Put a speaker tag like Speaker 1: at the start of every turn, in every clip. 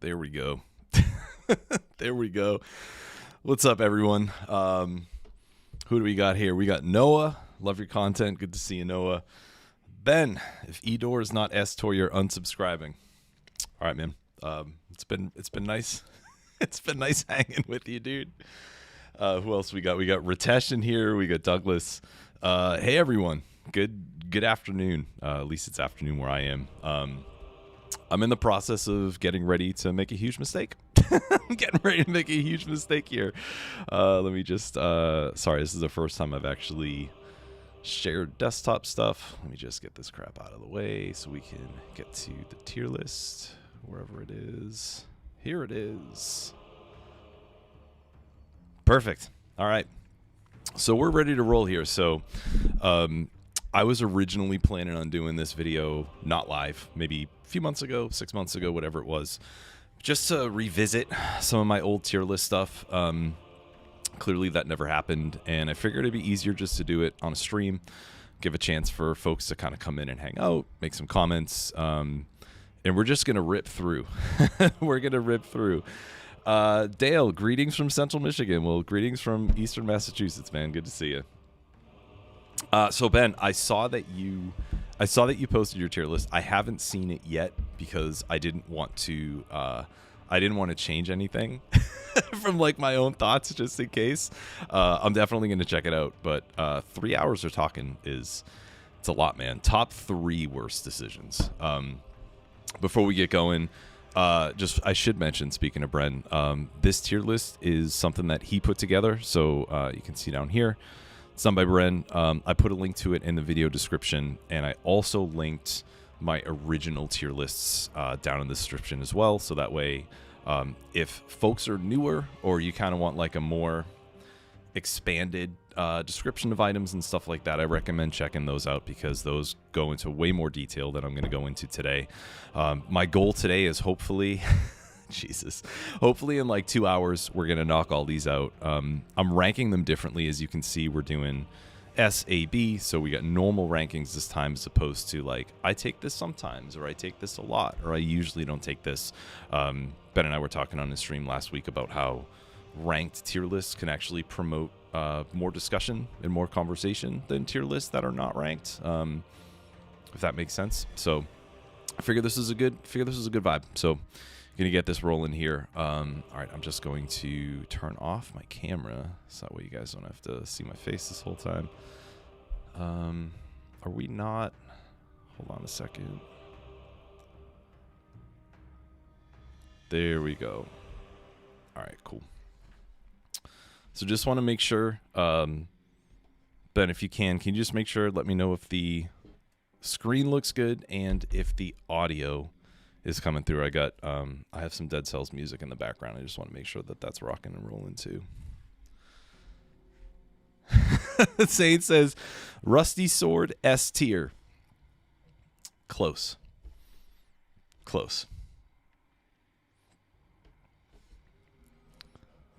Speaker 1: There we go. There we go. What's up, everyone? Who do we got here? We got Noah. Love your content. Good to see you, Noah. Ben, if Edor is not S-Tor, you're unsubscribing. All right, man. It's been nice. It's been nice hanging with you, dude. Who else we got? We got Ritesh in here. We got Douglas. Hey, everyone. Good afternoon. At least it's afternoon where I am. I'm in the process of getting ready to make a huge mistake. I'm getting ready to make a huge mistake here. Let me just, sorry, this is the first time I've actually shared desktop stuff. Let me just get this crap out of the way so we can get to the tier list, wherever it is. Here it is. Perfect. All right. So we're ready to roll here. So, I was originally planning on doing this video not live, maybe a few months ago, 6 months ago, whatever it was, just to revisit some of my old tier list stuff. Clearly that never happened, and I figured it'd be easier just to do it on a stream, give a chance for folks to kind of come in and hang out, make some comments, and we're just going to rip through. We're going to rip through. Dale, greetings from Central Michigan. Well, greetings from Eastern Massachusetts, man. Good to see you. So Ben, I saw that you posted your tier list. I haven't seen it yet because I didn't want to change anything from like my own thoughts just in case. I'm definitely going to check it out, but 3 hours of talking it's a lot, man. Top 3 worst decisions. Before we get going, I should mention, speaking of Bren, this tier list is something that he put together. So you can see down here. It's done by Bren. I put a link to it in the video description, and I also linked my original tier lists down in the description as well. So that way, if folks are newer or you kind of want like a more expanded description of items and stuff like that, I recommend checking those out because those go into way more detail than I'm going to go into today. My goal today is hopefully... hopefully in like 2 hours we're gonna knock all these out. I'm ranking them differently. As you can see, we're doing SAB, so we got normal rankings this time as opposed to like I take this sometimes, or I take this a lot, or I usually don't take this. Ben and I were talking on the stream last week about how ranked tier lists can actually promote more discussion and more conversation than tier lists that are not ranked, if that makes sense. So I figure this is a good vibe. So gonna get this rolling here. All right, I'm just going to turn off my camera so that way you guys don't have to see my face this whole time. Are we not? Hold on a second. There we go. All right, cool. So just want to make sure, Ben, if you can you just make sure, let me know if the screen looks good and if the audio is coming through. I have some Dead Cells music in the background. I just want to make sure that that's rocking and rolling too. Saint says, Rusty Sword S tier. Close.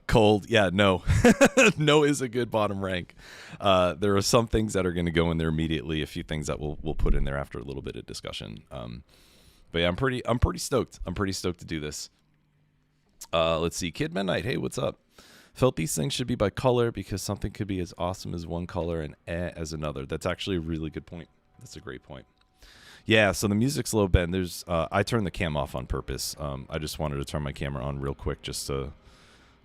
Speaker 1: Cold. Yeah, no. No is a good bottom rank. There are some things that are going to go in there immediately. A few things that we'll put in there after a little bit of discussion. But yeah, I'm pretty stoked. I'm pretty stoked to do this. Let's see. Kid Midnight, hey, what's up? Felt these things should be by color because something could be as awesome as one color and as another. That's actually a really good point. That's a great point. Yeah, so the music's low, Ben. I turned the cam off on purpose. I just wanted to turn my camera on real quick just to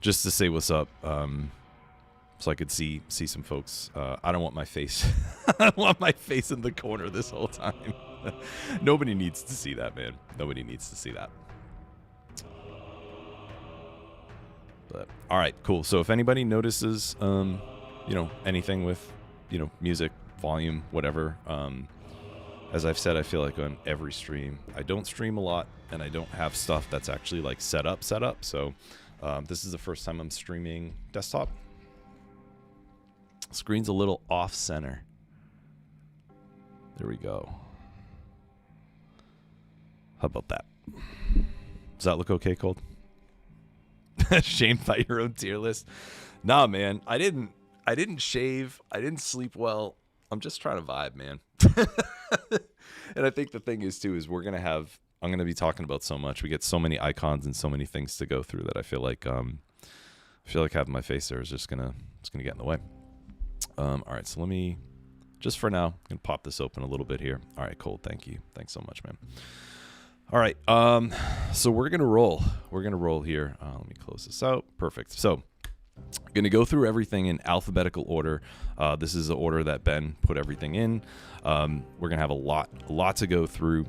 Speaker 1: say what's up. So I could see some folks. I don't want my face. I don't want my face in the corner this whole time. Nobody needs to see that, man. Nobody needs to see that. But all right, cool. So if anybody notices, anything with, music, volume, whatever, as I've said, I feel like on every stream, I don't stream a lot, and I don't have stuff that's actually like set up. So this is the first time I'm streaming desktop. Screen's a little off center. There we go. How about that? Does that look okay, Cold? Shamed by your own tier list? Nah, man. I didn't shave. I didn't sleep well. I'm just trying to vibe, man. And I think the thing is too is I'm I'm gonna be talking about so much. We get so many icons and so many things to go through that I feel like having my face there is just gonna get in the way. All right, so let me just for now, I'm gonna pop this open a little bit here. All right, Cole, thank you. Thanks so much, man. All right, so we're gonna roll. We're gonna roll here. Let me close this out. Perfect. So, I'm gonna go through everything in alphabetical order. This is the order that Ben put everything in. We're gonna have a lot to go through.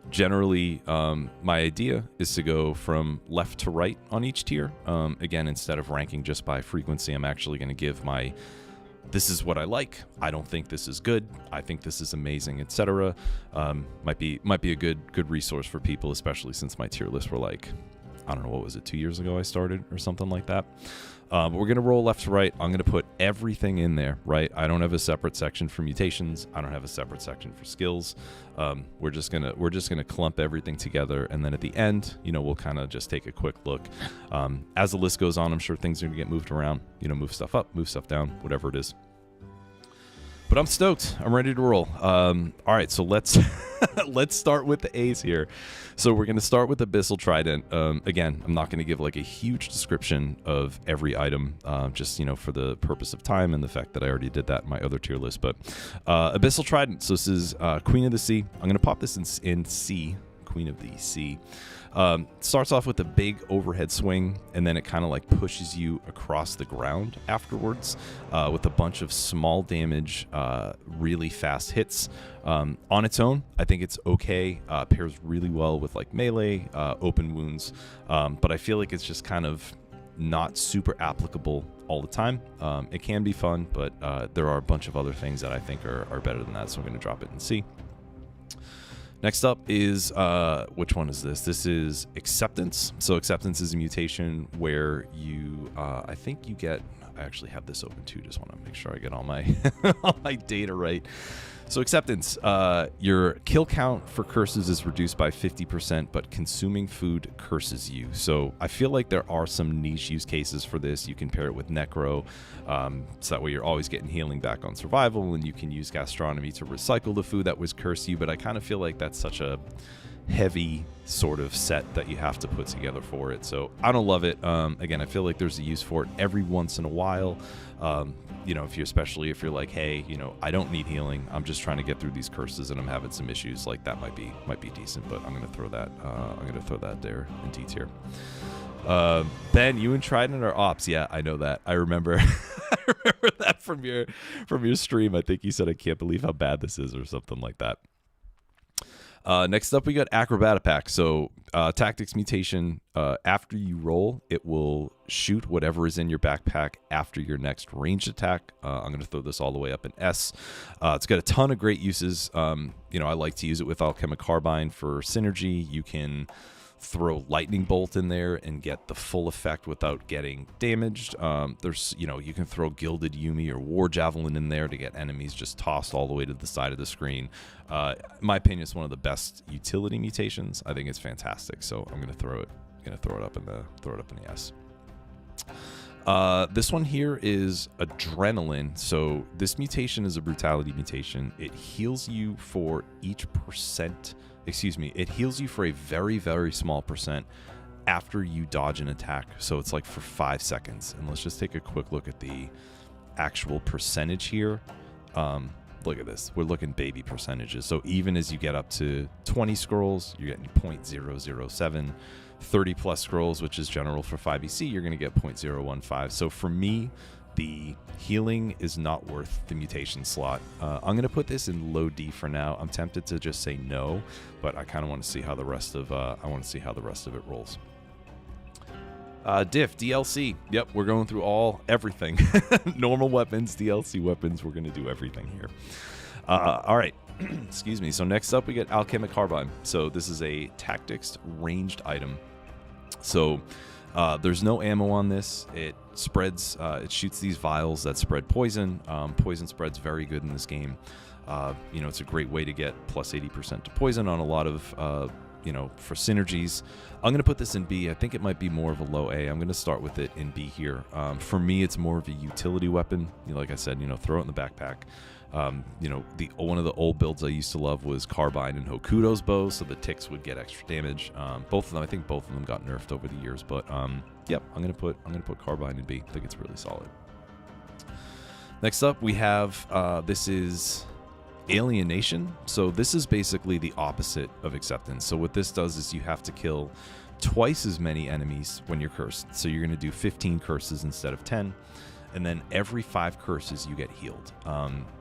Speaker 1: Generally, my idea is to go from left to right on each tier. Again, instead of ranking just by frequency, I'm actually gonna give my this is what I like. I don't think this is good. I think this is amazing, etc. Might be a good resource for people, especially since my tier lists were like, I don't know, what was it, 2 years ago I started or something like that. But we're gonna roll left to right. I'm gonna put everything in there, right? I don't have a separate section for mutations. I don't have a separate section for skills. We're just gonna clump everything together, and then at the end, we'll kind of just take a quick look. As the list goes on, I'm sure things are gonna get moved around. Move stuff up, move stuff down, whatever it is. But I'm stoked. I'm ready to roll. All right, so let's let's start with the A's here. So we're going to start with Abyssal Trident. Again, I'm not going to give like a huge description of every item, just for the purpose of time and the fact that I already did that in my other tier list. But Abyssal Trident. So this is Queen of the Sea. I'm going to pop this in C. Queen of the Sea. Starts off with a big overhead swing, and then it kind of like pushes you across the ground afterwards with a bunch of small damage, really fast hits. On its own, I think it's okay. Pairs really well with like melee, open wounds, but I feel like it's just kind of not super applicable all the time. It can be fun, but there are a bunch of other things that I think are better than that, so I'm going to drop it in C. Next up is, which one is this? This is Acceptance. So Acceptance is a mutation where you, I think you get, I actually have this open too, just want to make sure I get all my, all my data right. So Acceptance, your kill count for curses is reduced by 50%, but consuming food curses you. So I feel like there are some niche use cases for this. You can pair it with Necro, so that way you're always getting healing back on survival, and you can use Gastronomy to recycle the food that was cursed you, but I kind of feel like that's such a heavy sort of set that you have to put together for it. So I don't love it. Again, I feel like there's a use for it every once in a while. Especially if you're like, hey, I don't need healing. I'm just trying to get through these curses and I'm having some issues. Like that might be decent, but I'm gonna throw that there in D tier. Ben, you and Trident are ops. Yeah, I know that. I remember I remember that from your stream. I think you said, I can't believe how bad this is, or something like that. Next up, we got Acrobat Pack. So Tactics Mutation, after you roll, it will shoot whatever is in your backpack after your next ranged attack. I'm going to throw this all the way up in S. It's got a ton of great uses. I like to use it with Alchemic Carbine for synergy. You can throw Lightning Bolt in there and get the full effect without getting damaged. You can throw Gilded Yumi or War Javelin in there to get enemies just tossed all the way to the side of the screen. In my opinion, it's one of the best utility mutations. I think it's fantastic, so I'm gonna throw it up in the S. This one here is Adrenaline. So this mutation is a brutality mutation. It heals you for it heals you for a very, very small percent after you dodge an attack. So it's like for 5 seconds. And let's just take a quick look at the actual percentage here. Look at this. We're looking baby percentages. So even as you get up to 20 scrolls, you're getting 0.007. 30 plus scrolls, which is general for 5EC, you're going to get 0.015. So for me, the healing is not worth the mutation slot. I'm going to put this in low D for now. I'm tempted to just say no, but I kind of want to see how the rest of it rolls. Diff, DLC. Yep, we're going through everything. Normal weapons, DLC weapons. We're going to do everything here. All right. Excuse me. So next up, we get Alchemic Carbine. So this is a tactics ranged item. So there's no ammo on this. It spreads, it shoots these vials that spread poison. Poison spreads very good in this game. It's a great way to get plus 80% to poison on a lot of, for synergies. I'm going to put this in B. I think it might be more of a low A. I'm going to start with it in B here. For me, it's more of a utility weapon. Like I said, throw it in the backpack. You know, one of the old builds I used to love was Carbine and Hokuto's bow, so the ticks would get extra damage. Both of them, I think both of them got nerfed over the years, but yep, I'm gonna put Carbine in B. I think it's really solid. Next up, we have this is Alienation. So this is basically the opposite of Acceptance. So what this does is you have to kill twice as many enemies when you're cursed. So you're gonna do 15 curses instead of 10. And then every 5 curses you get healed.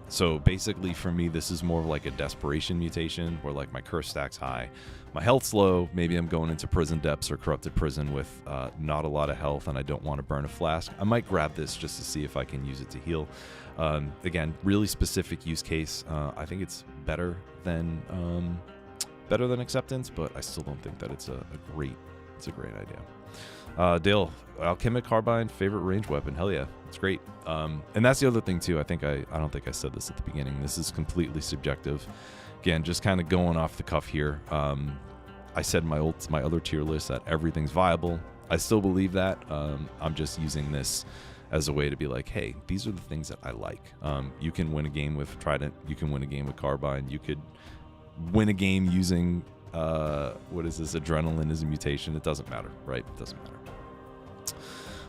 Speaker 1: So basically for me, this is more of like a desperation mutation where like my curse stack's high, my health's low, maybe I'm going into prison depths or corrupted prison with not a lot of health and I don't want to burn a flask. I might grab this just to see if I can use it to heal. Again, really specific use case. I think it's better than Acceptance, but I still don't think that it's a great idea. Dale, Alchemic Carbine, favorite range weapon. Hell yeah, it's great. And that's the other thing too. I don't think I said this at the beginning. This is completely subjective. Again, just kind of going off the cuff here. I said my other tier list that everything's viable. I still believe that. I'm just using this as a way to be like, hey, these are the things that I like. You can win a game with Trident. You can win a game with Carbine. You could win a game using what is this? Adrenaline is a mutation. It doesn't matter, right? It doesn't matter.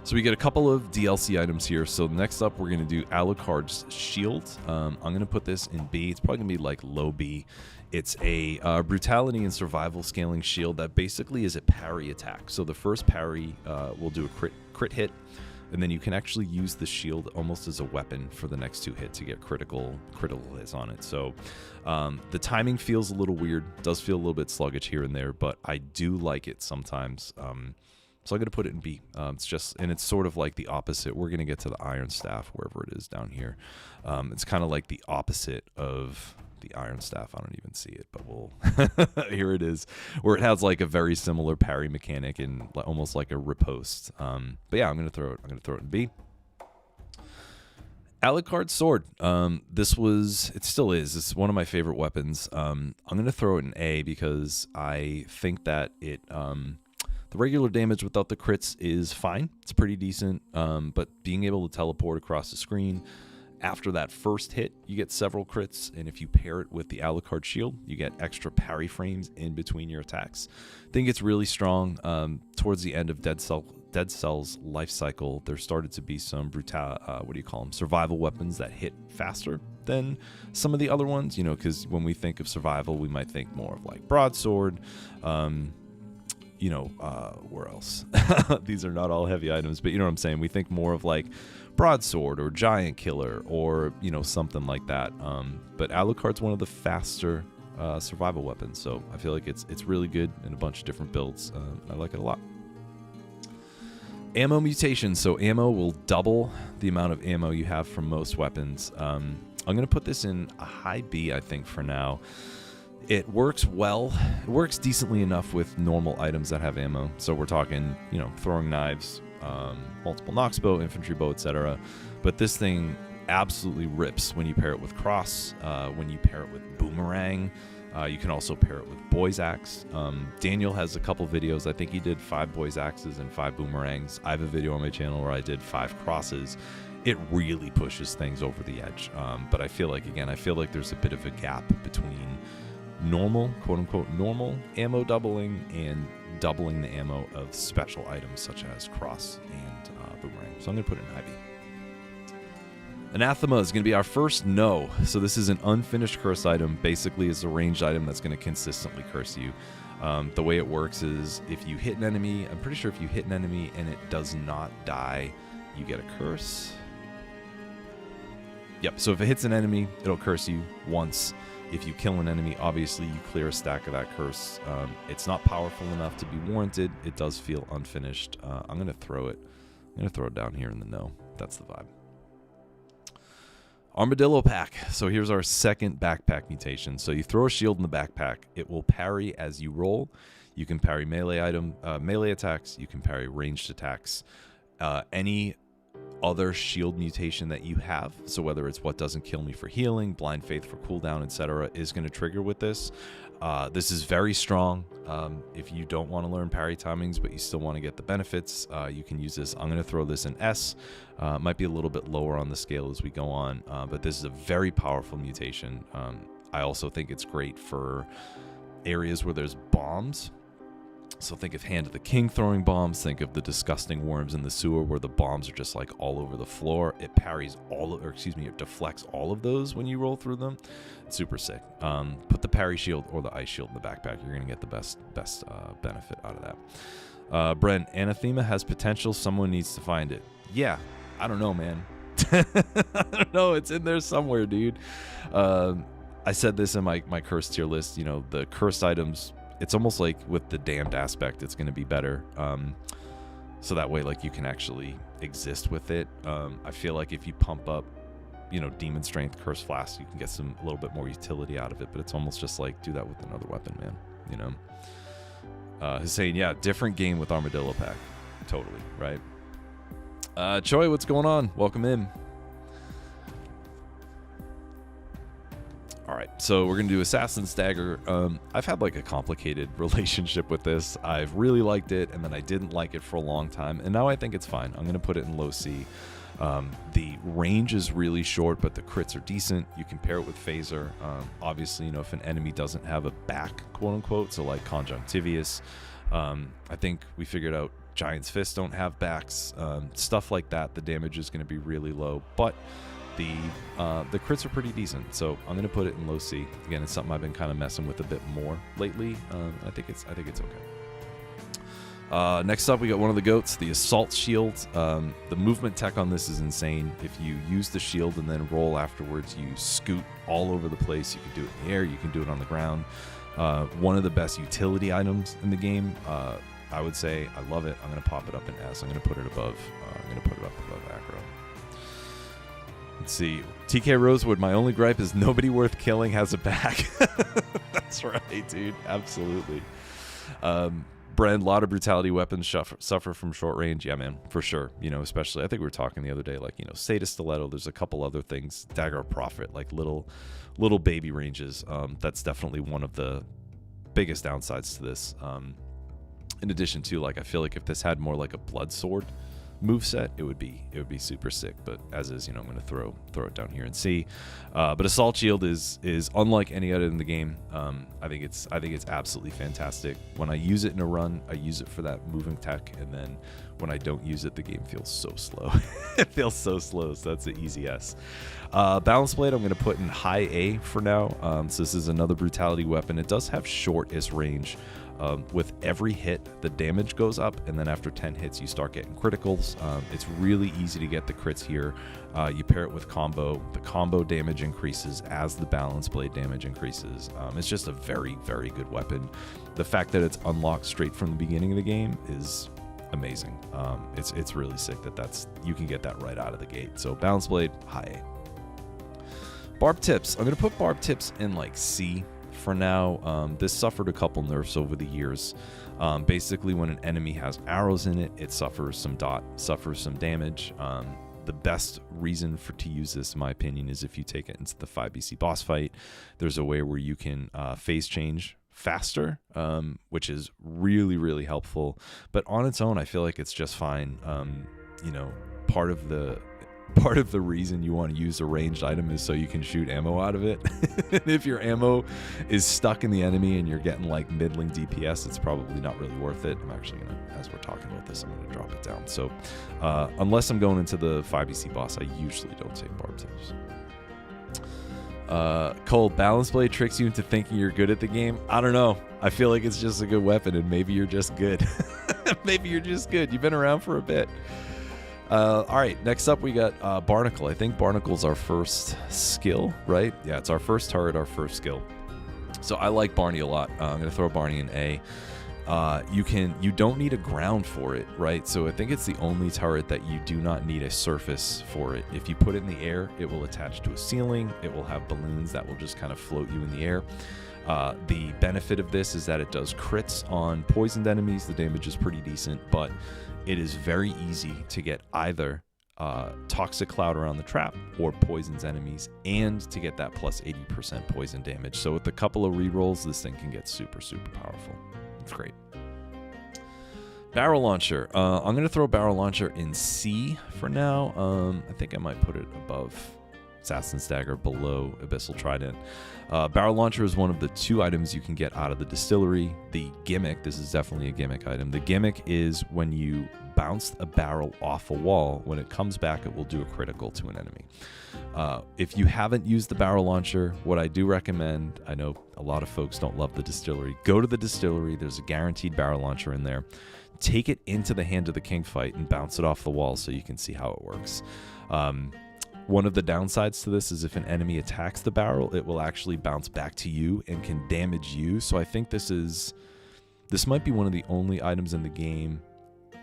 Speaker 1: So we get a couple of DLC items here. So next up, we're going to do Alucard's Shield. I'm going to put this in B. It's probably going to be like low B. It's a brutality and survival scaling shield that basically is a parry attack. So the first parry will do a crit hit, and then you can actually use the shield almost as a weapon for the next 2 hits to get critical hits on it. So the timing feels a little weird. It does feel a little bit sluggish here and there, but I do like it sometimes. So I'm going to put it in B. It's sort of like the opposite. We're going to get to the Iron Staff, wherever it is down here. It's kind of like the opposite of the Iron Staff. I don't even see it, but here it is, where it has like a very similar parry mechanic and almost like a riposte. But yeah, I'm going to throw it in B. Alucard's Sword. It still is. It's one of my favorite weapons. I'm going to throw it in A because I think that it... the regular damage without the crits is fine. It's pretty decent, but being able to teleport across the screen, after that first hit, you get several crits, and if you pair it with the Alucard Shield, you get extra parry frames in between your attacks. I think it's really strong. Towards the end of Dead Cell's life cycle, there started to be some survival weapons that hit faster than some of the other ones, you know, because when we think of survival, we might think more of like Broadsword, where else? These are not all heavy items, but you know what I'm saying? We think more of like Broadsword or Giant Killer or, you know, something like that. But Alucard's one of the faster survival weapons, so I feel like it's really good in a bunch of different builds. I like it a lot. Ammo mutation. So ammo will double the amount of ammo you have from most weapons. I'm going to put this in a high B, I think, for now. It works well. It works decently enough with normal items that have ammo. So we're talking, you know, throwing knives, multiple Nox bow, infantry bow, etc. But this thing absolutely rips when you pair it with cross, when you pair it with boomerang. You can also pair it with boy's axe. Daniel has a couple videos. I think he did 5 boy's axes and 5 boomerangs. I have a video on my channel where I did 5 crosses. It really pushes things over the edge. But I feel like there's a bit of a gap between normal, quote-unquote normal ammo doubling and doubling the ammo of special items such as cross and boomerang. So I'm going to put it in high B. Anathema is going to be our first no. So this is an unfinished curse item. Basically, it's a ranged item that's going to consistently curse you. The way it works is if you hit an enemy, I'm pretty sure if you hit an enemy and it does not die, you get a curse. Yep, so if it hits an enemy, it'll curse you once. If you kill an enemy, obviously you clear a stack of that curse. It's not powerful enough to be warranted. It does feel unfinished. I'm going to throw it down here in the no. That's the vibe. Armadillo pack. So here's our second backpack mutation. So you throw a shield in the backpack. It will parry as you roll. You can parry melee attacks. You can parry ranged attacks. other shield mutation that you have, so whether it's what doesn't kill me for healing, blind faith for cooldown, etc., is going to trigger with this. This is very strong. If you don't want to learn parry timings but you still want to get the benefits, you can use this. I'm going to throw this in S. Might be a little bit lower on the scale as we go on, but this is a very powerful mutation. I also think it's great for areas where there's bombs. So think of Hand of the King throwing bombs. Think of the disgusting worms in the sewer where the bombs are just like all over the floor. It parries it deflects all of those when you roll through them. It's super sick. Put the parry shield or the ice shield in the backpack. You're gonna get the best benefit out of that. Brent, Anathema has potential. Someone needs to find it. Yeah, I don't know, man. I don't know. It's in there somewhere, dude. I said this in my cursed tier list. You know, the cursed items. It's almost like with the damned aspect, it's going to be better. So that way, like, you can actually exist with it. I feel like if you pump up, you know, Demon Strength, Curse Flask, you can get a little bit more utility out of it. But it's almost just like, do that with another weapon, man. You know? Hussein, yeah, different game with Armadillo Pack. Totally, right? Choi, what's going on? Welcome in. All right, so we're going to do Assassin's Dagger. I've had like a complicated relationship with this. I've really liked it, and then I didn't like it for a long time, and now I think it's fine. I'm going to put it in low C. The range is really short, but the crits are decent. You can pair it with Phaser. Obviously, you know, if an enemy doesn't have a back, quote-unquote, so like Conjunctivius, I think we figured out Giant's Fist don't have backs. Stuff like that, the damage is going to be really low, but the crits are pretty decent, so I'm gonna put it in low C. Again, it's something I've been kind of messing with a bit more lately. I think it's okay. Next up, we got one of the goats, the Assault Shield. The movement tech on this is insane. If you use the shield and then roll afterwards, you scoot all over the place. You can do it in the air, you can do it on the ground. One of the best utility items in the game. I would say I love it. I'm gonna pop it up in S. I'm gonna put it above. Acro. Let's see. TK Rosewood, my only gripe is nobody worth killing has a back. That's right, dude. Absolutely. Brand, a lot of brutality weapons suffer from short range. Yeah, man, for sure. You know, especially, I think we were talking the other day, like, you know, Sata Stiletto, there's a couple other things. Dagger of Prophet, like little baby ranges. That's definitely one of the biggest downsides to this. In addition to, like, I feel like if this had more like a blood sword move set, it would be super sick, but as is, you know, I'm going to throw it down here and see. But Assault Shield is unlike any other in the game. I think it's absolutely fantastic. When I use it in a run, I use it for that moving tech, and then when I don't use it, the game feels so slow. It feels so slow, so that's an easy S. Balance Blade, I'm going to put in high A for now. So this is another brutality weapon. It does have shortest range. With every hit, the damage goes up, and then after 10 hits, you start getting criticals. It's really easy to get the crits here. You pair it with combo. The combo damage increases as the balance blade damage increases. It's just a very, very good weapon. The fact that it's unlocked straight from the beginning of the game is amazing. It's really sick that you can get that right out of the gate. So balance blade, high A. Barb Tips. I'm going to put Barb Tips in like C. For now. This suffered a couple nerfs over the years. Basically, when an enemy has arrows in it, it suffers some damage. The best reason to use this, in my opinion, is if you take it into the 5BC boss fight. There's a way where you can phase change faster, which is really, really helpful. But on its own, I feel like it's just fine. You know, part of the reason you want to use a ranged item is so you can shoot ammo out of it. And if your ammo is stuck in the enemy and you're getting like middling DPS, it's probably not really worth it. I'm actually going to, as we're talking about this, I'm going to drop it down. So unless I'm going into the 5BC boss, I usually don't take Barb Tips. Cole, Balance Blade tricks you into thinking you're good at the game. I don't know. I feel like it's just a good weapon, and maybe you're just good. Maybe you're just good. You've been around for a bit. All right, next up we got Barnacle. I think Barnacle's our first skill, right? Yeah, it's our first turret, our first skill. So I like Barney a lot. I'm going to throw Barney in A. You don't need a ground for it, right? So I think it's the only turret that you do not need a surface for it. If you put it in the air, it will attach to a ceiling. It will have balloons that will just kind of float you in the air. The benefit of this is that it does crits on poisoned enemies. The damage is pretty decent, but it is very easy to get either toxic cloud around the trap or poisons enemies, and to get that plus 80% poison damage. So with a couple of rerolls, this thing can get super, super powerful. It's great. Barrel launcher. I'm going to throw barrel launcher in C for now. I think I might put it above Assassin's Dagger, below Abyssal Trident. Barrel launcher is one of the 2 items you can get out of the distillery. The gimmick, this is definitely a gimmick item. The gimmick is when you bounce a barrel off a wall, when it comes back, it will do a critical to an enemy. If you haven't used the barrel launcher, what I do recommend, I know a lot of folks don't love the distillery, go to the distillery. There's a guaranteed barrel launcher in there. Take it into the Hand of the King fight and bounce it off the wall so you can see how it works. One of the downsides to this is if an enemy attacks the barrel, it will actually bounce back to you and can damage you. So I think this might be one of the only items in the game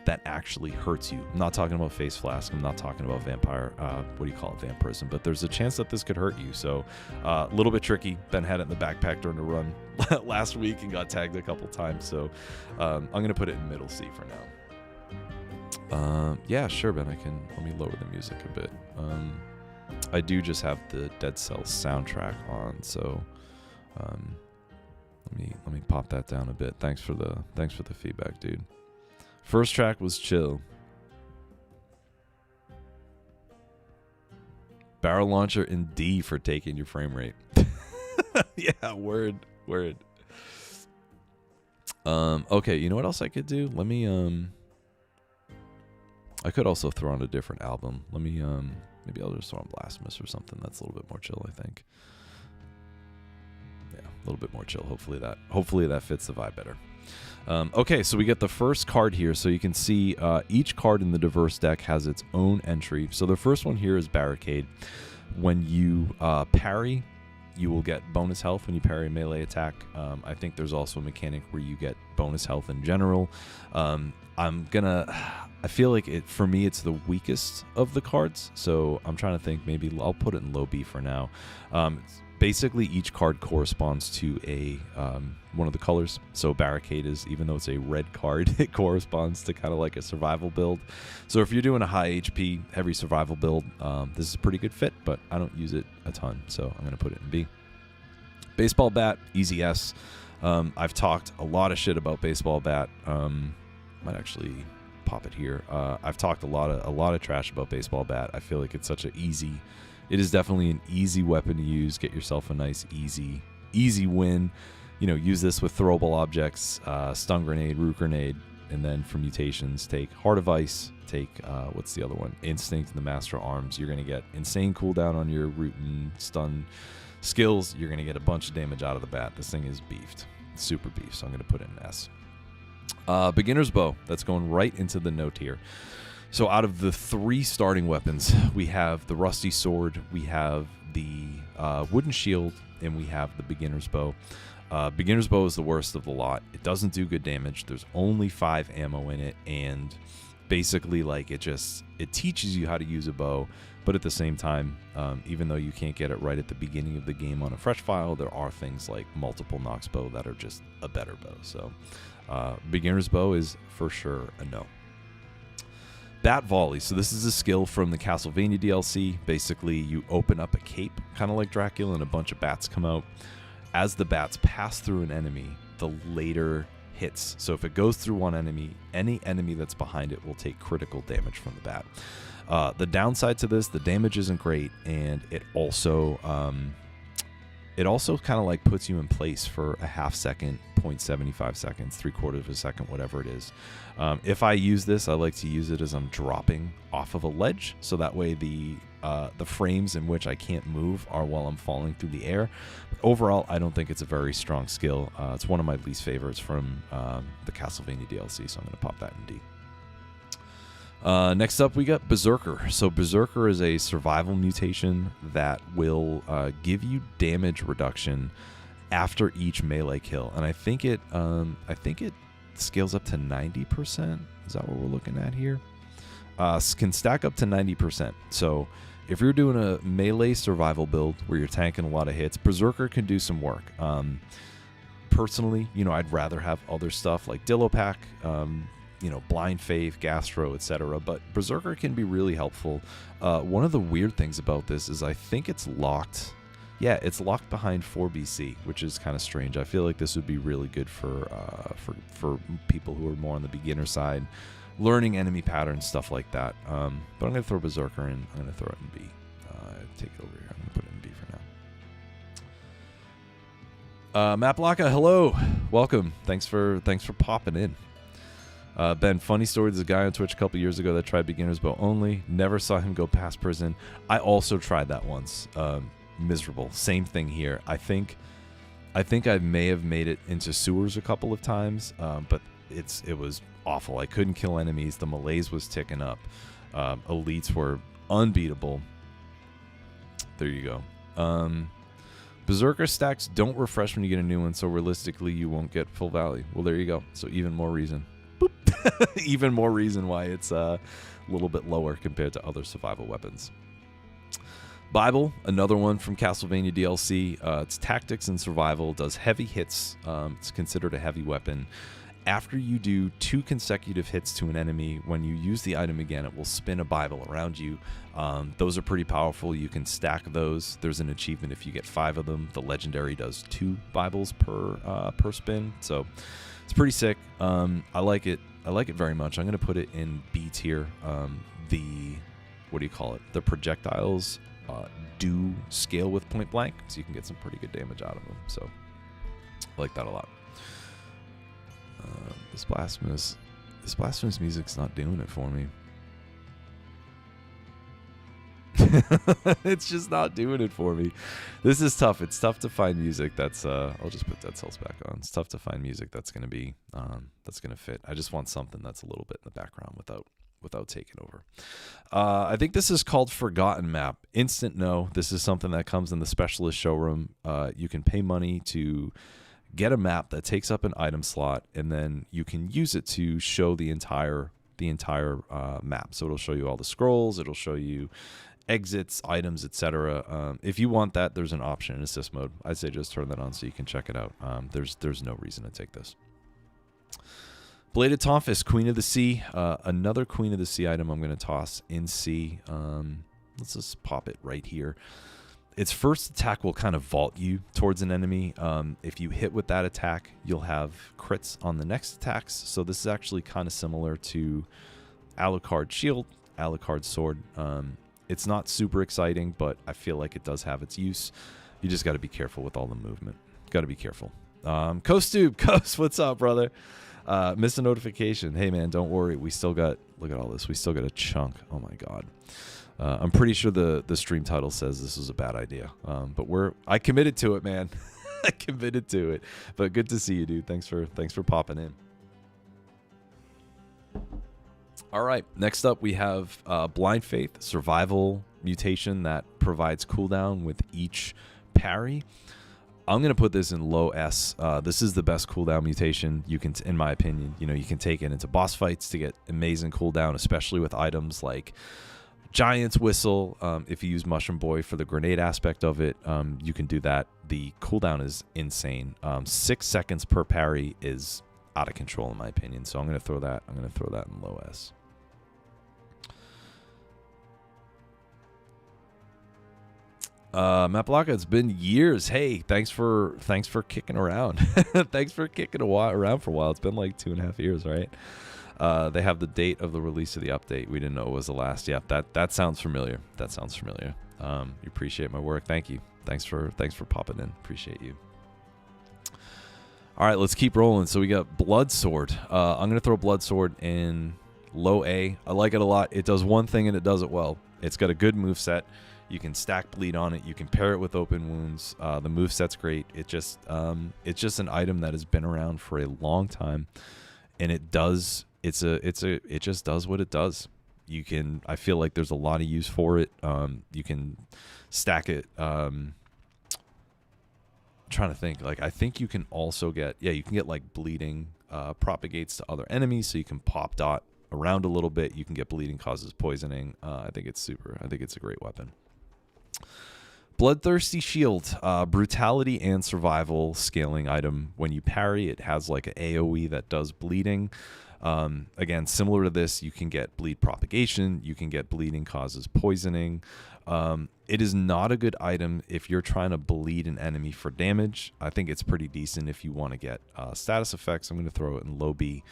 Speaker 1: that actually hurts you. I'm not talking about Face Flask. I'm not talking about Vampire, Vampirism, but there's a chance that this could hurt you. So a little bit tricky. Ben had it in the backpack during the run last week and got tagged a couple times. So I'm going to put it in middle C for now. Yeah, sure, Ben. Let me lower the music a bit. I do just have the Dead Cells soundtrack on, so let me pop that down a bit. Thanks for the feedback, dude. First track was chill. Barrel launcher in D for taking your frame rate. Yeah, word. Okay, you know what else I could do? Let me I could also throw on a different album. Let me maybe I'll just throw on Blasphemous or something that's a little bit more chill, I think. Yeah, a little bit more chill. Hopefully that fits the vibe better. Okay, so we get the first card here. So you can see each card in the diverse deck has its own entry. So the first one here is Barricade. When you parry, you will get bonus health when you parry a melee attack. I think there's also a mechanic where you get bonus health in general. I feel like for me, it's the weakest of the cards. So I'm trying to think, maybe I'll put it in low B for now. Basically, each card corresponds to one of the colors. So Barricade is, even though it's a red card, it corresponds to kind of like a survival build. So if you're doing a high HP, heavy survival build, this is a pretty good fit, but I don't use it a ton, so I'm going to put it in B. Baseball Bat, easy S. I've talked a lot of shit about Baseball Bat. Might actually pop it here. I've talked a lot of trash about Baseball Bat. I feel like it's such an easy... It is definitely an easy weapon to use. Get yourself a nice, easy win. You know, use this with throwable objects, stun grenade, root grenade, and then for mutations, take Heart of Ice, take, what's the other one? Instinct and the Master Arms. You're going to get insane cooldown on your root and stun skills. You're going to get a bunch of damage out of the bat. This thing is beefed. Super beefed, so I'm going to put it in S. Beginner's Bow. That's going right into the no tier. So out of the 3 starting weapons, we have the Rusty Sword, we have the Wooden Shield, and we have the Beginner's Bow. Beginner's Bow is the worst of the lot. It doesn't do good damage. There's only 5 ammo in it, and basically, like, it teaches you how to use a bow, but at the same time, even though you can't get it right at the beginning of the game on a fresh file, there are things like multiple Nox Bow that are just a better bow. So Beginner's Bow is for sure a no. Bat Volley. So this is a skill from the Castlevania DLC. Basically, you open up a cape, kind of like Dracula, and a bunch of bats come out. As the bats pass through an enemy, the later hits. So if it goes through one enemy, any enemy that's behind it will take critical damage from the bat. The downside to this, the damage isn't great, and it also kind of like puts you in place for a half second, 0.75 seconds, 3/4 of a second, whatever it is. If I use this, I like to use it as I'm dropping off of a ledge, so that way the frames in which I can't move are while I'm falling through the air. But overall, I don't think it's a very strong skill. It's one of my least favorites from the Castlevania DLC, so I'm going to pop that in D. Next up, we got Berserker. So Berserker is a survival mutation that will give you damage reduction after each melee kill, and I think it scales up to 90%. Is that what we're looking at here? Can stack up to 90%. So if you're doing a melee survival build where you're tanking a lot of hits, Berserker can do some work. Personally, I'd rather have other stuff like Dillo Pack. Blind Faith, Gastro, etc. But Berserker can be really helpful. One of the weird things about this is I think it's locked. Yeah, it's locked behind 4BC, which is kind of strange. I feel like this would be really good for people who are more on the beginner side, learning enemy patterns, stuff like that. But I'm going to throw Berserker in. I'm going to throw it in B. Take it over here. I'm going to put it in B for now. Matt Blocka, hello. Welcome. Thanks for popping in. Ben, funny story. There's a guy on Twitch a couple years ago that tried beginner's bow only. Never saw him go past prison. I also tried that once. Miserable. Same thing here. I think I may have made it into sewers a couple of times, but it was awful. I couldn't kill enemies. The malaise was ticking up. Elites were unbeatable. There you go. Berserker stacks don't refresh when you get a new one, so realistically you won't get full value. Well, there you go. So even more reason. Boop. Even more reason why it's a little bit lower compared to other survival weapons. Bible, another one from Castlevania DLC. It's tactics and survival. Does heavy hits. It's considered a heavy weapon. After you do 2 consecutive hits to an enemy, when you use the item again, it will spin a Bible around you. Those are pretty powerful. You can stack those. There's an achievement if you get 5 of them. The legendary does 2 Bibles per spin, so it's pretty sick. I like it. I like it very much. I'm going to put it in B tier. The projectiles do scale with point blank, so you can get some pretty good damage out of them. So I like that a lot. This blasphemous music's not doing it for me. It's just not doing it for me. This is tough. It's tough to find music that's I'll just put Dead Cells back on. It's tough to find music that's gonna be that's gonna fit. I just want something that's a little bit in the background without taking over. I think this is called Forgotten Map. Instant no. This is something that comes in the specialist showroom. You can pay money to get a map that takes up an item slot, and then you can use it to show the entire map. So it'll show you all the scrolls, it'll show you exits, items, etc. If you want that, there's an option in assist mode. I'd say just turn that on so you can check it out. There's no reason to take this. Bladed Tonfist, Queen of the Sea. Another Queen of the Sea item I'm going to toss in C. Let's just pop it right here. Its first attack will kind of vault you towards an enemy. If you hit with that attack, you'll have crits on the next attacks. So this is actually kind of similar to Alucard Shield, Alucard Sword. It's not super exciting, but I feel like it does have its use. You just got to be careful with all the movement. Got to be careful. Coast, what's up, brother? Missed a notification. Hey, man, don't worry. We still got, look at all this. We still got a chunk. Oh, my God. I'm pretty sure the stream title says this was a bad idea, but I committed to it, man. I committed to it. But good to see you, dude. Thanks for popping in. All right, next up we have Blind Faith Survival Mutation that provides cooldown with each parry. I'm gonna put this in low S. This is the best cooldown mutation you can, in my opinion. You can take it into boss fights to get amazing cooldown, especially with items like Giant's Whistle. If you use Mushroom Boy for the grenade aspect of it, you can do that. The cooldown is insane. 6 seconds per parry is out of control in my opinion. So I'm gonna throw that in low S. Matt Blocka, it's been years. Hey, thanks for kicking around. Thanks for kicking around for a while. It's been like 2.5 years, right? They have the date of the release of the update. We didn't know it was the last. Yeah, that sounds familiar. That sounds familiar. You appreciate my work. Thank you. Thanks for popping in. Appreciate you. All right, let's keep rolling. So we got Blood Sword. I'm gonna throw Blood Sword in low A. I like it a lot. It does one thing and it does it well. It's got a good moveset. You can stack bleed on it. You can pair it with open wounds. The moveset's great. It's just an item that has been around for a long time, and it just does what it does. I feel like there's a lot of use for it. You can stack it. I'm trying to think. Like, I think you can also get, you can get like bleeding propagates to other enemies, so you can pop dot around a little bit. You can get bleeding causes poisoning. I think it's a great weapon. Bloodthirsty Shield, brutality and survival scaling item. When you parry, it has like an AoE that does bleeding. Again, similar to this, you can get bleed propagation. You can get bleeding causes poisoning. It is not a good item if you're trying to bleed an enemy for damage. I think it's pretty decent if you want to get status effects. I'm going to throw it in low B.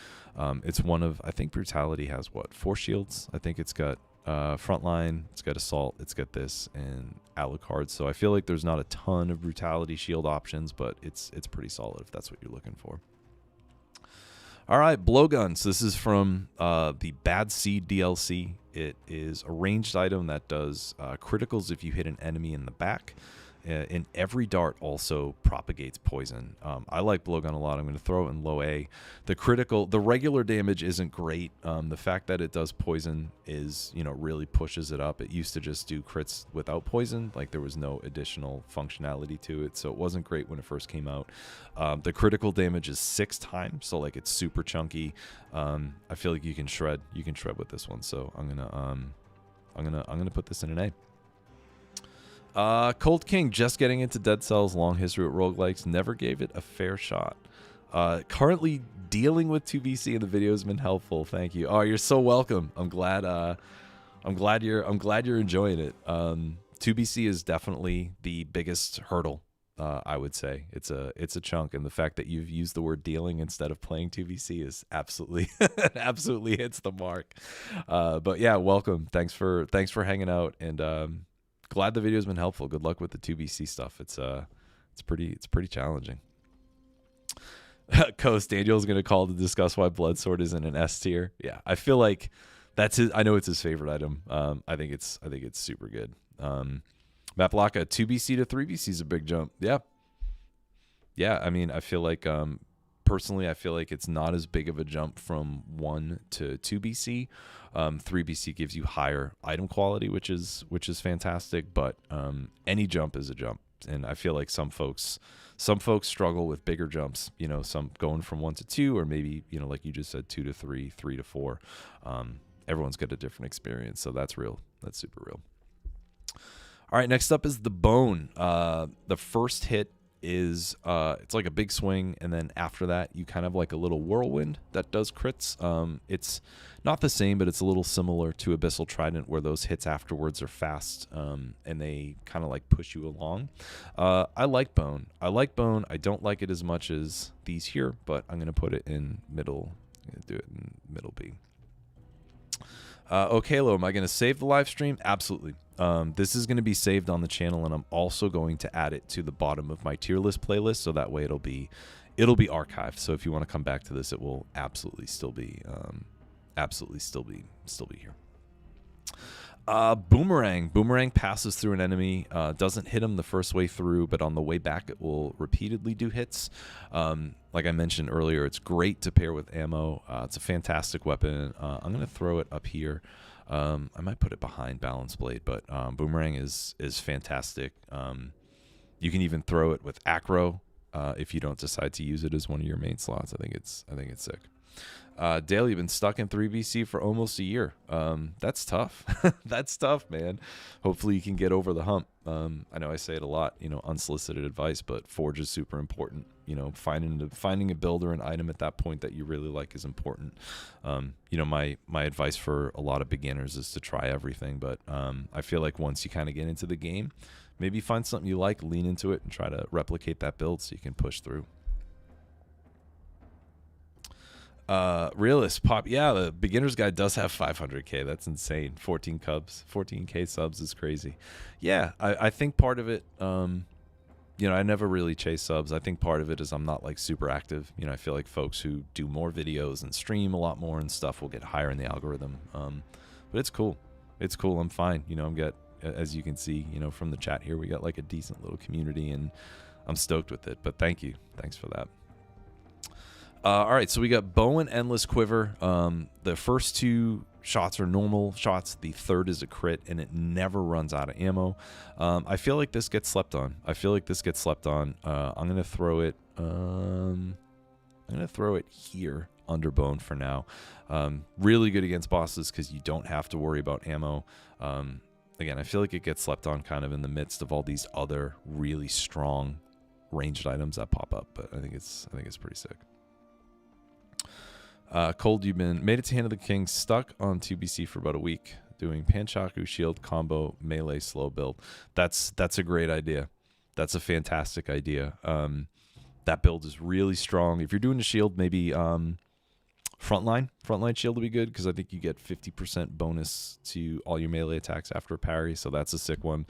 Speaker 1: It's one of, I think brutality has what, 4 shields? I think it's got frontline, it's got assault, it's got this, and Alucard. So I feel like there's not a ton of brutality shield options, but it's pretty solid if that's what you're looking for. All right, blowguns. This is from the Bad Seed DLC. It is a ranged item that does criticals if you hit an enemy in the back. And every dart also propagates poison. I like blowgun a lot. I'm going to throw it in low A. The regular damage isn't great. The fact that it does poison is, really pushes it up. It used to just do crits without poison. Like there was no additional functionality to it. So it wasn't great when it first came out. The critical damage is 6 times. So like it's super chunky. I feel like you can shred with this one. So I'm gonna put this in an A. Cold King, just getting into Dead Cells, long history with roguelikes, never gave it a fair shot. Currently dealing with 2BC and the video has been helpful. Thank you. Oh, you're so welcome. I'm glad you're enjoying it. 2BC is definitely the biggest hurdle. I would say it's a chunk, and the fact that you've used the word dealing instead of playing 2BC is absolutely absolutely hits the mark. But yeah, welcome. Thanks for hanging out, and glad the video's been helpful. Good luck with the 2BC stuff. It's pretty challenging. Coast Daniel's gonna call to discuss why Bloodsword isn't an S tier. Yeah, I feel like that's his. I know it's his favorite item. I think it's super good. Maplaka, 2BC to 3BC is a big jump. Yeah. I mean, I feel like personally, I feel like it's not as big of a jump from 1 to 2BC. 3BC gives you higher item quality, which is fantastic, but any jump is a jump, and I feel like some folks struggle with bigger jumps, some going from 1 to 2, or maybe like you just said, 2 to 3, 3 to 4. Everyone's got a different experience, so that's real. That's super real. All right, next up is the bone. The first hit is it's like a big swing, and then after that you kind of like a little whirlwind that does crits. It's not the same, but it's a little similar to Abyssal Trident, where those hits afterwards are fast, and they kind of like push you along. I like bone. I don't like it as much as these here, but I'm gonna put it in middle. I'm gonna do it in middle B. Okay, Lo, am I going to save the live stream? Absolutely. This is going to be saved on the channel, and I'm also going to add it to the bottom of my tier list playlist, so that way it'll be archived. So if you want to come back to this, it will absolutely still be here. Boomerang passes through an enemy, doesn't hit him the first way through, but on the way back it will repeatedly do hits. Like I mentioned earlier, it's great to pair with ammo. It's a fantastic weapon. I'm going to throw it up here. I might put it behind Balance Blade, but Boomerang is fantastic. You can even throw it with Acro if you don't decide to use it as one of your main slots. I think it's sick. Dale, you've been stuck in 3BC for almost a year. That's tough. That's tough, man. Hopefully you can get over the hump. I know I say it a lot, unsolicited advice, but Forge is super important. Finding a build or an item at that point that you really like is important. My advice for a lot of beginners is to try everything, but I feel like once you kind of get into the game, maybe find something you like, lean into it, and try to replicate that build so you can push through. Realist Pop, yeah, the beginner's guide does have 500k. That's insane. 14k subs is crazy. Yeah, I think part of it, I never really chase subs. I think part of it is I'm not like super active. I feel like folks who do more videos and stream a lot more and stuff will get higher in the algorithm. But it's cool. I'm fine. As you can see, from the chat here, we got like a decent little community, and I'm stoked with it. But thank you. Thanks for that. All right, so we got Bow and Endless Quiver. The first 2 shots are normal shots. The third is a crit, and it never runs out of ammo. I feel like this gets slept on. I'm gonna throw it. I'm gonna throw it here under Bone for now. Really good against bosses because you don't have to worry about ammo. again, I feel like it gets slept on kind of in the midst of all these other really strong ranged items that pop up, but I think it's pretty sick. Cold, you've been made it to Hand of the King, stuck on 2BC for about a week, doing Panchaku shield combo melee slow build. That's a great idea. That's a fantastic idea. That build is really strong. If you're doing a shield, maybe frontline shield would be good, because I think you get 50% bonus to all your melee attacks after a parry, so that's a sick one.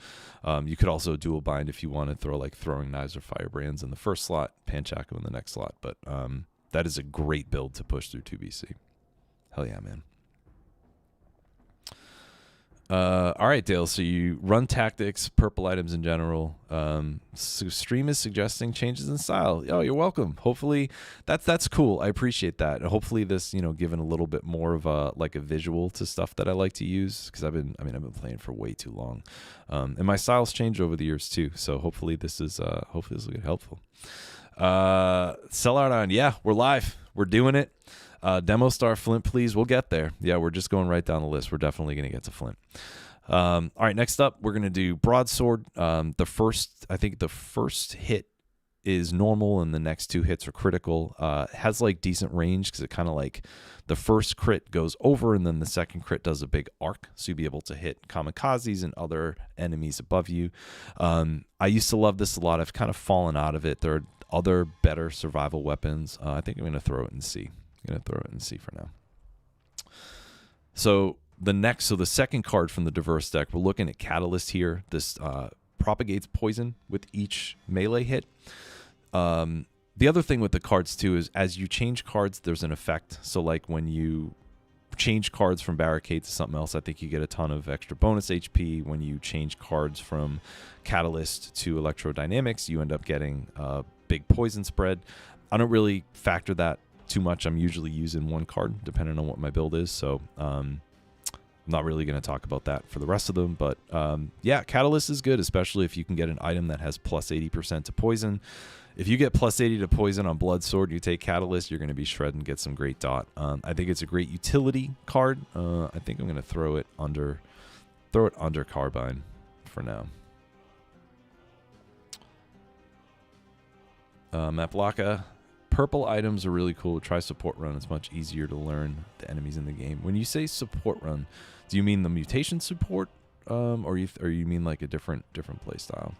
Speaker 1: You could also dual bind if you want to throw like throwing knives or firebrands in the first slot, Panchaku in the next slot, but that is a great build to push through 2BC. Hell yeah, man. All right, Dale. So you run tactics, purple items in general. So stream is suggesting changes in style. Oh, you're welcome. Hopefully that's cool. I appreciate that. And hopefully this, given a little bit more of a visual to stuff that I like to use, because I've been playing for way too long. And my styles changed over the years too. So hopefully this will get helpful. Sellout on, yeah, we're live. We're doing it. Demo star Flint, please. We'll get there. Yeah, we're just going right down the list. We're definitely going to get to Flint. All right, next up, we're going to do broadsword. The first hit is normal, and the next two hits are critical. It has decent range, because it kind of the first crit goes over, and then the second crit does a big arc, so you'll be able to hit kamikazes and other enemies above you. I used to love this a lot. I've kind of fallen out of it. There are other better survival weapons. I think I'm going to throw it in C. For now. So the second card from the diverse deck, we're looking at Catalyst here. This propagates poison with each melee hit. The other thing with the cards too is, as you change cards, there's an effect. So when you change cards from Barricade to something else, I think you get a ton of extra bonus HP. When you change cards from Catalyst to Electrodynamics, you end up getting a big poison spread. I don't really factor that too much. I'm usually using one card depending on what my build is, so I'm not really going to talk about that for the rest of them, but yeah, Catalyst is good, especially if you can get an item that has plus 80% to poison. If you get plus 80 to poison on Blood Sword, you take Catalyst, you're going to be shredding, get some great dot. I think it's a great utility card. I think I'm going to throw it under Carbine for now. Maplaka. Purple items are really cool. Try support run. It's much easier to learn the enemies in the game. When you say support run, do you mean the mutation support, or you mean a different play style?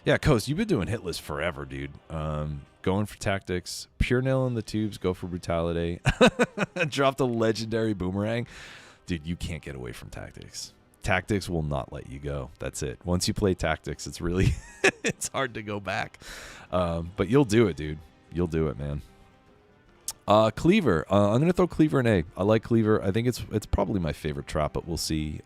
Speaker 1: Yeah, Coast, you've been doing hit list forever, dude. Going for tactics, pure nail in the tubes, go for brutality. Drop the legendary boomerang, dude. You can't get away from tactics. Tactics will not let you go. That's it. Once you play tactics, it's really it's hard to go back. But you'll do it, dude. You'll do it, man. Cleaver. I'm going to throw Cleaver in A. I like Cleaver. I think it's probably my favorite trap, but we'll see.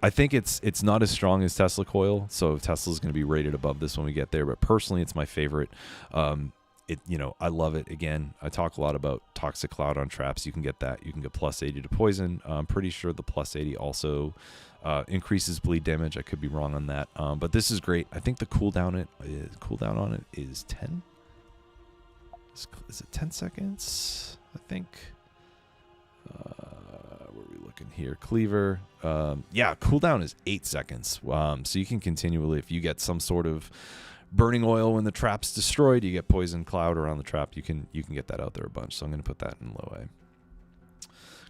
Speaker 1: I think it's not as strong as Tesla Coil, so Tesla's going to be rated above this when we get there, but personally it's my favorite. I love it. Again, I talk a lot about Toxic Cloud on traps. You can get that. You can get plus 80 to poison. I'm pretty sure the plus 80 also increases bleed damage. I could be wrong on that. But this is great. I think the cooldown on it is 10. Is it 10 seconds? I think. Where are we looking here? Cleaver. Yeah, cooldown is 8 seconds. So you can continually, if you get some sort of burning oil when the trap's destroyed, you get poison cloud around the trap. You can get that out there a bunch. So I'm going to put that in low A.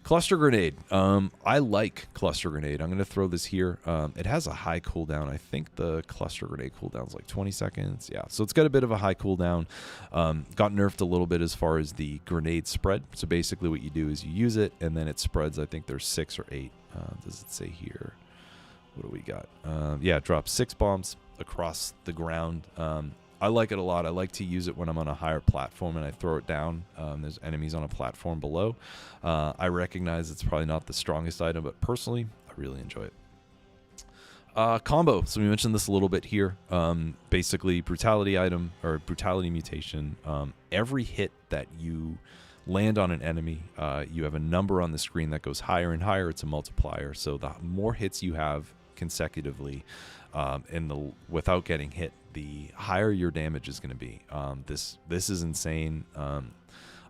Speaker 1: Cluster Grenade. I like Cluster Grenade. I'm going to throw this here. It has a high cooldown. I think the Cluster Grenade cooldown is 20 seconds. Yeah, so it's got a bit of a high cooldown. Got nerfed a little bit as far as the grenade spread. So basically what you do is you use it, and then it spreads. I think there's 6 or 8. Does it say here? What do we got? Yeah, it drops 6 bombs across the ground. I like it a lot. I like to use it when I'm on a higher platform and I throw it down. There's enemies on a platform below. I recognize it's probably not the strongest item, but personally, I really enjoy it. Combo. So we mentioned this a little bit here. Basically, brutality item or brutality mutation. Every hit that you land on an enemy, you have a number on the screen that goes higher and higher. It's a multiplier. So the more hits you have consecutively without getting hit, the higher your damage is going to be. This is insane.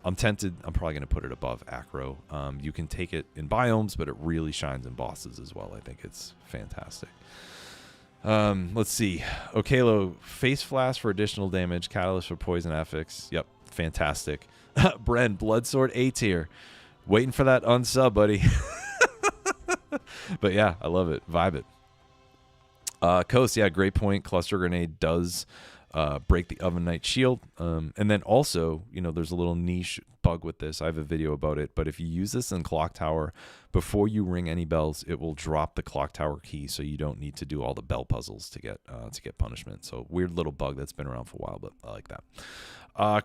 Speaker 1: I'm tempted. I'm probably going to put it above Acro. You can take it in biomes, but it really shines in bosses as well. I think it's fantastic. Let's see. Okalo, face flash for additional damage, catalyst for poison affix. Yep, fantastic. Bren, Bloodsword A tier. Waiting for that unsub, buddy. But yeah, I love it. Vibe it. Coast, yeah, great point. Cluster Grenade does break the Oven Knight shield. And then also, you know, there's a little niche bug with this. I have a video about it. But if you use this in Clock Tower, before you ring any bells, it will drop the Clock Tower key, so you don't need to do all the bell puzzles to get punishment. So weird little bug that's been around for a while, but I like that.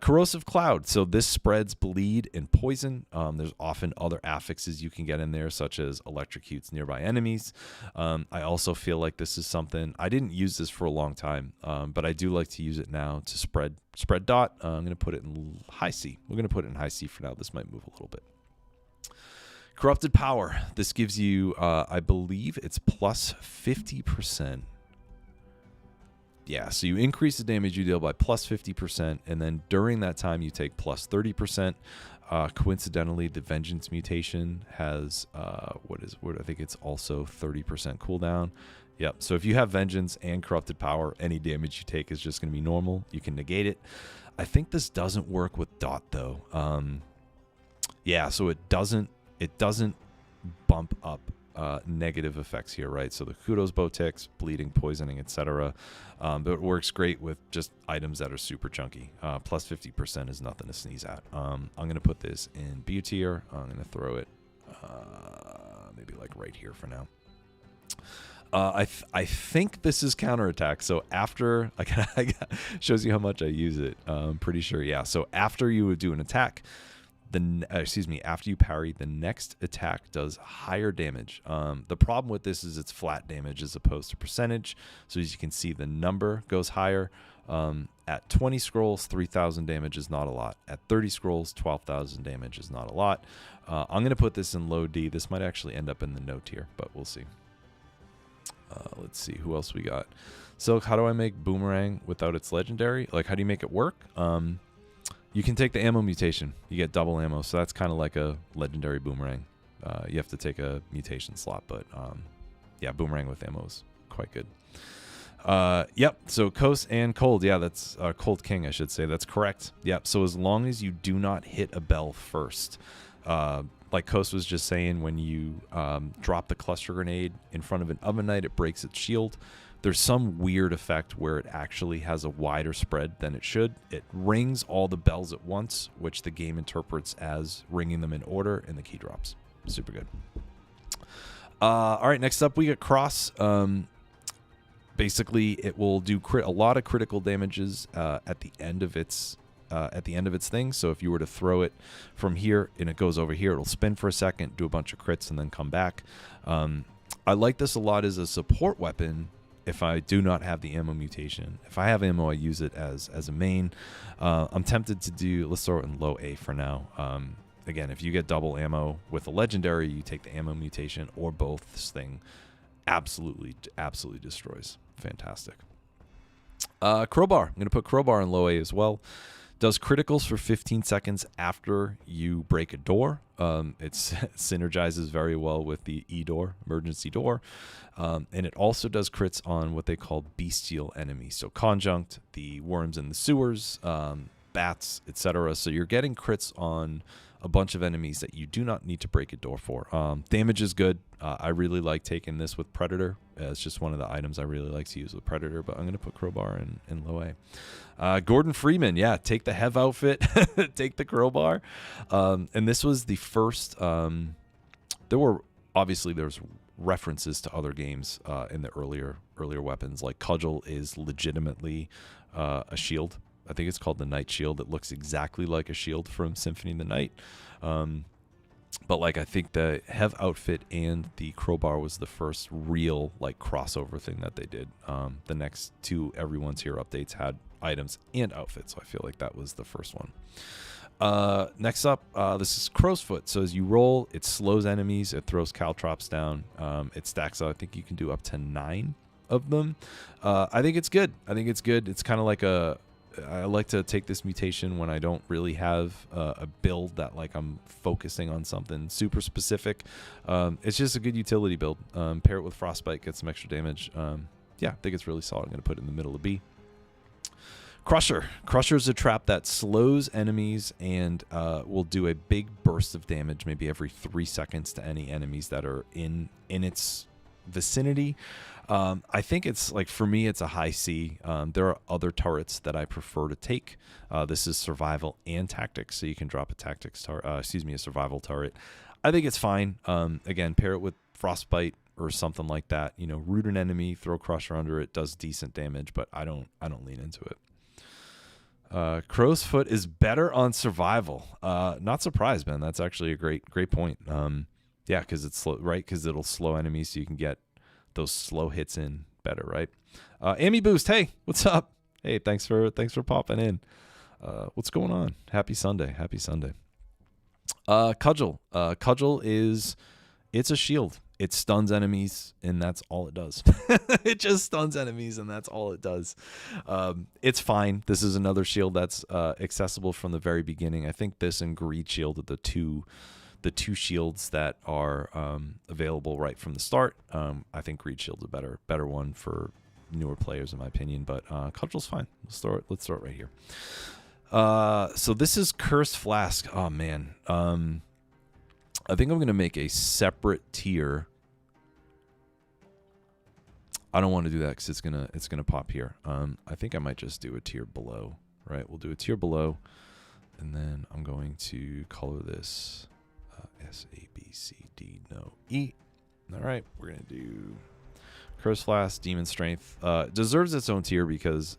Speaker 1: Corrosive Cloud. So this spreads bleed and poison. There's often other affixes you can get in there, such as electrocutes nearby enemies. I also feel like this is something, I didn't use this for a long time, but I do like to use it now to spread dot. I'm going to put it in high C. We're going to put it in high C for now. This might move a little bit. Corrupted Power. This gives you, I believe it's plus 50%. Yeah, so you increase the damage you deal by plus 50%, and then during that time you take plus 30%. Coincidentally, the Vengeance mutation has, what I think it's also 30% cooldown. Yep, so if you have Vengeance and Corrupted Power, any damage you take is just going to be normal. You can negate it. I think this doesn't work with Dot, though. Yeah, so it doesn't bump up negative effects here, right? So the Kudos bow ticks, bleeding, poisoning, etc. But it works great with just items that are super chunky. Plus 50% is nothing to sneeze at. I'm going to put this in B tier. I'm going to throw it maybe like right here for now. I think this is counterattack. So after I shows you how much I use it. I'm pretty sure, yeah. So after you would do an attack, after you parry, the next attack does higher damage. The problem with this is it's flat damage as opposed to percentage. So as you can see, the number goes higher. At 20 scrolls, 3,000 damage is not a lot. At 30 scrolls, 12,000 damage is not a lot. I'm going to put this in low D. This might actually end up in the no tier, but we'll see. Let's see who else we got. So how do I make Boomerang without its legendary? Like, how do you make it work? You can take the ammo mutation. You get double ammo, so that's kind of like a legendary Boomerang. You have to take a mutation slot, but yeah, Boomerang with ammo is quite good. Yep, so Coast and Cold. Yeah, that's Cold King, I should say. That's correct. Yep, so as long as you do not hit a bell first, like Coast was just saying, when you drop the Cluster Grenade in front of an Oven Knight, it breaks its shield. There's some weird effect where it actually has a wider spread than it should. It rings all the bells at once, which the game interprets as ringing them in order, and the key drops. Super good. All right, next up we got Cross. Basically, it will do a lot of critical damages at the end of its thing. So if you were to throw it from here and it goes over here, it'll spin for a second, do a bunch of crits, and then come back. I like this a lot as a support weapon. If I do not have the ammo mutation, if I have ammo, I use it as a main. I'm tempted to do, let's throw it in low A for now. Again, if you get double ammo with a legendary, you take the ammo mutation or both. This thing absolutely destroys. Fantastic. Crowbar. I'm going to put Crowbar in low A as well. Does criticals for 15 seconds after you break a door. It synergizes very well with the E-door, emergency door. And it also does crits on what they call bestial enemies. So conjunct, the worms in the sewers, bats, etc. So you're getting crits on a bunch of enemies that you do not need to break a door for. Damage is good. I really like taking this with Predator. It's just one of the items I really like to use with Predator, but I'm going to put Crowbar in low A. Gordon Freeman, yeah, take the Hev outfit, take the Crowbar. And this was the first, there's references to other games in the earlier weapons, like Cudgel is legitimately a shield. I think it's called the Night Shield. It looks exactly like a shield from Symphony of the Night. But like, I think the Hev outfit and the Crowbar was the first real like crossover thing that they did. The next two Everyone's Here updates had items and outfits, so I feel like that was the first one. Next up, this is Crow's Foot. So as you roll, it slows enemies, it throws caltrops down, it stacks up. I think you can do up to 9 of them. I think it's good. It's kind of like a I like to take this mutation when I don't really have a build that like I'm focusing on something super specific. It's just a good utility build. Pair it with Frostbite, get some extra damage. Yeah, I think it's really solid. I'm going to put it in the middle of B. Crusher. Crusher is a trap that slows enemies and will do a big burst of damage maybe every 3 seconds to any enemies that are in its vicinity. I think it's like, for me, it's a high C. There are other turrets that I prefer to take. This is survival and tactics, so you can drop a tactics turret, a survival turret. I think it's fine. Again, pair it with Frostbite or something like that. You know, root an enemy, throw Crusher under it, does decent damage, but I don't lean into it. Crow's Foot is better on survival. Not surprised, man. That's actually a great point. Yeah, because it's slow, right? Because it'll slow enemies, so you can get those slow hits in better, right? Amy Boost, hey, what's up? Hey, thanks for popping in. What's going on? Happy Sunday. Cudgel. Cudgel it's a shield. It stuns enemies, and that's all it does. It just stuns enemies, and that's all it does. It's fine. This is another shield that's accessible from the very beginning. I think this and Greed Shield are the two shields that are available right from the start. I think Greed Shield's a better one for newer players, in my opinion. But Cudgel's fine. Let's throw it right here. So this is Cursed Flask. Oh man. I think I'm gonna make a separate tier. I don't want to do that because it's gonna pop here. I think I might just do a tier below. Right, we'll do a tier below, and then I'm going to color this S A B C D no E. All right, we're gonna do Curse Flask, Demon Strength. Deserves its own tier because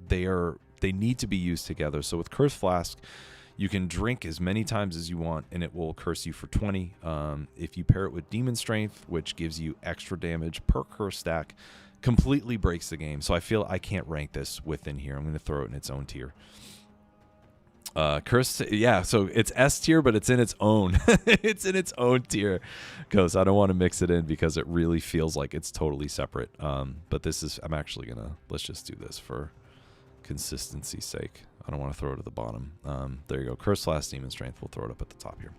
Speaker 1: they need to be used together. So with Curse Flask, you can drink as many times as you want, and it will curse you for 20. If you pair it with Demon Strength, which gives you extra damage per curse stack, completely breaks the game. So I feel I can't rank this within here. I'm going to throw it in its own tier. Yeah, so it's S tier, but it's in its own. It's in its own tier because I don't want to mix it in because it really feels like it's totally separate. But I'm actually going to, let's just do this for consistency's sake. I don't want to throw it at the bottom. There you go. Curse Flask, Demon Strength. We'll throw it up at the top here.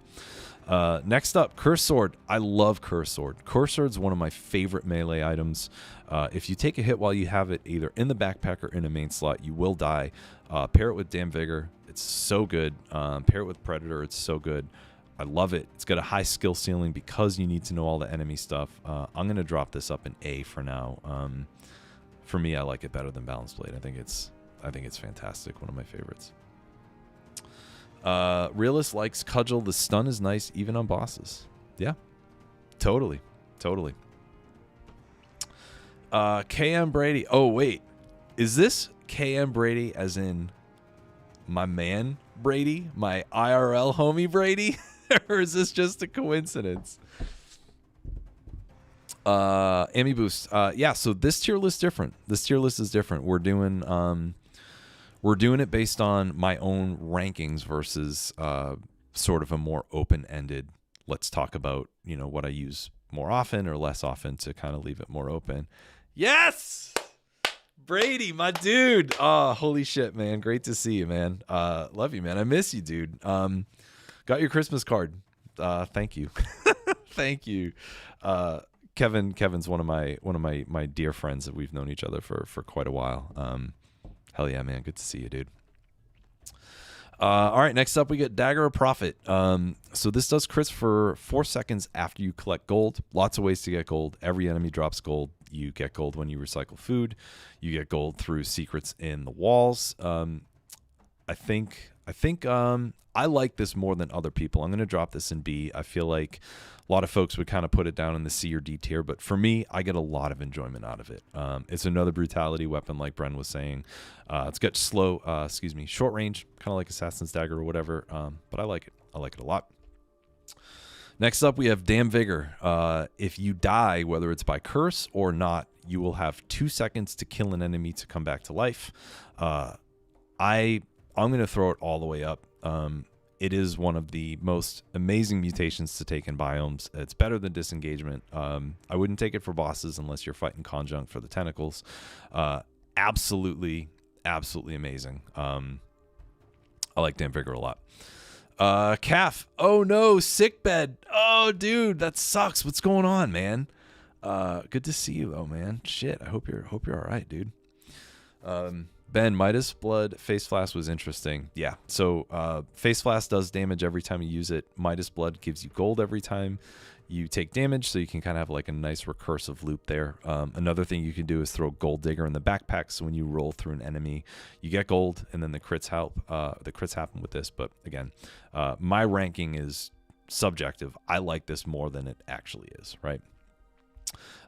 Speaker 1: Next up, Curse Sword. I love Curse Sword. Curse Sword's one of my favorite melee items. If you take a hit while you have it either in the backpack or in a main slot, you will die. Pair it with Damn Vigor. It's so good. Pair it with Predator. It's so good. I love it. It's got a high skill ceiling because you need to know all the enemy stuff. I'm going to drop this up in A for now. For me, I like it better than Balanced Blade. I think it's fantastic. One of my favorites. Realist likes Cudgel. The stun is nice even on bosses. Yeah, totally. KM Brady. Oh wait, is this KM Brady as in my man Brady, my IRL homie Brady, or is this just a coincidence? Amy Boost. Yeah, so this tier list is different. We're doing it based on my own rankings versus sort of a more open-ended, let's talk about, what I use more often or less often to kind of leave it more open. Yes! Brady, my dude. Oh, holy shit, man. Great to see you, man. Love you, man. I miss you, dude. Got your Christmas card. Thank you. Thank you. Kevin's one of my dear friends that we've known each other for quite a while. Hell yeah, man. Good to see you, dude. All right, next up we get Dagger of Prophet. So this does crits for 4 seconds after you collect gold. Lots of ways to get gold. Every enemy drops gold. You get gold when you recycle food. You get gold through secrets in the walls. I think I like this more than other people. I'm going to drop this in B. I feel like a lot of folks would kind of put it down in the C or D tier, but for me, I get a lot of enjoyment out of it. It's another brutality weapon, like Bren was saying. It's got short range, kind of like Assassin's Dagger or whatever, but I like it. I like it a lot. Next up, we have Damn Vigor. If you die, whether it's by curse or not, you will have 2 seconds to kill an enemy to come back to life. I'm going to throw it all the way up. It is one of the most amazing mutations to take in biomes. It's better than Disengagement. I wouldn't take it for bosses unless you're fighting Conjunct for the tentacles. Absolutely absolutely amazing. I like Damn Vigor a lot. Calf. Oh no, sick bed. Oh dude, that sucks. What's going on, man? Good to see you though, man. Shit, I hope you're all right, dude. Ben, Midas Blood Face Flask was interesting. Yeah, so Face Flask does damage every time you use it. Midas Blood gives you gold every time you take damage, so you can kind of have like a nice recursive loop there. Another thing you can do is throw Gold Digger in the backpack, so when you roll through an enemy, you get gold, and then the crits help. The crits happen with this, but again, my ranking is subjective. I like this more than it actually is, right?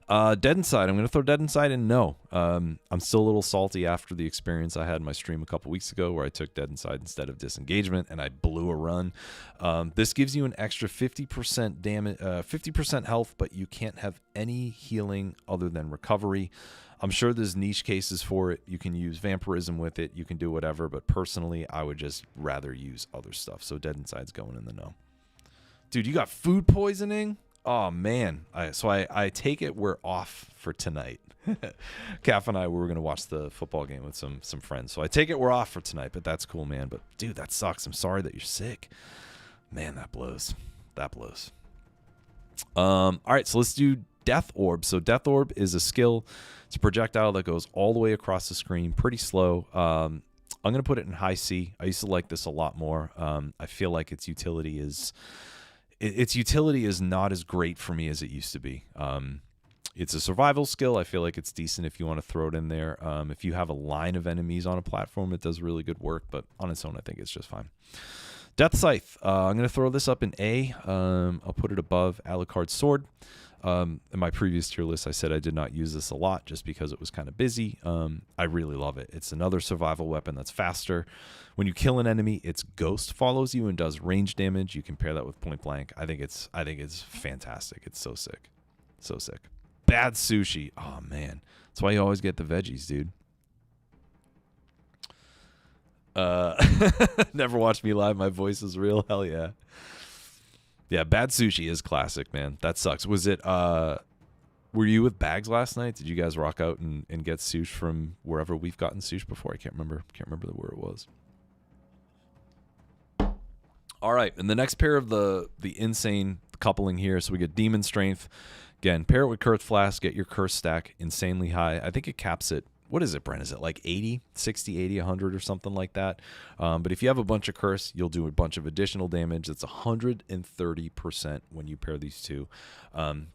Speaker 1: Dead Inside. I'm going to throw Dead Inside in no. I'm still a little salty after the experience I had in my stream a couple weeks ago where I took Dead Inside instead of Disengagement and I blew a run. This gives you an extra 50% damage, 50% health, but you can't have any healing other than recovery. I'm sure there's niche cases for it. You can use Vampirism with it. You can do whatever, but personally, I would just rather use other stuff. So Dead Inside's going in the no. Dude, you got food poisoning? Oh, man. So I take it we're off for tonight. Calf and I, we were going to watch the football game with some friends. So I take it we're off for tonight, but that's cool, man. But, dude, that sucks. I'm sorry that you're sick. Man, that blows. That blows. All right, so let's do Death Orb. So Death Orb is a skill. It's a projectile that goes all the way across the screen, pretty slow. I'm going to put it in high C. I used to like this a lot more. I feel like its utility is not as great for me as it used to be. It's a survival skill. I feel like it's decent if you want to throw it in there. If you have a line of enemies on a platform, it does really good work, but on its own, I think it's just fine. Death Scythe. I'm going to throw this up in A. I'll put it above Alucard's Sword. In my previous tier list, I said I did not use this a lot just because it was kind of busy. I really love it. It's another survival weapon that's faster. When you kill an enemy, its ghost follows you and does range damage. You can pair that with point blank. I think it's fantastic. It's so sick. So sick. Bad Sushi. Oh, man. That's why you always get the veggies, dude. Never watched me live. My voice is real. Hell yeah. Yeah, Bad Sushi is classic, man. That sucks. Was it, were you with Bags last night? Did you guys rock out and get sushi from wherever we've gotten sushi before? I can't remember where it was. All right, and the next pair of the insane coupling here. So we get Demon Strength. Again, pair it with Curse Flask. Get your curse stack insanely high. I think it caps it. What is it, Brent? Is it like 80, 60, 80, 100 or something like that? But if you have a bunch of curse, you'll do a bunch of additional damage. It's 130% when you pair these two.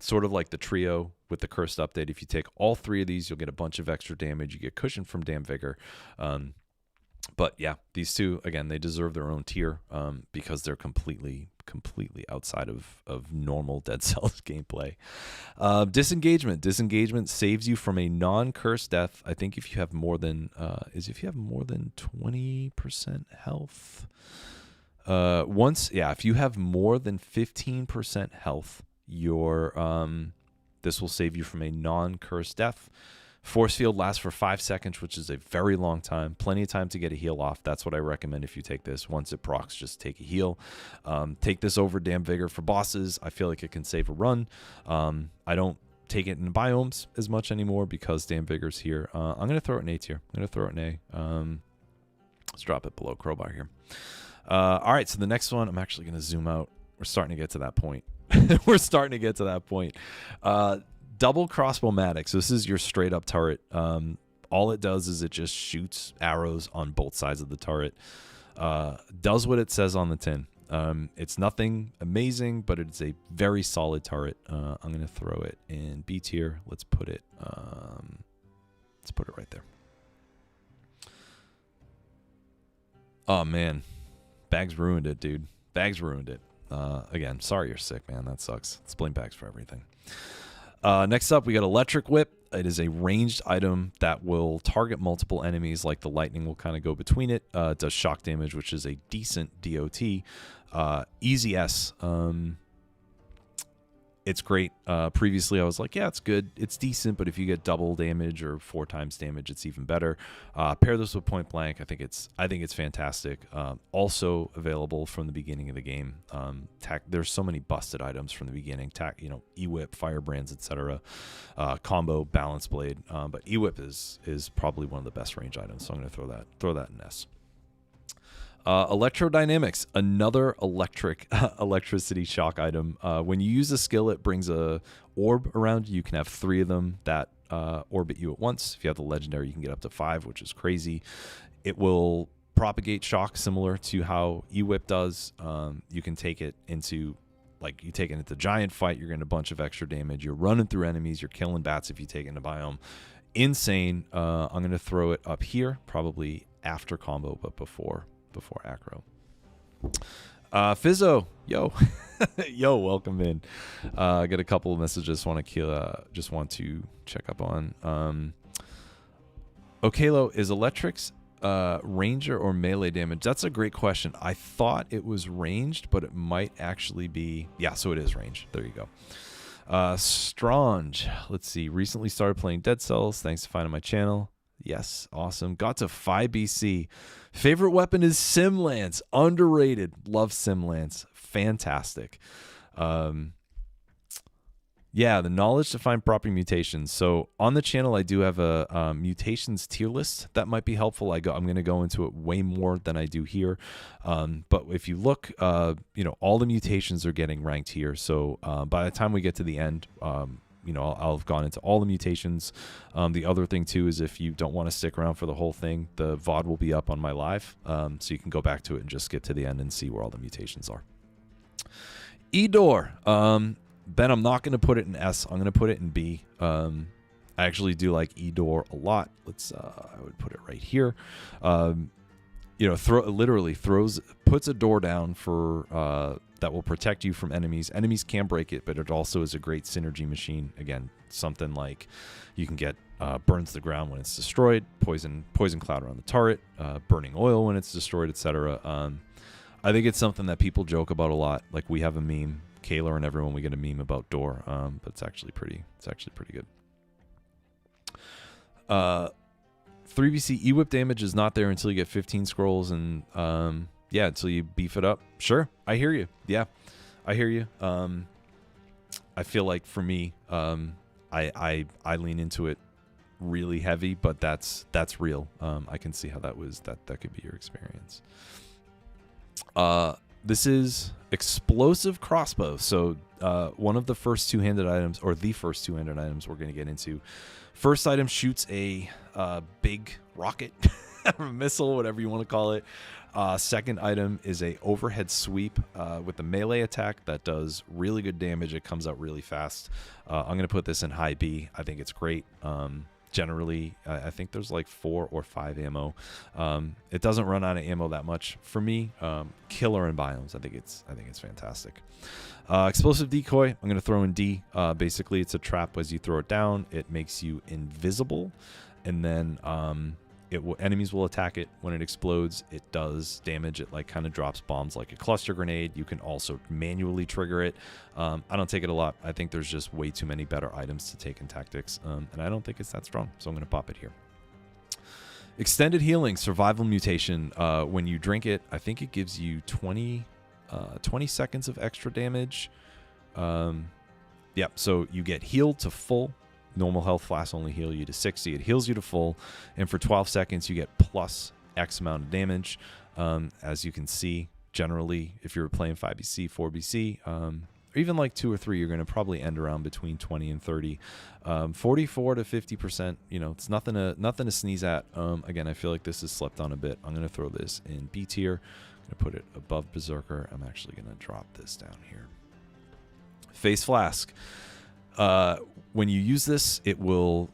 Speaker 1: Sort of like the trio with the cursed update. If you take all three of these, you'll get a bunch of extra damage. You get cushion from Damn Vigor. But yeah, these two, again, they deserve their own tier because they're completely outside of normal Dead Cells gameplay. Disengagement. Disengagement saves you from a non-cursed death. I think if you have more than 20% health. If you have more than 15% health, this will save you from a non-cursed death. Force Field lasts for 5 seconds, which is a very long time. Plenty of time to get a heal off. That's what I recommend if you take this. Once it procs, just take a heal. Take this over Damn Vigor for bosses. I feel like it can save a run. I don't take it in biomes as much anymore because Damn Vigor's here. I'm going to throw it in A tier. Let's drop it below Crowbar here. All right, so the next one, I'm actually going to zoom out. We're starting to get to that point. Double Crossbow-matic. So this is your straight up turret. All it does is it just shoots arrows on both sides of the turret. Does what it says on the tin. It's nothing amazing, but it's a very solid turret. I'm going to throw it in B tier. Let's put it right there. Oh man, Bags ruined it, dude. Bags ruined it. Again, sorry you're sick, man. That sucks. Let's blame Bags for everything. Next up, we got Electric Whip. It is a ranged item that will target multiple enemies, like the lightning will kind of go between it. It does shock damage, which is a decent DOT. Easy S. It's great. Previously, I was like, yeah, it's good. It's decent, but if you get double damage or 4 times damage, it's even better. Pair this with point blank. I think it's fantastic. Also available from the beginning of the game. There's so many busted items from the beginning. E-whip, firebrands, etc. Combo, balance blade. But E-whip is probably one of the best range items. So I'm going to throw that in S. Electrodynamics, another electricity shock item. When you use a skill, it brings a orb around you. You can have 3 of them that orbit you at once. If you have the legendary, you can get up to 5, which is crazy. It will propagate shock similar to how E-whip does. You can take it into giant fight. You're getting a bunch of extra damage. You're running through enemies. You're killing bats if you take it into biome. Insane. I'm going to throw it up here, probably after combo, but before acro. Fizzo, yo, yo, welcome in. I got a couple of messages. Just want to check up on. Okalo, is electrics ranger or melee damage? That's a great question. I thought it was ranged, but it might actually be. Yeah, so it is ranged. There you go. Strange. Let's see. Recently started playing Dead Cells. Thanks to finding my channel. Yes, awesome. Got to 5 BC. Favorite weapon is Simlance. Underrated. Love Simlance. Fantastic. Yeah, the knowledge to find proper mutations. So on the channel, I do have a mutations tier list that might be helpful. I'm going to go into it way more than I do here. But if you look, all the mutations are getting ranked here. So by the time we get to the end, I'll have gone into all the mutations. The other thing too is if you don't want to stick around for the whole thing, the VOD will be up on my live, so you can go back to it and just skip to the end and see where all the mutations are. Edor, Ben, I'm not going to put it in S. I'm going to put it in B. I actually do like Edor a lot. I would put it right here. Puts a door down for that will protect you from enemies. Enemies can break it, but it also is a great synergy machine. Again, something like you can get burns the ground when it's destroyed, poison cloud around the turret, burning oil when it's destroyed, etc. I think it's something that people joke about a lot. Like we have a meme, Kayla and everyone, we get a meme about door, but it's actually pretty good. 3VC E-whip damage is not there until you get 15 scrolls, and until you beef it up. Sure, I hear you. Yeah, I hear you. I feel like for me, I lean into it really heavy, but that's real. I can see how that could be your experience. This is explosive crossbow. So one of the first two-handed items, or the first two-handed items we're going to get into. First item shoots a big rocket, or missile, whatever you want to call it. Second item is a overhead sweep with a melee attack that does really good damage. It comes out really fast. I'm going to put this in high B. I think it's great. Generally, I think there's like 4 or 5 ammo. It doesn't run out of ammo that much for me. Killer in biomes. I think it's fantastic. Explosive decoy. I'm going to throw in D. Basically, it's a trap. As you throw it down, it makes you invisible, and then enemies will attack it when it explodes. It does damage. It kind of drops bombs like a cluster grenade. You can also manually trigger it. I don't take it a lot. I think there's just way too many better items to take in tactics, and I don't think it's that strong, so I'm going to pop it here. Extended healing, survival mutation. When you drink it, I think it gives you 20 seconds of extra damage. So you get healed to full. Normal health flasks only heal you to 60. It heals you to full, and for 12 seconds you get plus X amount of damage. As you can see, generally, if you're playing 5BC, 4BC, or even like 2 or 3, you're going to probably end around between 20 and 30. 44 to 50%, it's nothing to sneeze at. Again, I feel like this is slept on a bit. I'm going to throw this in B tier. I'm going to put it above Berserker. I'm actually going to drop this down here. Face Flask. When you use this, it will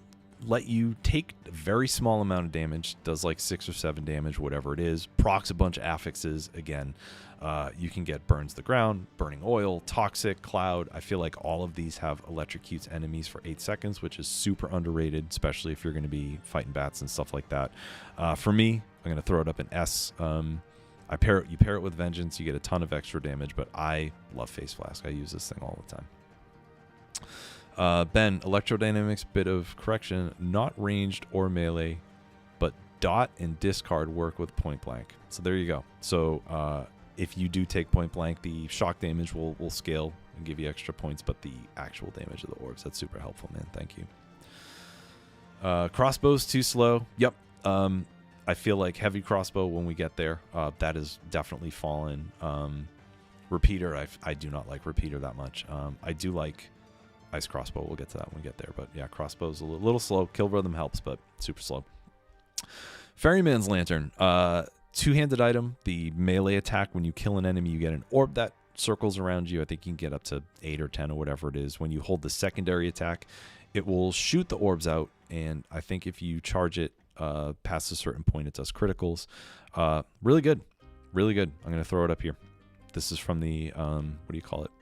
Speaker 1: let you take a very small amount of damage, does like 6 or 7 damage, whatever it is, procs a bunch of affixes. Again, you can get burns the ground, burning oil, toxic, cloud. I feel like all of these have electrocutes enemies for 8 seconds, which is super underrated, especially if you're going to be fighting bats and stuff like that. For me, I'm going to throw it up in S. You pair it with Vengeance, you get a ton of extra damage, but I love Face Flask. I use this thing all the time. Ben, electrodynamics, bit of correction, not ranged or melee, but dot and discard work with point blank. So there you go. So if you do take point blank, the shock damage will scale and give you extra points, but the actual damage of the orbs, that's super helpful, man. Thank you. Crossbow's too slow. Yep. I feel like heavy crossbow when we get there, that is definitely fallen. Repeater, I do not like repeater that much. I do like ice crossbow. We'll get to that when we get there. But yeah, crossbow's a little slow. Kill rhythm helps, but super slow. Ferryman's Lantern. Two-handed item. The melee attack, when you kill an enemy, you get an orb that circles around you. I think you can get up to 8 or 10 or whatever it is. When you hold the secondary attack, it will shoot the orbs out. And I think if you charge it past a certain point, it does criticals. Really good. Really good. I'm going to throw it up here. This is from the, what do you call it?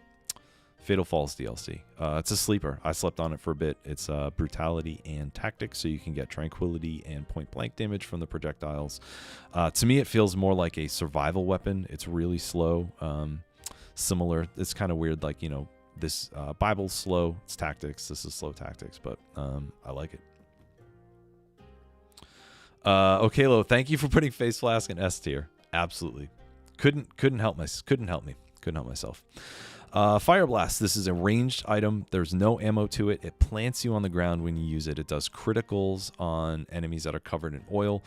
Speaker 1: Fatal Falls DLC. It's a sleeper. I slept on it for a bit. It's brutality and tactics, so you can get tranquility and point blank damage from the projectiles. To me, it feels more like a survival weapon. It's really slow. Similar. It's kind of weird. Like, you know, this Bible's slow. It's tactics. This is slow tactics, but I like it. Okay, Lo, thank you for putting Face Flask in S tier. Absolutely. Couldn't help myself. Fire Blast. This is a ranged item. There's no ammo to it. It plants you on the ground when you use it. It does criticals on enemies that are covered in oil.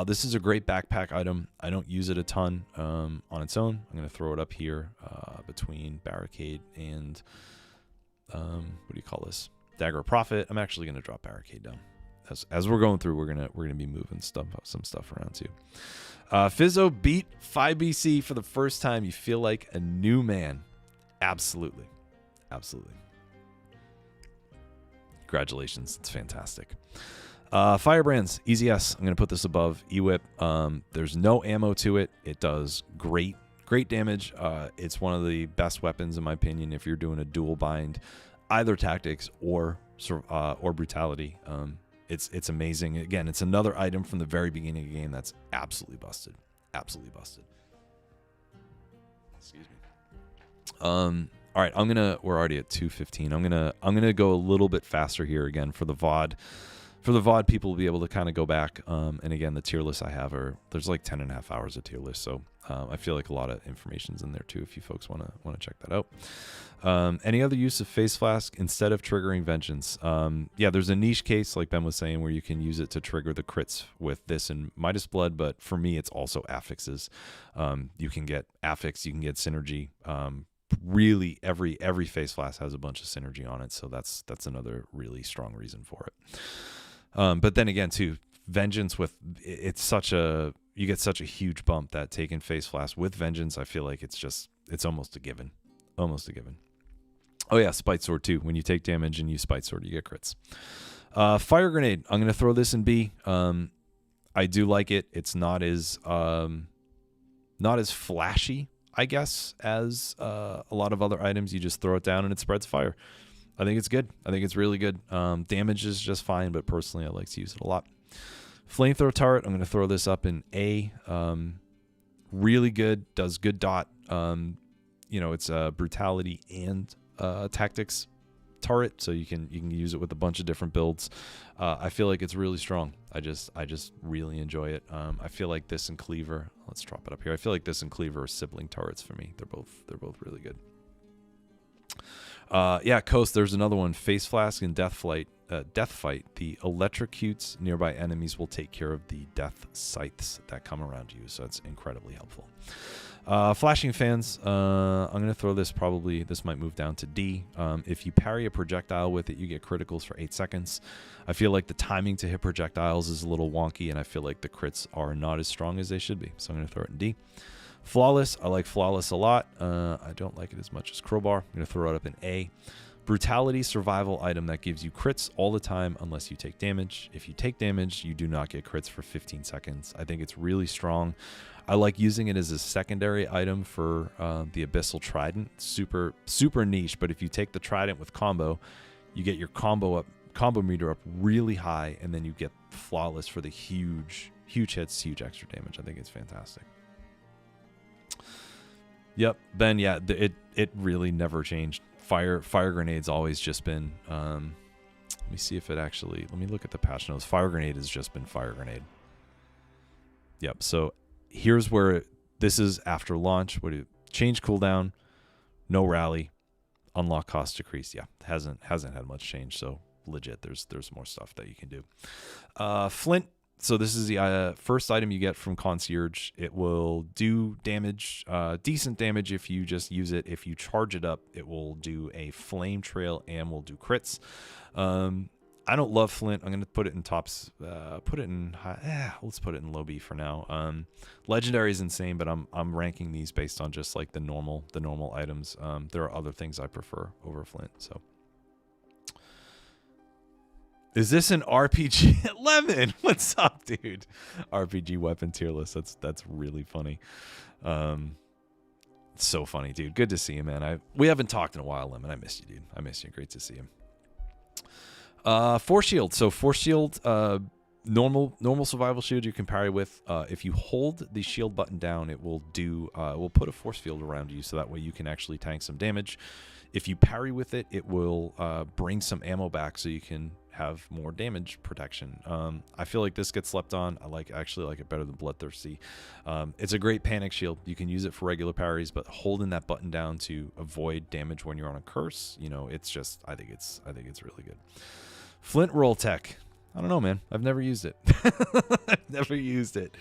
Speaker 1: This is a great backpack item. I don't use it a ton on its own. I'm going to throw it up here between Barricade and what do you call this? Dagger of Prophet. I'm actually going to drop Barricade down. As we're going through, we're gonna be moving some stuff around too. Fizzo beat 5BC for the first time. You feel like a new man. Absolutely. Congratulations. It's fantastic. Firebrands, easy S. I'm going to put this above E-Whip. There's no ammo to it. It does great damage. It's one of the best weapons, in my opinion, if you're doing a dual bind, either tactics or brutality. It's amazing. Again, it's another item from the very beginning of the game that's absolutely busted. Excuse me. All right, we're already at 2:15. I'm gonna go a little bit faster here again for the VOD. For the VOD, people will be able to kind of go back. And again, the tier list I have there's like 10.5 hours of tier list. So I feel like a lot of information's in there too, if you folks want to check that out. Any other use of Face Flask instead of triggering Vengeance? Yeah, there's a niche case, like Ben was saying, where you can use it to trigger the crits with this and Midas Blood. But for me, it's also affixes. You can get affix, you can get synergy. Really, every Face Flask has a bunch of synergy on it. So that's another really strong reason for it. But then again, too, Vengeance with you get such a huge bump that taking Face Flask with Vengeance, I feel like it's almost a given. Oh yeah, Spite Sword too. When you take damage and use Spite Sword, you get crits. Fire Grenade. I'm gonna throw this in B. I do like it. It's not as flashy, I guess, as a lot of other items. You just throw it down and it spreads fire. I think it's good. I think it's really good. Damage is just fine, but personally I like to use it a lot. Flamethrower Turret, I'm going to throw this up in A. Really good. Does good dot. It's brutality and tactics turret, so you can use it with a bunch of different builds. I feel like it's really strong. I just really enjoy it. I feel like this and Cleaver. Let's drop it up here. I feel like this and Cleaver are sibling turrets for me. They're both really good. Yeah, Coast, there's another one. Face Flask and Death Fight. The electrocutes nearby enemies will take care of the death scythes that come around you, so that's incredibly helpful. Flashing Fans, I'm going to throw this this might move down to D. If you parry a projectile with it, you get criticals for 8 seconds. I feel like the timing to hit projectiles is a little wonky, and I feel like the crits are not as strong as they should be, so I'm going to throw it in D. Flawless, I like Flawless a lot. I don't like it as much as Crowbar. I'm going to throw it up in A. Brutality, survival item that gives you crits all the time unless you take damage. If you take damage, you do not get crits for 15 seconds. I think it's really strong. I like using it as a secondary item for the Abyssal Trident. Super, super niche, but if you take the Trident with combo, you get your combo meter up really high, and then you get Flawless for the huge hits, huge extra damage. I think it's fantastic. Yep, Ben, yeah, it really never changed. Fire grenade's always just been. Let me see if it actually. Let me look at the patch notes. Fire grenade has just been fire grenade. Yep. So here's where this is after launch. What do you change cooldown? No rally. Unlock cost decrease. Yeah, hasn't had much change. So legit, there's more stuff that you can do. Flint. So this is the first item you get from Concierge. It will do damage, decent damage if you just use it. If you charge it up, it will do a flame trail and will do crits. I don't love Flint. I'm going to put it in tops. Put it in high. Let's put it in low B for now. Legendary is insane, but I'm ranking these based on just like the normal items. There are other things I prefer over Flint. So. Is this an RPG? Lemon, what's up, dude? RPG weapon tier list. That's really funny. So funny, dude. Good to see you, man. We haven't talked in a while, Lemon. I miss you, dude. I miss you. Great to see you. Force shield. So force shield, normal survival shield you can parry with. If you hold the shield button down, it will put a force field around you, so that way you can actually tank some damage. If you parry with it, it will bring some ammo back, so you can have more damage protection. I feel like this gets slept on. Actually like it better than Bloodthirsty. It's a great panic shield. You can use it for regular parries, but holding that button down to avoid damage when you're on a curse, it's just, I think it's really good. Flint roll tech. I don't know, man. I've never used it. I've never used it.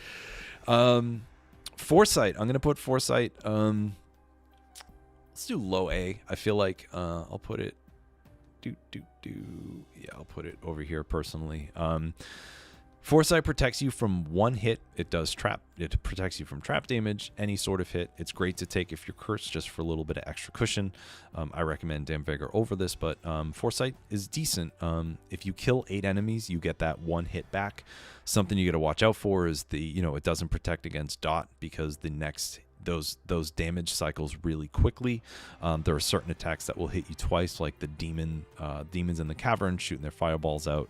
Speaker 1: Foresight. I'm gonna put Foresight. Let's do low A. I feel like I'll put it. Yeah, I'll put it over here personally. Foresight protects you from one hit. It does trap. It protects you from trap damage, any sort of hit. It's great to take if you're cursed, just for a little bit of extra cushion. I recommend Damn Vigor over this, but Foresight is decent. If you kill 8 enemies, you get that one hit back. Something you got to watch out for is it doesn't protect against dot, because the next those damage cycles really quickly. There are certain attacks that will hit you twice, like the demons in the cavern shooting their fireballs out.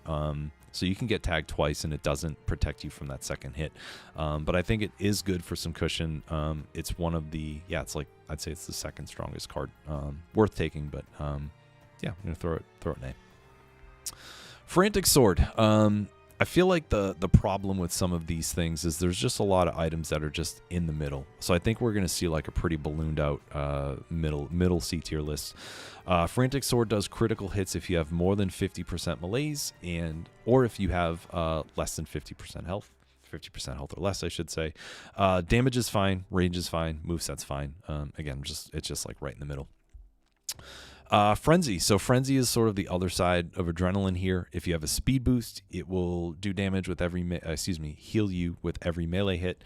Speaker 1: So you can get tagged twice and it doesn't protect you from that second hit. But I think it is good for some cushion. It's one of the, it's like, I'd say it's the second strongest card. Worth taking, but yeah, I'm going to throw it in A. Frantic Sword. I feel like the problem with some of these things is there's just a lot of items that are just in the middle. So I think we're going to see like a pretty ballooned out middle C tier list. Frantic Sword does critical hits if you have more than 50% malaise, or if you have less than 50% health. 50% health or less, I should say. Damage is fine, range is fine, moveset's fine. Again, it's just like right in the middle. Frenzy. So Frenzy is sort of the other side of Adrenaline here. If you have a speed boost, it will do damage with heal you with every melee hit.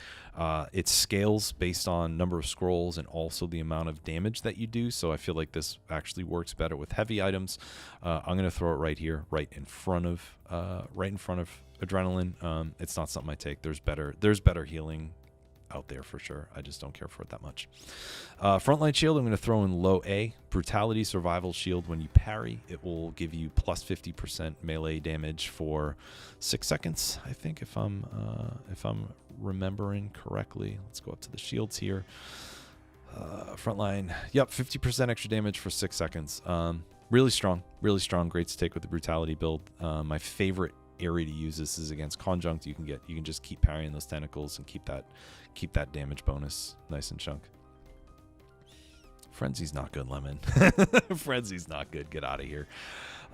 Speaker 1: It scales based on number of scrolls and also the amount of damage that you do. So I feel like this actually works better with heavy items. I'm gonna throw it right here, right in front of Adrenaline. It's not something I take. There's better healing out there for sure. I just don't care for it that much. Frontline shield, I'm going to throw in low A. Brutality survival shield. When you parry, it will give you plus 50% melee damage for 6 seconds, I think, if I'm remembering correctly. Let's go up to the shields here. Frontline, yep, 50% extra damage for 6 seconds. Really strong, great to take with the brutality build. My favorite area to use this is against conjunct. You can just keep parrying those tentacles and keep that damage bonus nice and chunk. Frenzy's not good, Lemon. Frenzy's not good. Get out of here.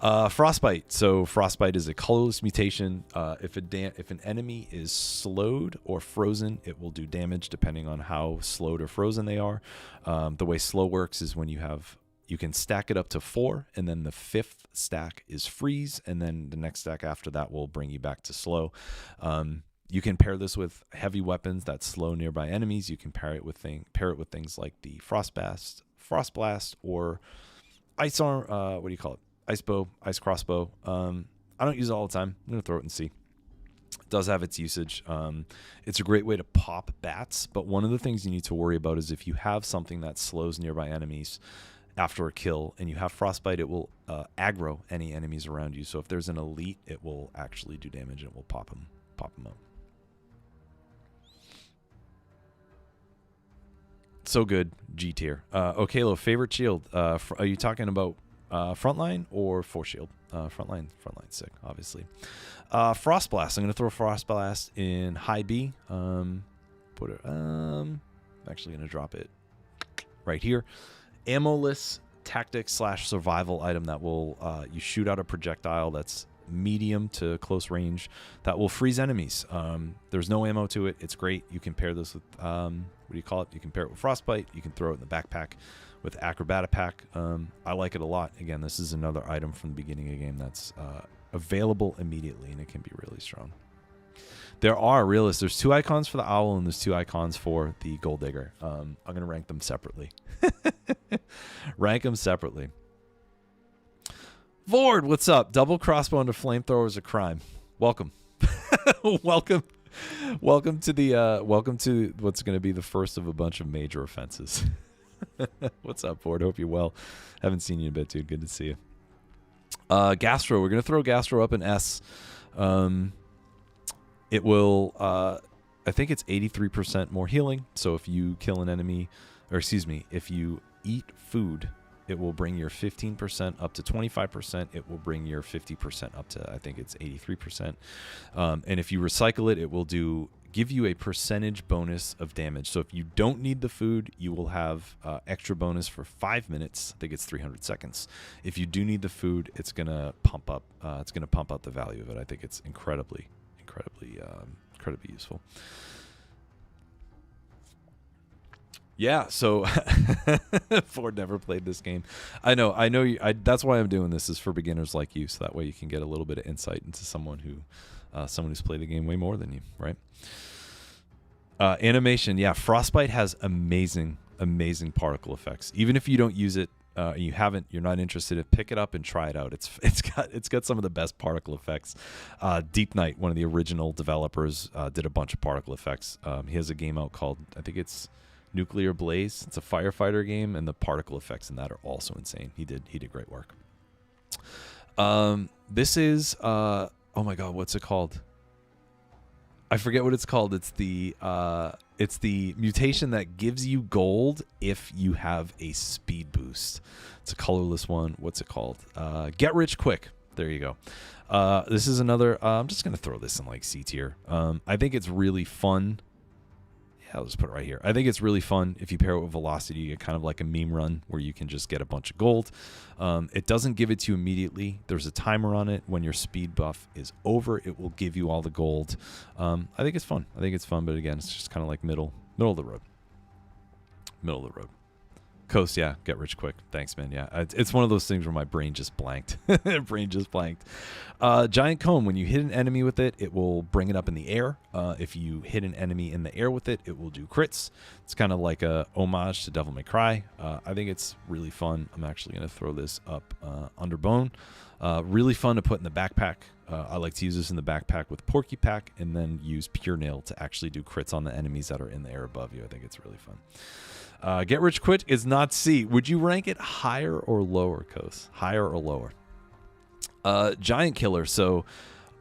Speaker 1: Frostbite. So Frostbite is a colorless mutation. If an enemy is slowed or frozen, it will do damage depending on how slowed or frozen they are. The way slow works is when you can stack it up to 4, and then the 5th stack is freeze, and then the next stack after that will bring you back to slow. You can pair this with heavy weapons that slow nearby enemies. You can pair it with things like the Frost Blast, or Ice Arm. What do you call it? Ice Bow, Ice Crossbow. I don't use it all the time. I'm gonna throw it and see. It does have its usage. It's a great way to pop bats, but one of the things you need to worry about is if you have something that slows nearby enemies after a kill and you have Frostbite, it will aggro any enemies around you. So if there's an elite, it will actually do damage and it will pop them up. So good. G tier. Okalo, favorite shield. Are you talking about frontline or force shield? Frontline. Frontline's sick, obviously. Frost Blast. I'm going to throw Frost Blast in high B. Put it. I'm actually going to drop it right here. Ammoless tactics / survival item that will you shoot out a projectile that's medium to close range that will freeze enemies. There's no ammo to it. It's great. You can pair this with what do you call it? You can pair it with Frostbite. You can throw it in the backpack with Acrobata Pack. I like it a lot. Again, this is another item from the beginning of the game that's available immediately, and it can be really strong. There are realists. There's 2 icons for the owl, and there's 2 icons for the gold digger. I'm going to rank them separately. Rank them separately. Vord, what's up? Double crossbow into flamethrower is a crime. Welcome. welcome to the welcome to what's going to be the first of a bunch of major offenses. What's up, Vord? Hope you're well. Haven't seen you in a bit, dude. Good to see you. Gastro. We're going to throw Gastro up in S. It will, I think it's 83% more healing. So if you kill an enemy, or excuse me, if you eat food, it will bring your 15% up to 25%. It will bring your 50% up to, I think it's 83%. And if you recycle it, it will give you a percentage bonus of damage. So if you don't need the food, you will have extra bonus for 5 minutes. I think it's 300 seconds. If you do need the food, it's gonna pump up. It's gonna pump up the value of it. I think it's incredibly useful. Yeah, so Ford never played this game. I know you, that's why I'm doing this, is for beginners like you, so that way you can get a little bit of insight into someone who's played the game way more than you, right? Animation, yeah, Frostbite has amazing particle effects. Even if you don't use it, you're not interested, pick it up and try it out. It's got some of the best particle effects. Deep Knight, one of the original developers, did a bunch of particle effects. He has a game out called, I think it's Nuclear Blaze. It's a firefighter game, and the particle effects in that are also insane. He did great work. This is oh my god, what's it called? I forget what it's called. It's the mutation that gives you gold if you have a speed boost. It's a colorless one. What's it called? Get Rich Quick. There you go. This is another. I'm just gonna throw this in like C tier. I think it's really fun. I'll just put it right here. I think it's really fun. If you pair it with Velocity, you get kind of like a meme run where you can just get a bunch of gold. It doesn't give it to you immediately. There's a timer on it. When your speed buff is over, it will give you all the gold. I think it's fun. But again, it's just kind of like middle of the road. Coast, yeah, Get Rich Quick. Thanks, man. Yeah, it's one of those things where my brain just blanked. Giant Cone, when you hit an enemy with it, it will bring it up in the air. If you hit an enemy in the air with it, it will do crits. It's kind of like a homage to Devil May Cry. I think it's really fun. I'm actually going to throw this up under Bone. Really fun to put in the backpack. I like to use this in the backpack with Porky Pack, and then use Pure Nail to actually do crits on the enemies that are in the air above you. I think it's really fun. Get Rich Quick is not C. Would you rank it higher or lower, Kos? Higher or lower? Giant Killer. So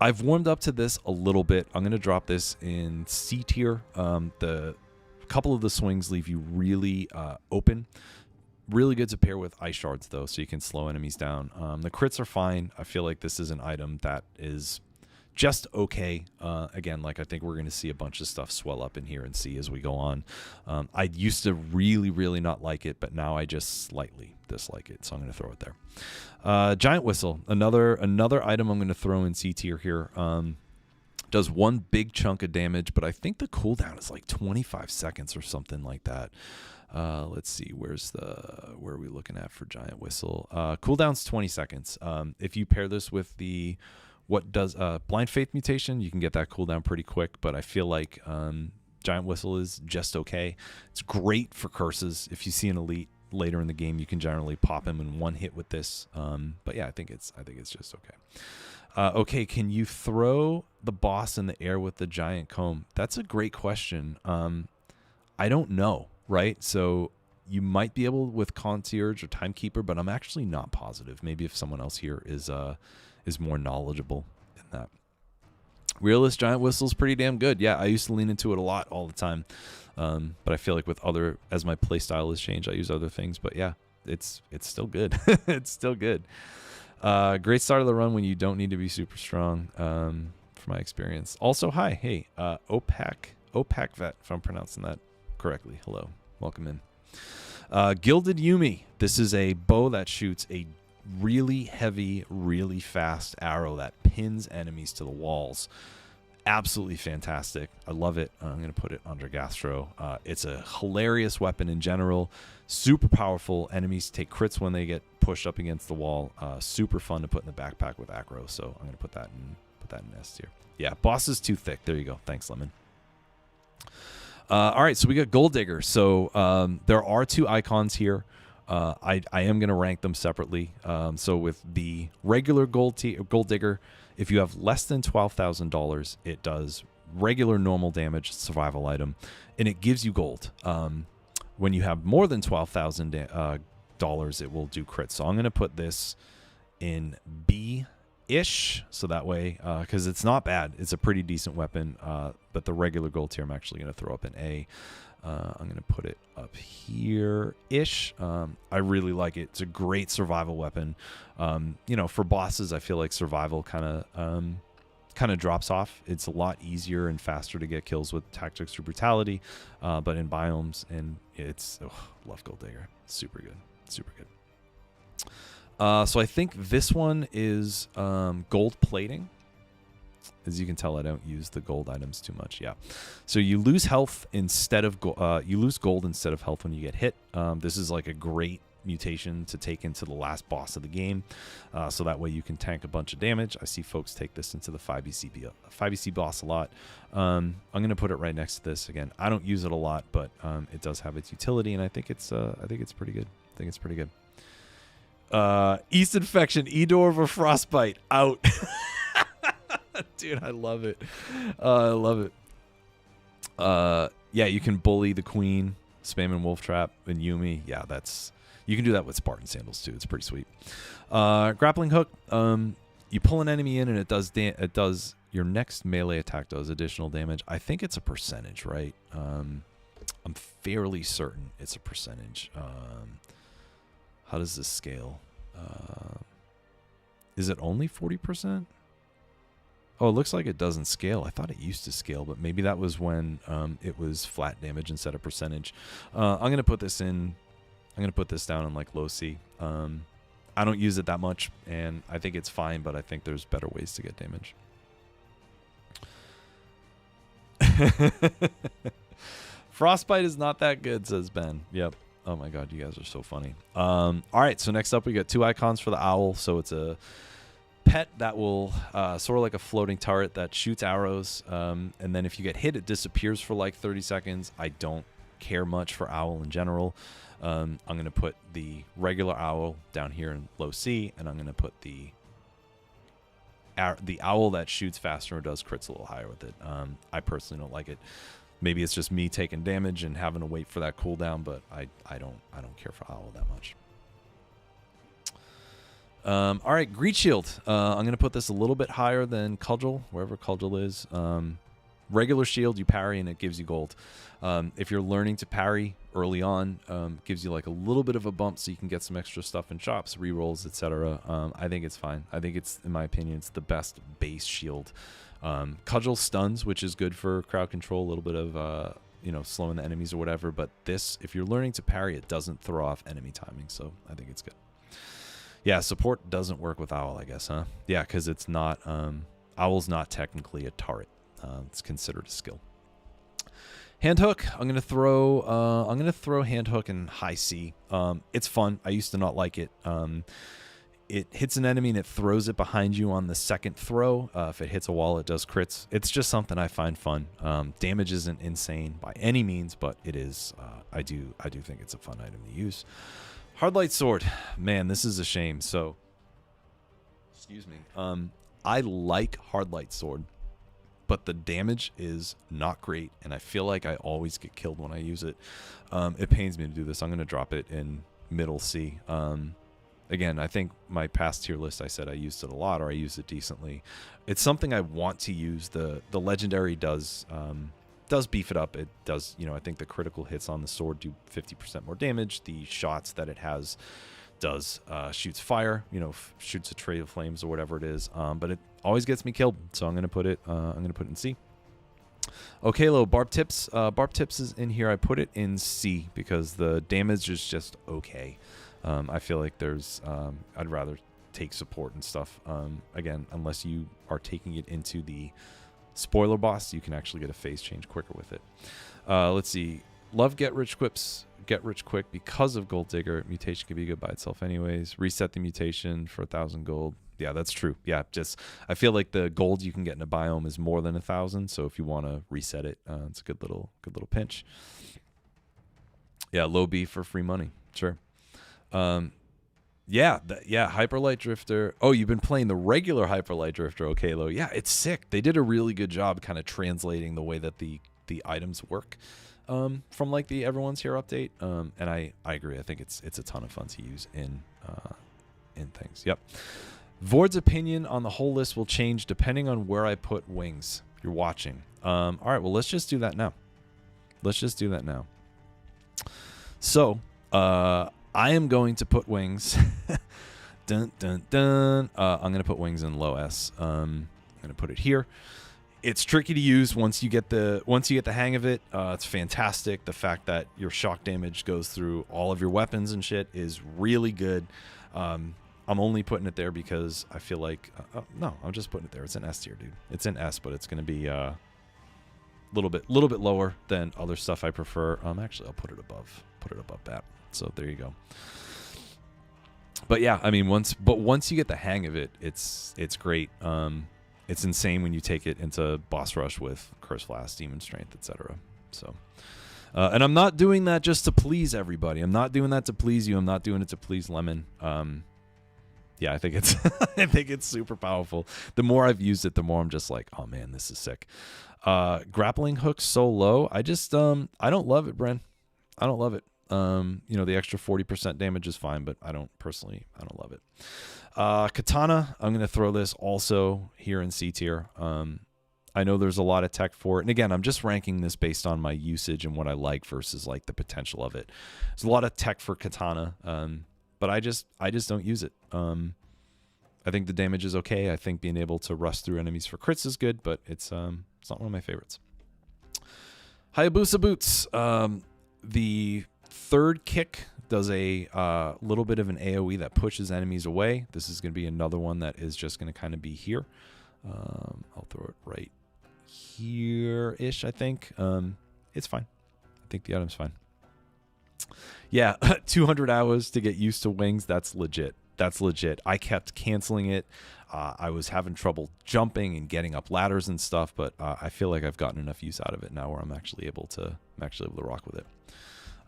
Speaker 1: I've warmed up to this a little bit. I'm going to drop this in C tier. The couple of the swings leave you really open. Really good to pair with Ice Shards, though, so you can slow enemies down. The crits are fine. I feel like this is an item that is just okay. Again, like I think we're going to see a bunch of stuff swell up in here and see as we go on. I used to really not like it, but now I just slightly dislike it, so I'm going to throw it there. Giant Whistle, another item I'm going to throw in C tier here. Does one big chunk of damage, but I think the cooldown is like 25 seconds or something like that. Let's see, where are we looking at for Giant Whistle? Cooldown's 20 seconds. If you pair this with the Blind Faith mutation, you can get that cooldown pretty quick, but I feel like Giant Whistle is just okay. It's great for curses. If you see an elite later in the game, you can generally pop him in one hit with this. But yeah, I think it's just okay. Okay, can you throw the boss in the air with the giant comb? That's a great question. I don't know, right? So you might be able with Concierge or Timekeeper, but I'm actually not positive. Maybe if someone else here is more knowledgeable in that. Realist Giant Whistle is pretty damn good. Yeah, I used to lean into it a lot all the time. But I feel like as my playstyle has changed, I use other things. But yeah, it's still good. It's still good. Great start of the run when you don't need to be super strong, from my experience. Also, hi, hey, OPAC Vet, if I'm pronouncing that correctly. Hello, welcome in. Gilded Yumi. This is a bow that shoots a really heavy, really fast arrow that pins enemies to the walls. Absolutely fantastic. I love it. I'm going to put it under Gastro. It's a hilarious weapon in general. Super powerful. Enemies take crits when they get pushed up against the wall. Super fun to put in the backpack with Acro. So I'm going to put that in S tier. Yeah, boss is too thick. There you go. Thanks, Lemon. All right, so we got Gold Digger. So there are 2 icons here. I am going to rank them separately. So with the regular Gold Digger, if you have less than $12,000, it does regular normal damage, survival item, and it gives you gold. When you have more than $12,000, it will do crits. So I'm going to put this in B-ish, so that way, because it's not bad. It's a pretty decent weapon, but the regular gold tier I'm actually going to throw up in A. I'm going to put it up here-ish. I really like it. It's a great survival weapon. For bosses, I feel like survival kind of drops off. It's a lot easier and faster to get kills with tactics or brutality, but in biomes, and love Gold Digger. Super good. Super good. So I think this one is gold plating. As you can tell, I don't use the gold items too much. Yeah. So you lose health instead of you lose gold instead of health when you get hit. This is like a great mutation to take into the last boss of the game, so that way you can tank a bunch of damage. I see folks take this into the 5EC boss a lot. I'm gonna put it right next to this. Again, I don't use it a lot, but it does have its utility, and I think it's pretty good. East infection, Edor or frostbite out. Dude, I love it. I love it. Yeah, you can bully the queen, spamming wolf trap and Yumi. Yeah, you can do that with Spartan sandals too. It's pretty sweet. Grappling hook. You pull an enemy in and it does your next melee attack does additional damage. I think it's a percentage, right? I'm fairly certain it's a percentage. How does this scale? Is it only 40%? Oh, it looks like it doesn't scale. I thought it used to scale, but maybe that was when it was flat damage instead of percentage. I'm gonna put this down in like low C. I don't use it that much, and I think it's fine, but I think there's better ways to get damage. Frostbite is not that good, says Ben. Yep. Oh my god, you guys are so funny. All right, so next up we got 2 icons for the owl. So it's a pet that will sort of like a floating turret that shoots arrows, and then if you get hit, it disappears for like 30 seconds. I don't care much for owl in general. I'm going to put the regular owl down here in low C, and I'm going to put the owl that shoots faster or does crits a little higher with it. I personally don't like it. Maybe it's just me taking damage and having to wait for that cooldown, but I don't care for owl that much. All right, Greed Shield. I'm going to put this a little bit higher than Cudgel, wherever Cudgel is. Regular shield, you parry and it gives you gold. If you're learning to parry early on, gives you like a little bit of a bump so you can get some extra stuff in shops, rerolls, etc. I think it's fine. I think it's, in my opinion, it's the best base shield. Cudgel stuns, which is good for crowd control, a little bit of slowing the enemies or whatever. But this, if you're learning to parry, it doesn't throw off enemy timing, so I think it's good. Yeah, support doesn't work with Owl, I guess, huh? Yeah, because it's not Owl's not technically a turret. It's considered a skill. Hand hook. I'm gonna throw hand hook in high C. It's fun. I used to not like it. It hits an enemy and it throws it behind you on the second throw. If it hits a wall, it does crits. It's just something I find fun. Damage isn't insane by any means, but it is. I do think it's a fun item to use. Hard light sword. Man, this is a shame. So, excuse me. I like hard light sword, but the damage is not great, and I feel like I always get killed when I use it. It pains me to do this. I'm going to drop it in middle C. Again, I think my past tier list, I said I used it a lot, or I used it decently. It's something I want to use. The legendary does does beef it up. It does, I think the critical hits on the sword do 50% more damage. The shots that it has does shoots fire, shoots a trail of flames or whatever it is. But it always gets me killed, so I'm gonna put it in C. Okay, Barb Tips. Barb Tips is in here. I put it in C because the damage is just okay. I feel like there's I'd rather take support and stuff. Again, unless you are taking it into the spoiler boss, you can actually get a phase change quicker with it. Let's see. Love get rich quick because of Gold Digger. Mutation can be good by itself anyways. Reset the mutation for 1,000 gold. Yeah, that's true. Yeah, I feel like the gold you can get in a biome is more than 1,000. So if you want to reset it, it's a good little pinch. Yeah, low B for free money. Sure. Yeah, Hyperlight Drifter. Oh, you've been playing the regular Hyperlight Drifter. Okay, Lo. Yeah, it's sick. They did a really good job kind of translating the way that the items work from like the Everyone's Here update. And I agree. I think it's a ton of fun to use in things. Yep. Vord's opinion on the whole list will change depending on where I put wings. You're watching. All right, well, let's just do that now. So, I am going to put wings. Dun, dun, dun. I'm going to put wings in low S. I'm going to put it here. It's tricky to use once you get the hang of it. It's fantastic. The fact that your shock damage goes through all of your weapons and shit is really good. I'm only putting it there because I feel like no, I'm just putting it there. It's an S tier, dude. It's an S, but it's going to be a little bit lower than other stuff I prefer. Actually, I'll put it above that. So there you go. But yeah, I mean, once you get the hang of it, it's great. It's insane when you take it into boss rush with Curse Flask, Demon Strength, etc. So, and I'm not doing that just to please everybody. I'm not doing that to please you. I'm not doing it to please Lemon. Yeah, I think it's I think it's super powerful. The more I've used it, the more I'm just like, oh man, this is sick. Grappling hook so low. I just I don't love it, Bren. I don't love it. The extra 40% damage is fine, but I don't love it. Katana, I'm going to throw this also here in C tier. I know there's a lot of tech for it. And again, I'm just ranking this based on my usage and what I like versus like the potential of it. There's a lot of tech for Katana, but I just don't use it. I think the damage is okay. I think being able to rush through enemies for crits is good, but it's not one of my favorites. Hayabusa Boots. The third kick does a little bit of an AoE that pushes enemies away. This is going to be another one that is just going to kind of be here. I'll throw it right here-ish, I think. It's fine. I think the item's fine. Yeah, 200 hours to get used to wings. That's legit. I kept canceling it. I was having trouble jumping and getting up ladders and stuff, but I feel like I've gotten enough use out of it now where I'm actually able to rock with it.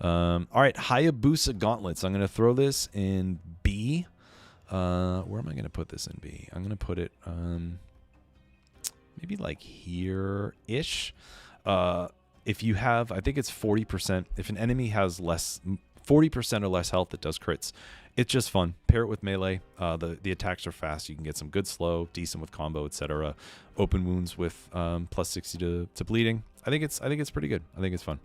Speaker 1: All right, Hayabusa Gauntlets. I'm going to throw this in B. Where am I going to put this in B? I'm going to put it maybe like here-ish. If you have, I think it's 40%. If an enemy has 40% or less health, it does crits. It's just fun. Pair it with melee. The attacks are fast. You can get some good slow, decent with combo, etc. Open wounds with plus 60 to bleeding. I think it's pretty good. I think it's fun.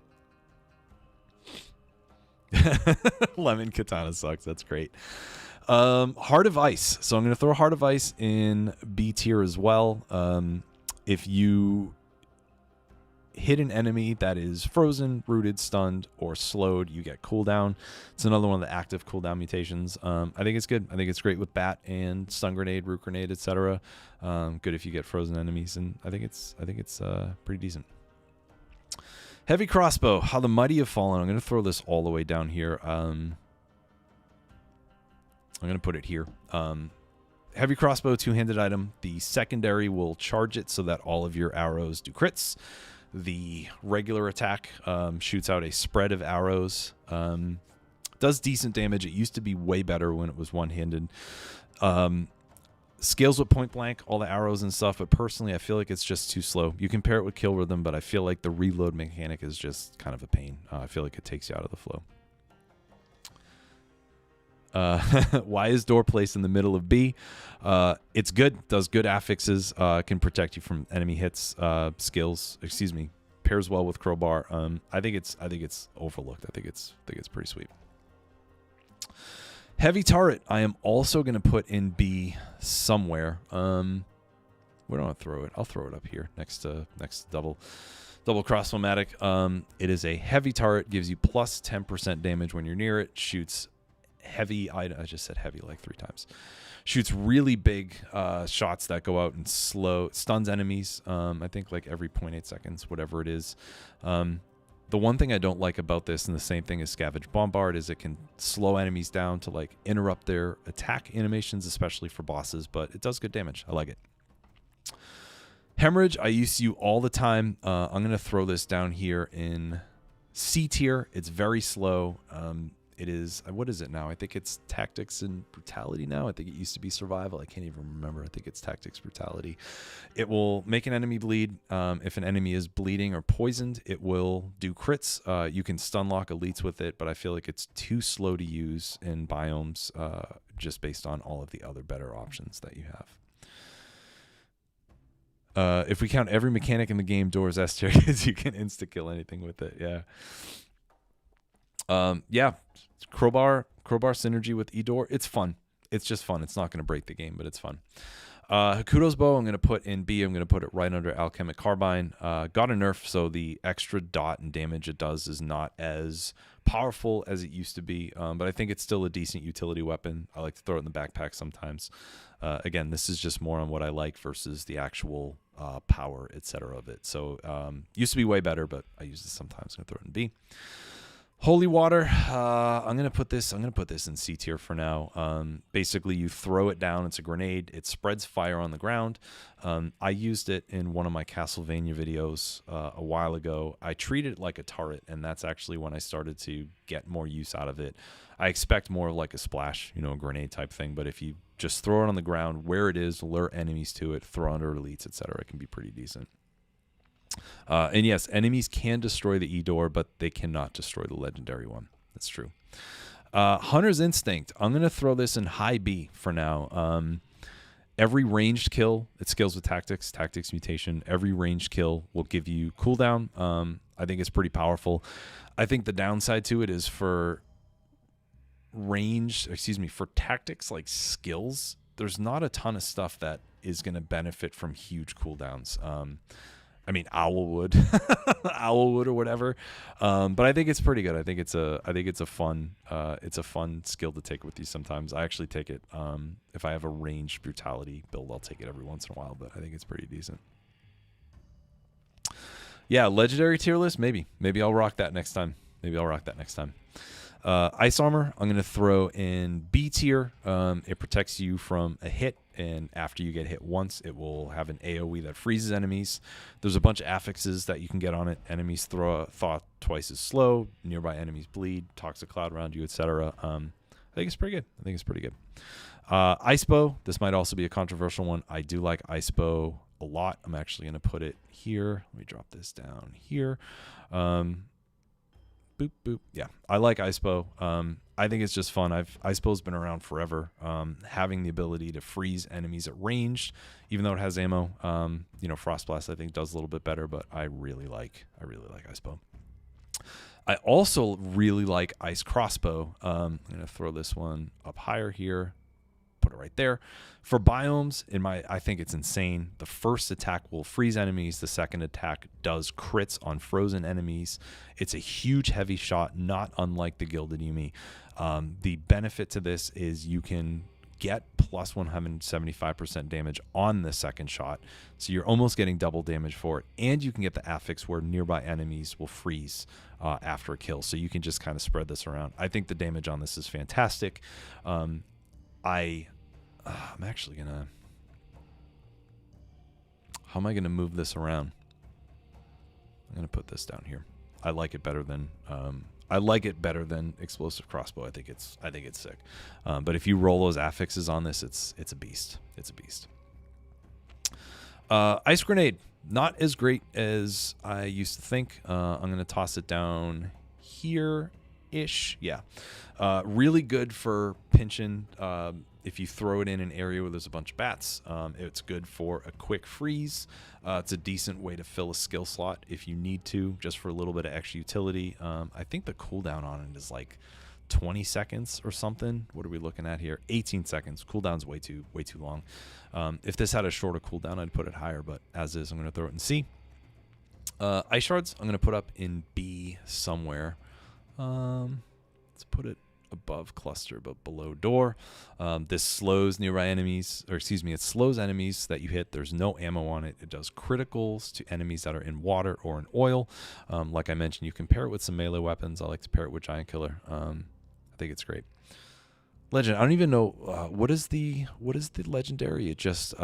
Speaker 1: Lemon Katana sucks. That's great. Heart of Ice. So I'm going to throw Heart of Ice in B tier as well. If you hit an enemy that is frozen, rooted, stunned, or slowed, you get cooldown. It's another one of the active cooldown mutations. I think it's good. I think it's great with Bat and Stun Grenade, Root Grenade, etc. Good if you get frozen enemies, and I think it's pretty decent. Heavy Crossbow, How the Mighty Have Fallen. I'm going to throw this all the way down here. I'm going to put it here. Heavy Crossbow, two-handed item. The secondary will charge it so that all of your arrows do crits. The regular attack shoots out a spread of arrows. Does decent damage. It used to be way better when it was one-handed. Scales with point blank, all the arrows and stuff, but personally I feel like it's just too slow. You can pair it with Kill Rhythm, but I feel like the reload mechanic is just kind of a pain. I feel like it takes you out of the flow. Why is Door placed in the middle of B? It's good. Does good affixes. Can protect you from enemy hits. Skills. Excuse me. pairs well with crowbar. I think it's overlooked. I think it's pretty sweet. Heavy turret, I am also going to put in B somewhere. Where do I throw it? I'll throw it up here next to double cross-fomatic. It is a heavy turret, gives you plus 10% damage when you're near it, shoots heavy, I just said heavy like 3 times. Shoots really big shots that go out and stuns enemies, I think like every 0.8 seconds, whatever it is. The one thing I don't like about this, and the same thing as Scavenge Bombard, is it can slow enemies down to like interrupt their attack animations, especially for bosses, but it does good damage. I like it. Hemorrhage, I use you all the time. I'm going to throw this down here in C tier. It's very slow. It is, what is it now? I think it's Tactics and Brutality now. I think it used to be Survival. I can't even remember. I think it's Tactics Brutality. It will make an enemy bleed. If an enemy is bleeding or poisoned, it will do crits. You can stun lock elites with it, but I feel like it's too slow to use in biomes just based on all of the other better options that you have. If we count every mechanic in the game, Doors S tier, you can insta-kill anything with it. Yeah. Yeah. Crowbar synergy with E-Door. It's fun. It's just fun. It's not going to break the game, but it's fun. Hakuto's Bow, I'm going to put in B. I'm going to put it right under Alchemic Carbine. Got a nerf, so the extra dot and damage it does is not as powerful as it used to be, but I think it's still a decent utility weapon. I like to throw it in the backpack sometimes. Again, this is just more on what I like versus the actual power, etc. of it. So used to be way better, but I use this sometimes. I'm going to throw it in B. Holy Water, I'm gonna put this in C tier for now. Basically, you throw it down. It's a grenade. It spreads fire on the ground. I used it in one of my Castlevania videos a while ago. I treated it like a turret, and that's actually when I started to get more use out of it. I expect more like a splash, a grenade type thing. But if you just throw it on the ground where it is, lure enemies to it, throw under elites, etc., it can be pretty decent. And yes, enemies can destroy the E-Door, but they cannot destroy the legendary one. That's true. Hunter's Instinct. I'm going to throw this in high B for now. Every ranged kill, it scales with Tactics Mutation. Every ranged kill will give you cooldown. I think it's pretty powerful. I think the downside to it is for Tactics like skills, there's not a ton of stuff that is going to benefit from huge cooldowns. I mean, Owlwood, Owlwood or whatever. But I think it's pretty good. I think it's a fun skill to take with you sometimes. I actually take it. If I have a ranged brutality build, I'll take it every once in a while, but I think it's pretty decent. Yeah, legendary tier list, maybe I'll rock that next time. Ice Armor, I'm going to throw in B tier. It protects you from a hit, and after you get hit once, it will have an AoE that freezes enemies. There's a bunch of affixes that you can get on it. Enemies thaw twice as slow. Nearby enemies bleed. Toxic cloud around you, etc. I think it's pretty good. Ice Bow, this might also be a controversial one. I do like Ice Bow a lot. I'm actually going to put it here. Let me drop this down here. Boop, boop. Yeah, I like Ice Bow. I think it's just fun. Ice Bow's been around forever. Having the ability to freeze enemies at range, even though it has ammo. Frost Blast I think does a little bit better, but I really like Ice Bow. I also really like Ice Crossbow. I'm gonna throw this one up higher here. Put it right there. For biomes, I think it's insane. The first attack will freeze enemies. The second attack does crits on frozen enemies. It's a huge heavy shot, not unlike the Gilded Yumi. The benefit to this is you can get plus 175% damage on the second shot. So you're almost getting double damage for it. And you can get the affix where nearby enemies will freeze after a kill. So you can just kind of spread this around. I think the damage on this is fantastic. I'm actually gonna. How am I gonna move this around? I'm gonna put this down here. I like it better than Explosive Crossbow. I think it's sick. But if you roll those affixes on this, it's a beast. It's a beast. Ice Grenade, not as great as I used to think. I'm gonna toss it down here ish. Yeah, really good for pinching. If you throw it in an area where there's a bunch of bats, it's good for a quick freeze. It's a decent way to fill a skill slot if you need to, just for a little bit of extra utility. I think the cooldown on it is like 20 seconds or something. What are we looking at here? 18 seconds. Cooldown's way too long. If this had a shorter cooldown, I'd put it higher, but as is, I'm going to throw it in C. Ice shards, I'm going to put up in B somewhere. Let's put it above cluster but below door. This slows nearby enemies, or excuse me, it slows enemies that you hit. There's no ammo on it. It does criticals to enemies that are in water or in oil. Like I mentioned, you can pair it with some melee weapons. I like to pair it with Giant Killer. I think it's great. Legend, I don't even know what is the legendary. It just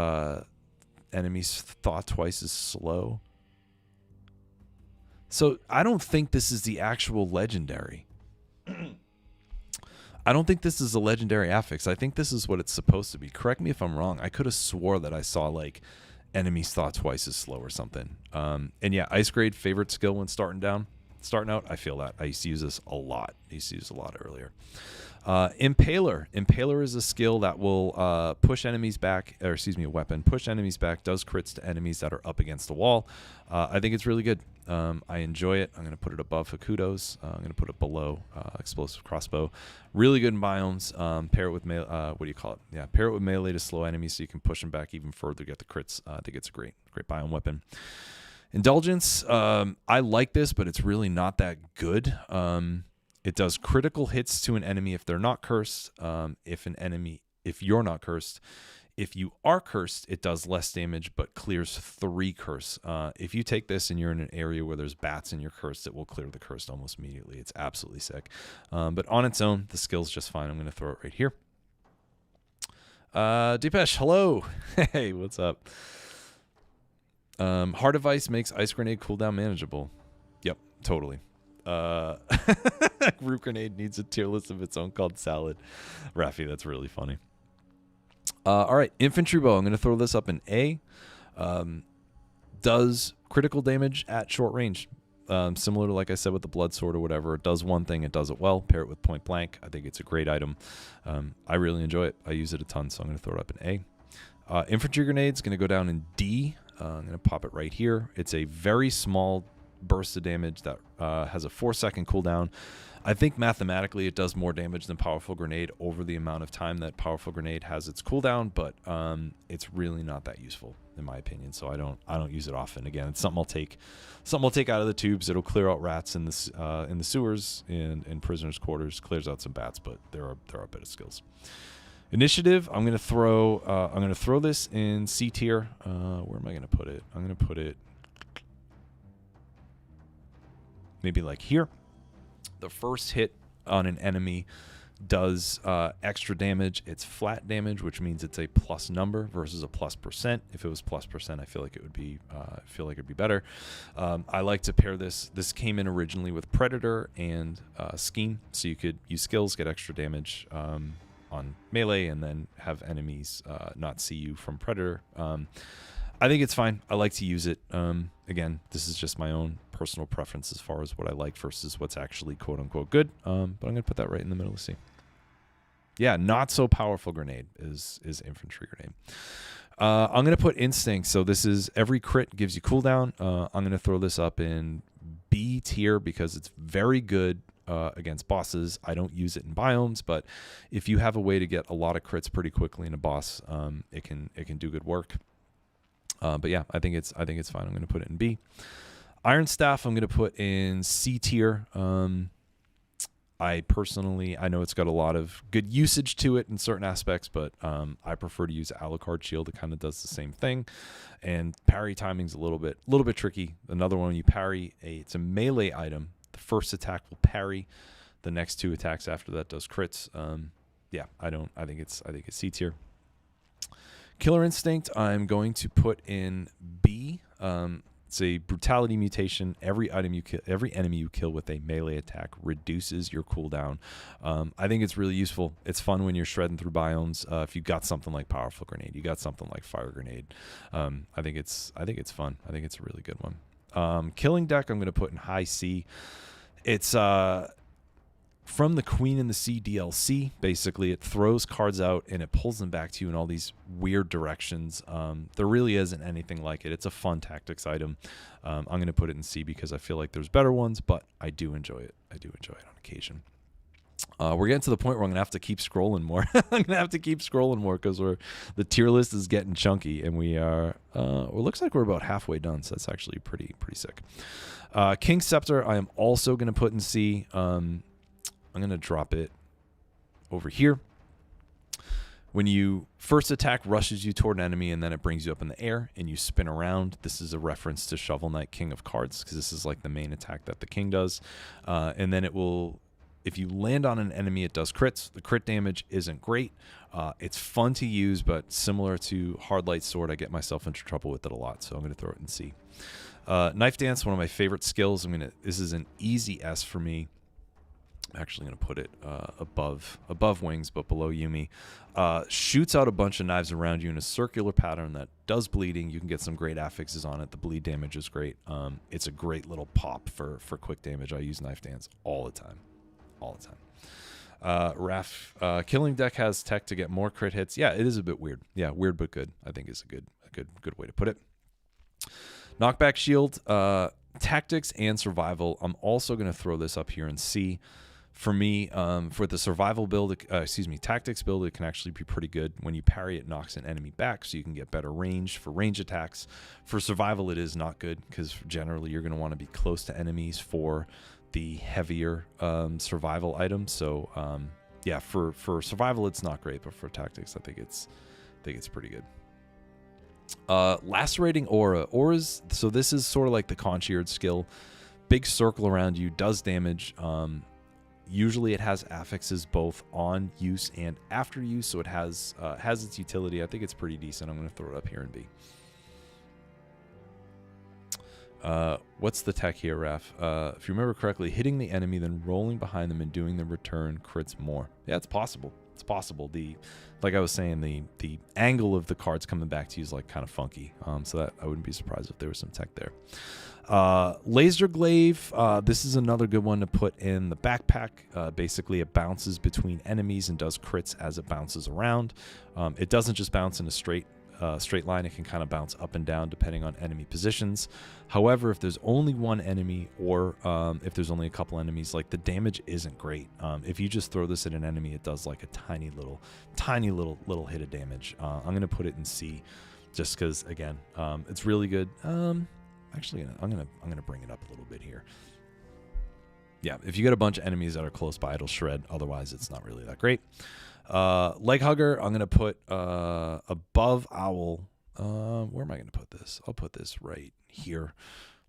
Speaker 1: enemies thought twice as slow. So I don't think this is the actual legendary. I don't think this is a legendary affix. I think this is what it's supposed to be. Correct me if I'm wrong. I could have swore that I saw like enemies thought twice as slow or something. And yeah, ice grade, favorite skill when starting out. I feel that. I used to use this a lot. I used to use it a lot earlier. Impaler. Impaler is a skill that will push enemies back, or excuse me, a weapon. Push enemies back, does crits to enemies that are up against the wall. I think it's really good. I enjoy it. I'm going to put it above Hakudo's. I'm going to put it below Explosive Crossbow. Really good in biomes. Pair it with what do you call it? Yeah, pair it with melee to slow enemies so you can push them back even further, get the crits. I think it's a great biome weapon. Indulgence. I like this, but it's really not that good. It does critical hits to an enemy if they're not cursed. If you're not cursed. If you are cursed, it does less damage, but clears 3 curse. If you take this and you're in an area where there's bats and you're cursed, it will clear the curse almost immediately. It's absolutely sick. But on its own, the skill's just fine. I'm going to throw it right here. Deepesh, hello. Hey, what's up? Heart of Ice makes Ice Grenade cooldown manageable. Yep, totally. Root Grenade needs a tier list of its own called Salad. Rafi, that's really funny. All right, Infantry Bow. I'm going to throw this up in A. Does critical damage at short range. Similar to, like I said, with the Blood Sword or whatever. It does one thing. It does it well. Pair it with Point Blank. I think it's a great item. I really enjoy it. I use it a ton, so I'm going to throw it up in A. Infantry Grenade is going to go down in D. I'm going to pop it right here. It's a very small burst of damage that has a 4-second cooldown. I think mathematically it does more damage than Powerful Grenade over the amount of time that Powerful Grenade has its cooldown, but it's really not that useful in my opinion. So I don't use it often. Again, it's something I'll take out of the tubes. It'll clear out rats in the sewers, in prisoners' quarters, clears out some bats, but there are better skills. Initiative, I'm gonna throw this in C tier. Where am I gonna put it? I'm gonna put it maybe like here. The first hit on an enemy does extra damage. It's flat damage, which means it's a plus number versus a plus %. If it was plus %, I feel like it would be better. I like to pair this. This came in originally with Predator and Scheme, so you could use skills, get extra damage on melee, and then have enemies not see you from Predator. I think it's fine. I like to use it. Again, this is just my own personal preference as far as what I like versus what's actually quote unquote good. But I'm going to put that right in the middle of C. Yeah, not so powerful grenade is infantry grenade. I'm going to put instinct. So this is every crit gives you cooldown. I'm going to throw this up in B tier because it's very good against bosses. I don't use it in biomes, but if you have a way to get a lot of crits pretty quickly in a boss, it can do good work. But yeah, I think it's fine. I'm going to put it in B. Iron Staff, I'm going to put in C tier. I know it's got a lot of good usage to it in certain aspects, but I prefer to use Alucard Shield. It kind of does the same thing, and parry timing's a little bit tricky. Another one, you parry it's a melee item. The first attack will parry. The next 2 attacks after that does crits. Yeah, I think it's C tier. Killer Instinct, I'm going to put in B. It's a brutality mutation. Every enemy you kill with a melee attack reduces your cooldown. I think it's really useful. It's fun when you're shredding through biomes. If you got something like Powerful Grenade, you got something like Fire Grenade. I think it's fun. I think it's a really good one. Killing Deck, I'm going to put in high C. It's from the Queen in the Sea DLC, basically, it throws cards out and it pulls them back to you in all these weird directions. There really isn't anything like it. It's a fun tactics item. I'm going to put it in C because I feel like there's better ones, but I do enjoy it. I do enjoy it on occasion. We're getting to the point where I'm going to have to keep scrolling more. I'm going to have to keep scrolling more because the tier list is getting chunky, and we are, it looks like we're about halfway done, so that's actually pretty sick. King's Scepter, I am also going to put in C. I'm going to drop it over here. When you first attack, rushes you toward an enemy, and then it brings you up in the air, and you spin around. This is a reference to Shovel Knight, King of Cards, because this is like the main attack that the king does. And then it will, if you land on an enemy, it does crits. The crit damage isn't great. It's fun to use, but similar to Hard Light Sword, I get myself into trouble with it a lot, so I'm going to throw it in C. Knife Dance, one of my favorite skills. This is an easy S for me. I'm actually going to put it above Wings, but below Yumi. Shoots out a bunch of knives around you in a circular pattern that does bleeding. You can get some great affixes on it. The bleed damage is great. It's a great little pop for quick damage. I use Knife Dance all the time. Raf, Killing Deck has tech to get more crit hits. Yeah, it is a bit weird. Yeah, weird but good, I think, is a good way to put it. Knockback Shield, Tactics and Survival. I'm also going to throw this up here in C. For me, for the survival build, tactics build, it can actually be pretty good. When you parry, it knocks an enemy back, so you can get better range for range attacks. For survival, it is not good, because generally you're going to want to be close to enemies for the heavier survival items. So, yeah, for survival, it's not great, but for tactics, I think it's pretty good. Lacerating Aura. Auras, so this is sort of like the Conchiered skill. Big circle around you, does damage. Usually it has affixes both on use and after use, so it has its utility. I think it's pretty decent. I'm going to throw it up here in B. What's the tech here, Raf? If you remember correctly, hitting the enemy, then rolling behind them and doing the return crits more. Yeah, it's possible. It's possible. Like I was saying, the angle of the cards coming back to you is like kind of funky. So that I wouldn't be surprised if there was some tech there. Laser Glaive, this is another good one to put in the backpack. Basically, it bounces between enemies and does crits as it bounces around. It doesn't just bounce in a straight line. It can kind of bounce up and down depending on enemy positions. However, if there's only one enemy, or if there's only a couple enemies, like, the damage isn't great. If you just throw this at an enemy, it does like a tiny little hit of damage. I'm gonna put it in C, just because, again, it's really good. Actually, I'm gonna bring it up a little bit here. Yeah, if you get a bunch of enemies that are close by, it'll shred. Otherwise, it's not really that great. Leg Hugger, I'm gonna put above Owl. Where am I gonna put this? I'll put this right here.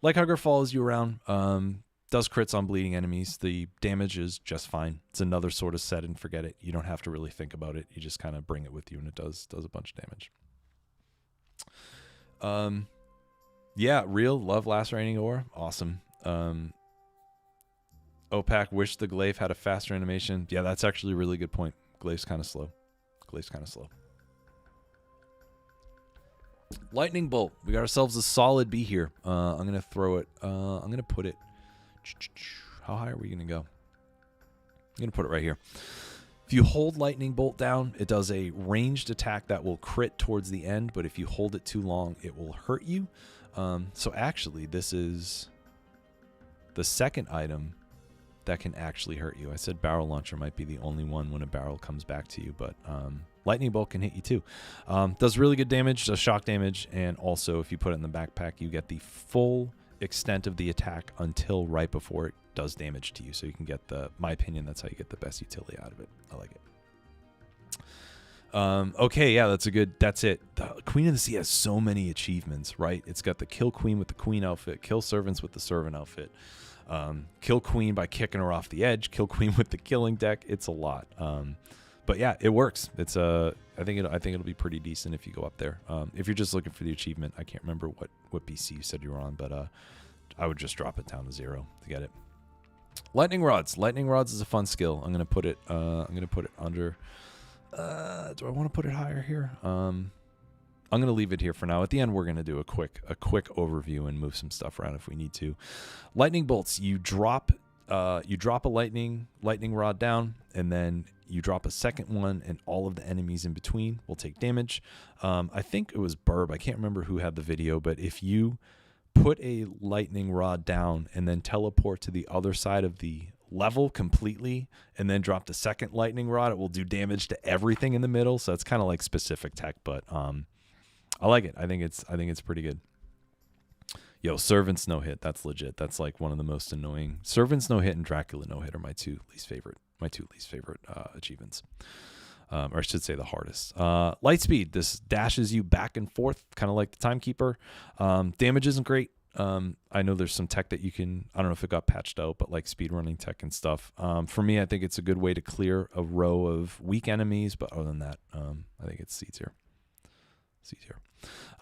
Speaker 1: Leg Hugger follows you around. Does crits on bleeding enemies. The damage is just fine. It's another sort of set and forget it. You don't have to really think about it. You just kind of bring it with you, and it does a bunch of damage. Yeah, real love Lacerating Ore. Awesome. Opak, wish the Glaive had a faster animation. Yeah, that's actually a really good point. Glaive's kind of slow. Lightning Bolt. We got ourselves a solid B here. I'm going to throw it. I'm going to put it. How high are we going to go? I'm going to put it right here. If you hold Lightning Bolt down, it does a ranged attack that will crit towards the end, but if you hold it too long, it will hurt you. So actually, this is the second item that can actually hurt you. I said Barrel Launcher might be the only one when a barrel comes back to you, but Lightning Bolt can hit you too. Does really good damage, does shock damage, and also if you put it in the backpack, you get the full extent of the attack until right before it does damage to you. So you can get my opinion, that's how you get the best utility out of it. I like it. Okay, yeah, that's it. The Queen of the Sea has so many achievements, right? It's got the Kill Queen with the Queen outfit, Kill Servants with the Servant outfit, Kill Queen by kicking her off the edge, Kill Queen with the Killing Deck. It's a lot. But yeah, it works. It's I think it'll be pretty decent if you go up there. If you're just looking for the achievement, I can't remember what BC you said you were on, but I would just drop it down to 0 to get it. Lightning Rods. Lightning Rods is a fun skill. I'm gonna put it under. Do I want to put it higher here? I'm gonna leave it here for now. At the end, we're gonna do a quick overview and move some stuff around if we need to. Lightning Bolts. You drop you drop a lightning rod down, and then you drop a second one, and all of the enemies in between will take damage. I think it was Burb. I can't remember who had the video, but if you put a lightning rod down and then teleport to the other side of the level completely and then drop the second lightning rod, it will do damage to everything in the middle. So it's kind of like specific tech, but I like it. I think it's pretty good. Yo, Servants no hit. That's legit. That's like one of the most annoying. Servants no hit and Dracula no hit are my two least favorite achievements. Or I should say the hardest. Lightspeed. This dashes you back and forth, kind of like the Timekeeper. Damage isn't great. I know there's some tech that you can, I don't know if it got patched out, but like speedrunning tech and stuff. For me, I think it's a good way to clear a row of weak enemies, but other than that, I think it's C tier.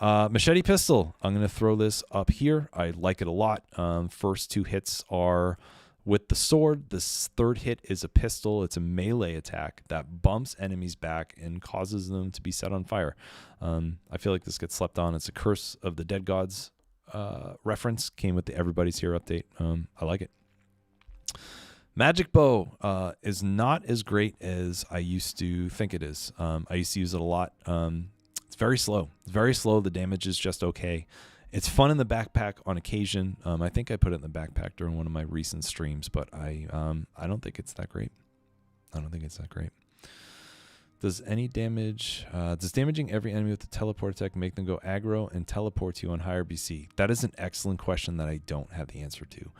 Speaker 1: Machete pistol. I'm going to throw this up here. I like it a lot. First two hits are with the sword. This third hit is a pistol. It's a melee attack that bumps enemies back and causes them to be set on fire. I feel like this gets slept on. It's a Curse of the Dead Gods reference. Came with the Everybody's Here update. I like it. Magic bow is not as great as I used to think it is. I used to use it a lot. It's very slow. The damage is just okay. It's fun in the backpack on occasion. I think I put it in the backpack during one of my recent streams, but I don't think it's that great. Does any damage? Does damaging every enemy with the teleport attack make them go aggro and teleport you on higher BC? That is an excellent question that I don't have the answer to.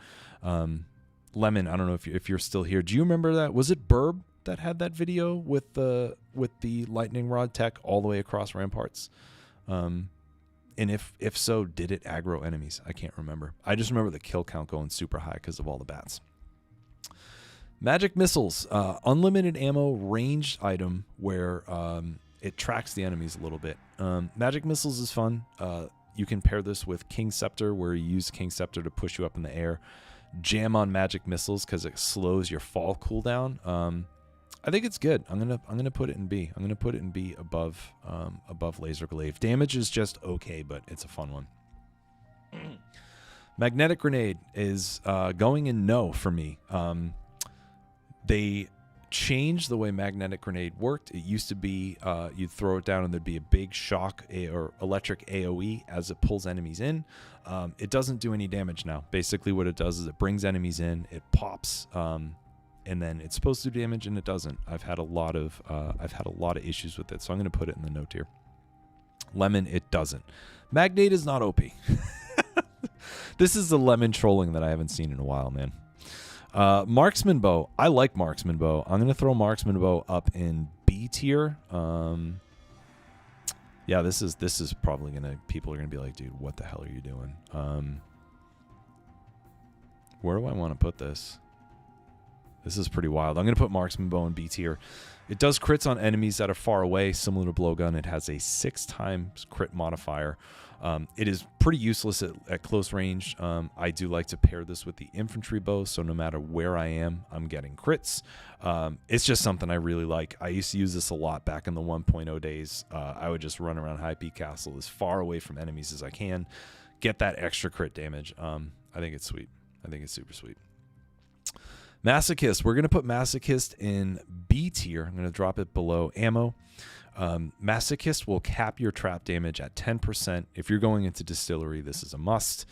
Speaker 1: Lemon, I don't know if you're still here. Do you remember that? Was it Burb that had that video with the lightning rod tech all the way across ramparts? And if so, did it aggro enemies? I can't remember. I just remember the kill count going super high because of all the bats. Magic missiles, unlimited ammo ranged item where it tracks the enemies a little bit. Magic missiles is fun. You can pair this with King Scepter, where you use King Scepter to push you up in the air. Jam on magic missiles because it slows your fall cooldown. I think it's good. I'm gonna put it in B. I'm gonna put it in B above Laser Glaive. Damage is just okay, but it's a fun one. Magnetic Grenade is going in no for me. They changed the way Magnetic Grenade worked. It used to be you'd throw it down and there'd be a big shock or electric AoE as it pulls enemies in. It doesn't do any damage now. Basically what it does is it brings enemies in, it pops, and then it's supposed to do damage and it doesn't. I've had a lot of issues with it, so I'm going to put it in the note here. Lemon, it doesn't. Magnate is not OP. This is the lemon trolling that I haven't seen in a while, man. Marksman bow. I like marksman bow. I'm gonna throw marksman bow up in B tier. Yeah, this is probably people are gonna be like, dude, what the hell are you doing? Where do I want to put this? This is pretty wild. I'm gonna put marksman bow in B tier. It does crits on enemies that are far away, similar to blowgun. It has a 6 times crit modifier. It is pretty useless at close range. I do like to pair this with the infantry bow, so no matter where I am, I'm getting crits. It's just something I really like. I used to use this a lot back in the 1.0 days. I would just run around High Peak Castle as far away from enemies as I can, get that extra crit damage. I think it's sweet. I think it's super sweet. Masochist. We're going to put Masochist in B tier. I'm going to drop it below ammo. Masochist will cap your trap damage at 10%. If you're going into distillery, this is a must.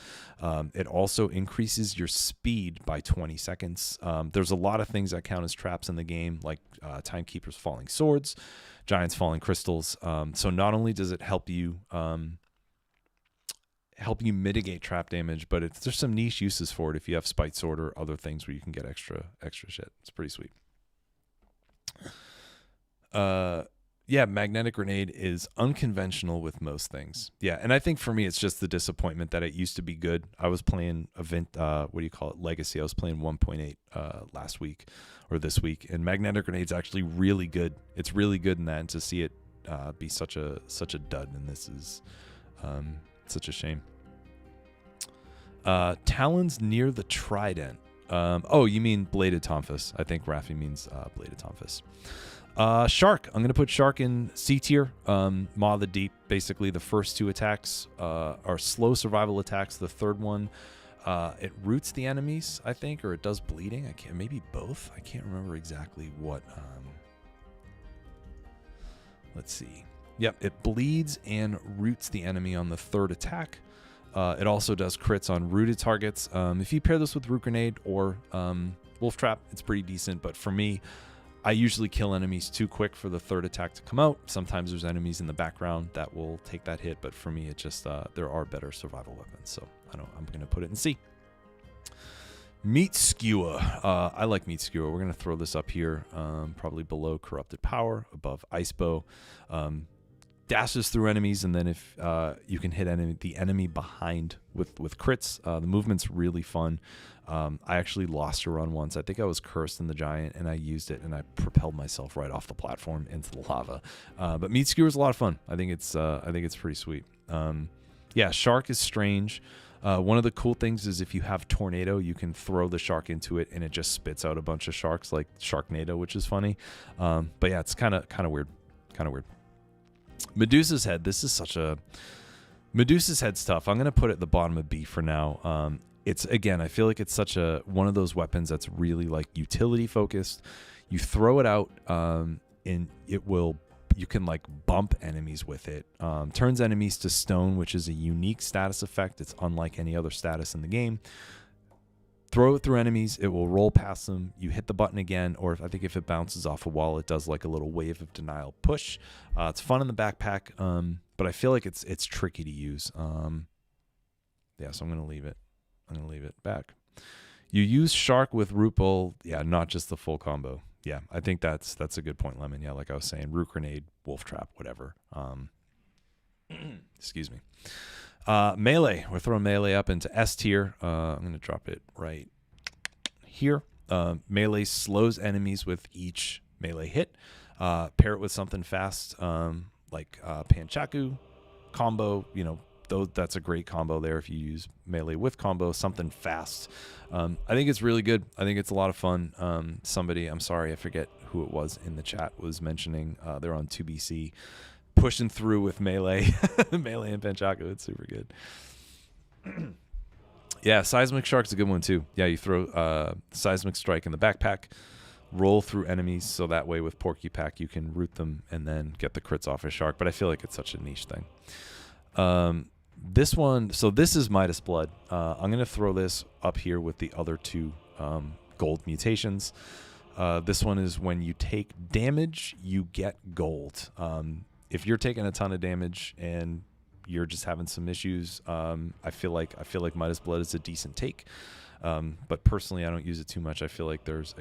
Speaker 1: It also increases your speed by 20 seconds. There's a lot of things that count as traps in the game, like Timekeeper's Falling Swords, Giant's Falling Crystals. So not only does it help you mitigate trap damage, but there's some niche uses for it if you have Spite Sword or other things where you can get extra shit. It's pretty sweet. Yeah, Magnetic Grenade is unconventional with most things. Yeah, and I think for me, it's just the disappointment that it used to be good. I was playing Legacy. I was playing 1.8 last week or this week, and Magnetic Grenade's actually really good. It's really good in that, and to see it be such a dud, and this is such a shame. Talons near the Trident. Oh, you mean Bladed Tonfus. I think Raffi means Bladed Tonfus. Shark. I'm going to put Shark in C tier. Maw of the Deep. Basically, the first 2 attacks are slow survival attacks. The third one It roots the enemies, I think, or it does bleeding. I can't, maybe both. I can't remember exactly what. Let's see. Yep, it bleeds and roots the enemy on the third attack. It also does crits on rooted targets. If you pair this with Root Grenade or Wolf Trap, it's pretty decent. But for me, I usually kill enemies too quick for the third attack to come out. Sometimes there's enemies in the background that will take that hit. But for me, it just there are better survival weapons. So I'm going to put it in C. Meat Skewer. I like Meat Skewer. We're going to throw this up here, probably below Corrupted Power, above Ice Bow. Dashes through enemies, and then if you can hit the enemy behind with crits, the movement's really fun. I actually lost a run once. I think I was cursed in the giant, and I used it, and I propelled myself right off the platform into the lava. But Meat Skewer is a lot of fun. I think it's pretty sweet. Yeah, Shark is strange. One of the cool things is if you have Tornado, you can throw the shark into it, and it just spits out a bunch of sharks like Sharknado, which is funny. But yeah, it's kind of weird. Kind of weird. Medusa's Head. This is such a... Medusa's Head stuff. I'm going to put it at the bottom of B for now. It's, again, I feel like it's such one of those weapons that's really like utility focused. You throw it out, and you can like bump enemies with it. Turns enemies to stone, which is a unique status effect. It's unlike any other status in the game. Throw it through enemies, it will roll past them. You hit the button again, or I think if it bounces off a wall, it does like a little wave of denial push. It's fun in the backpack, but I feel like it's tricky to use. Yeah, so I'm gonna leave it. I'm gonna leave it back. You use Shark with Rupel, yeah, not just the full combo. Yeah, I think that's a good point, Lemon. Yeah, like I was saying, Root Grenade, Wolf Trap, whatever. Excuse me. Melee. We're throwing melee up into S tier. I'm going to drop it right here. Melee slows enemies with each melee hit. Pair it with something fast like Panchaku combo. That's a great combo there if you use melee with combo. Something fast. I think it's really good. I think it's a lot of fun. Somebody, I'm sorry, I forget who it was in the chat, was mentioning they're on 2BC. Pushing through with melee, melee and Panchaku. It's super good. Yeah, Seismic Shark's a good one too. Yeah, you throw Seismic Strike in the backpack, roll through enemies, so that way with Porky Pack you can root them and then get the crits off a shark. But I feel like it's such a niche thing. This one, so this is Midas Blood. I'm gonna throw this up here with the other two gold mutations. This one is when you take damage, you get gold. If you're taking a ton of damage and you're just having some issues, I feel like Midas Blood is a decent take. But personally, I don't use it too much. I feel like there's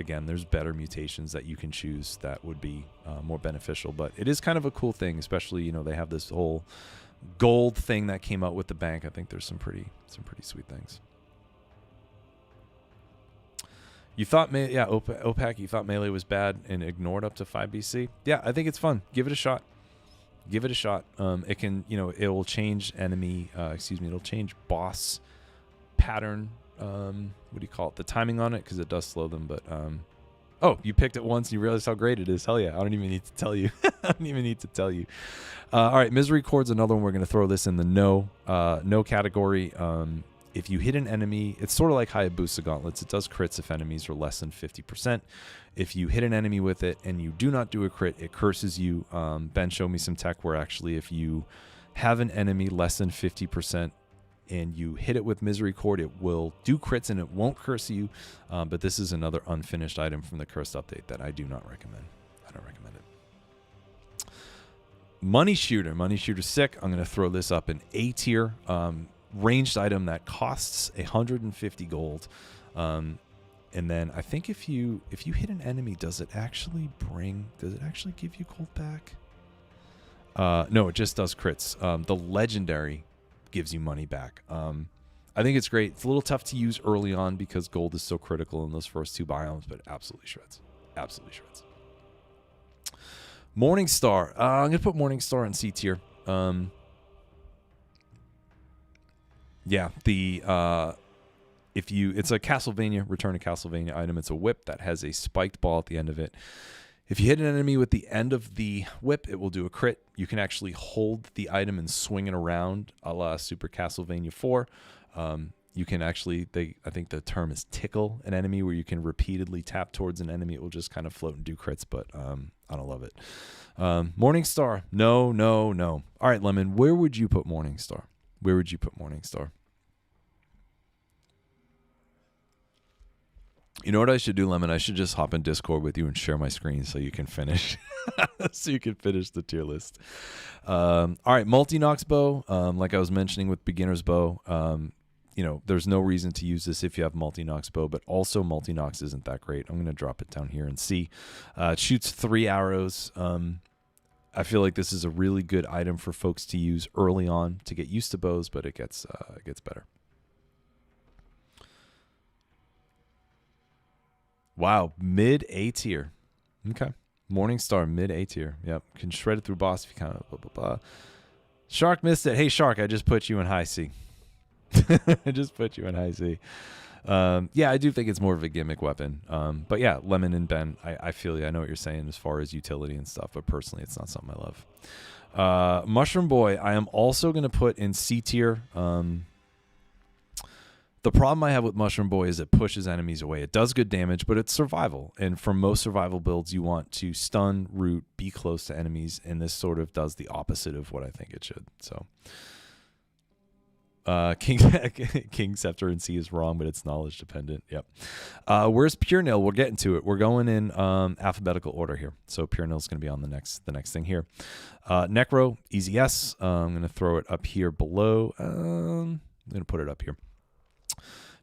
Speaker 1: better mutations that you can choose that would be more beneficial. But it is kind of a cool thing, especially they have this whole gold thing that came out with the bank. I think there's some pretty sweet things. You thought OPAC, you thought melee was bad and ignored up to 5 BC. Yeah, I think it's fun. Give it a shot. Give it a shot. It can, it will change it'll change boss pattern. What do you call it? The timing on it, because it does slow them. But, oh, you picked it once and you realized how great it is. Hell yeah. I don't even need to tell you. All right. Misery Chord's another one. We're going to throw this in the no category. If you hit an enemy, it's sort of like Hayabusa Gauntlets. It does crits if enemies are less than 50%. If you hit an enemy with it and you do not do a crit, it curses you. Ben showed me some tech where actually if you have an enemy less than 50% and you hit it with Misery Chord, it will do crits and it won't curse you. But this is another unfinished item from the cursed update that I do not recommend. I don't recommend it. Money Shooter. Money Shooter's sick. I'm going to throw this up in A tier. Ranged item that costs 150 gold. And then I think if you hit an enemy, does it actually give you gold back? No, it just does crits. The legendary gives you money back. I think it's great. It's a little tough to use early on because gold is so critical in those first two biomes, but it absolutely shreds. Absolutely shreds. Morningstar. I'm gonna put Morningstar in C tier. Yeah, it's a Castlevania, Return to Castlevania item. It's a whip that has a spiked ball at the end of it. If you hit an enemy with the end of the whip, it will do a crit. You can actually hold the item and swing it around a la Super Castlevania 4. You can actually, I think the term is tickle an enemy, where you can repeatedly tap towards an enemy. It will just kind of float and do crits, but I don't love it. Morningstar. No, no, no. All right, Lemon, where would you put Morningstar? Where would you put Morningstar? You know what I should do, Lemon? I should just hop in Discord with you and share my screen so you can finish. So you can finish the tier list. All right, multi-nox bow. Like I was mentioning with beginner's bow, you know, there's no reason to use this if you have multi-nox bow, but also multi-nox isn't that great. I'm going to drop it down here and see. It shoots 3 arrows. I feel like this is a really good item for folks to use early on to get used to bows, but it gets better. Wow, mid A tier. Okay. Morningstar, mid A tier. Yep. Can shred it through boss if you kind of blah, blah, blah. Shark missed it. Hey, Shark, I just put you in high C. I just put you in high C. Yeah, I do think it's more of a gimmick weapon. But yeah, Lemon and Ben, I feel you. I know what you're saying as far as utility and stuff, but personally, it's not something I love. Mushroom Boy, I am also going to put in C tier. The problem I have with Mushroom Boy is it pushes enemies away. It does good damage, but it's survival. And for most survival builds, you want to stun, root, be close to enemies, and this sort of does the opposite of what I think it should. So, King Scepter and C is wrong, but it's knowledge dependent. Yep. Where's Pure Nail? We're getting to it. We're going in alphabetical order here. So Pure Nail is going to be on the next thing here. Necro, easy S. I'm going to throw it up here below. I'm going to put it up here.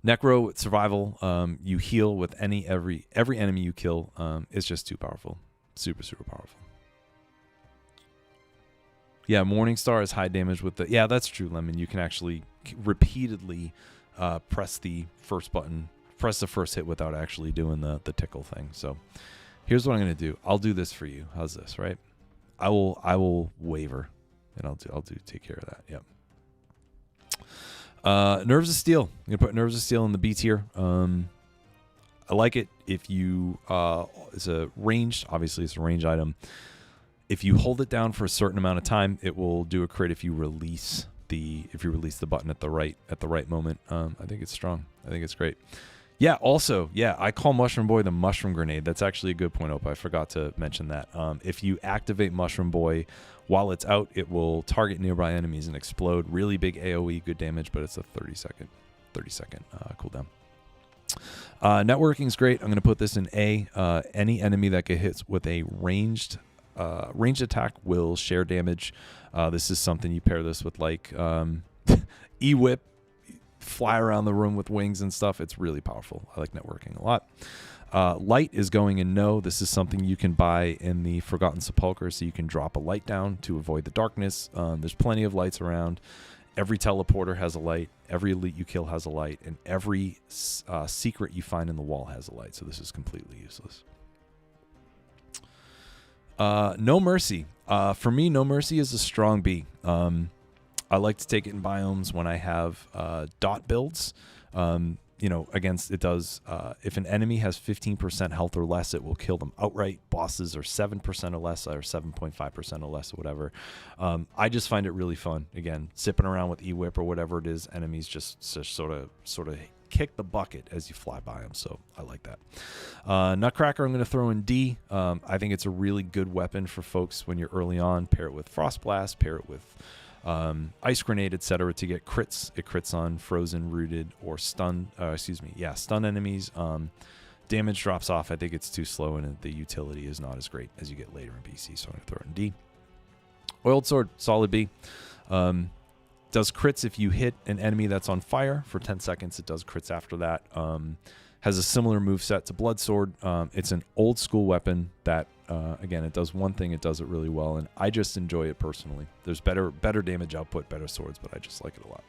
Speaker 1: Necro survival, you heal with every enemy you kill. It's just too powerful. Super, super powerful. Yeah, Morningstar is high damage with the... Yeah, that's true, Lemon. You can actually repeatedly press the first button, press the first hit without actually doing the tickle thing. So here's what I'm going to do. I'll do this for you. How's this, right? I will waver, and I'll take care of that. Yep. Nerves of Steel. I'm going to put Nerves of Steel in the B tier. I like it if you... it's a ranged... Obviously, it's a ranged item. If you hold it down for a certain amount of time, it will do a crit if you release the button at the right moment. I think it's strong. I think it's great. Yeah, also, yeah, I call Mushroom Boy the Mushroom Grenade. That's actually a good point, Opa. I forgot to mention that. If you activate Mushroom Boy while it's out, it will target nearby enemies and explode. Really big AoE, good damage, but it's a 30-second cooldown. Networking is great. I'm going to put this in A. Any enemy that gets hit with a ranged attack will share damage. This is something you pair this with, like E-Whip, fly around the room with wings and stuff. It's really powerful. I like networking a lot. Light is going in no. This is something you can buy in the Forgotten Sepulchre, so you can drop a light down to avoid the darkness. There's plenty of lights around. Every teleporter has a light. Every elite you kill has a light. And every secret you find in the wall has a light. So this is completely useless. No Mercy. For me, No Mercy is a strong B. I like to take it in biomes when I have dot builds. You know, against it does. If an enemy has 15% health or less, it will kill them outright. Bosses are 7% or less, or 7.5% or less, or whatever. I just find it really fun. Again, zipping around with E-Whip or whatever it is, enemies just sort of kick the bucket as you fly by them. So I like that. Nutcracker, I'm going to throw in D. I think it's a really good weapon for folks when you're early on. Pair it with Frost Blast. Pair it with Ice Grenade, etc. to get crits. It crits on frozen, rooted, or stun. Stun enemies. Damage drops off. I think it's too slow, and the utility is not as great as you get later in BC. So I'm going to throw it in D. Oiled Sword, solid B. Does crits if you hit an enemy that's on fire for 10 seconds. It does crits after that. Has a similar moveset to Blood Sword. It's an old school weapon that, again, it does one thing. It does it really well, and I just enjoy it personally. There's better damage output, better swords, but I just like it a lot.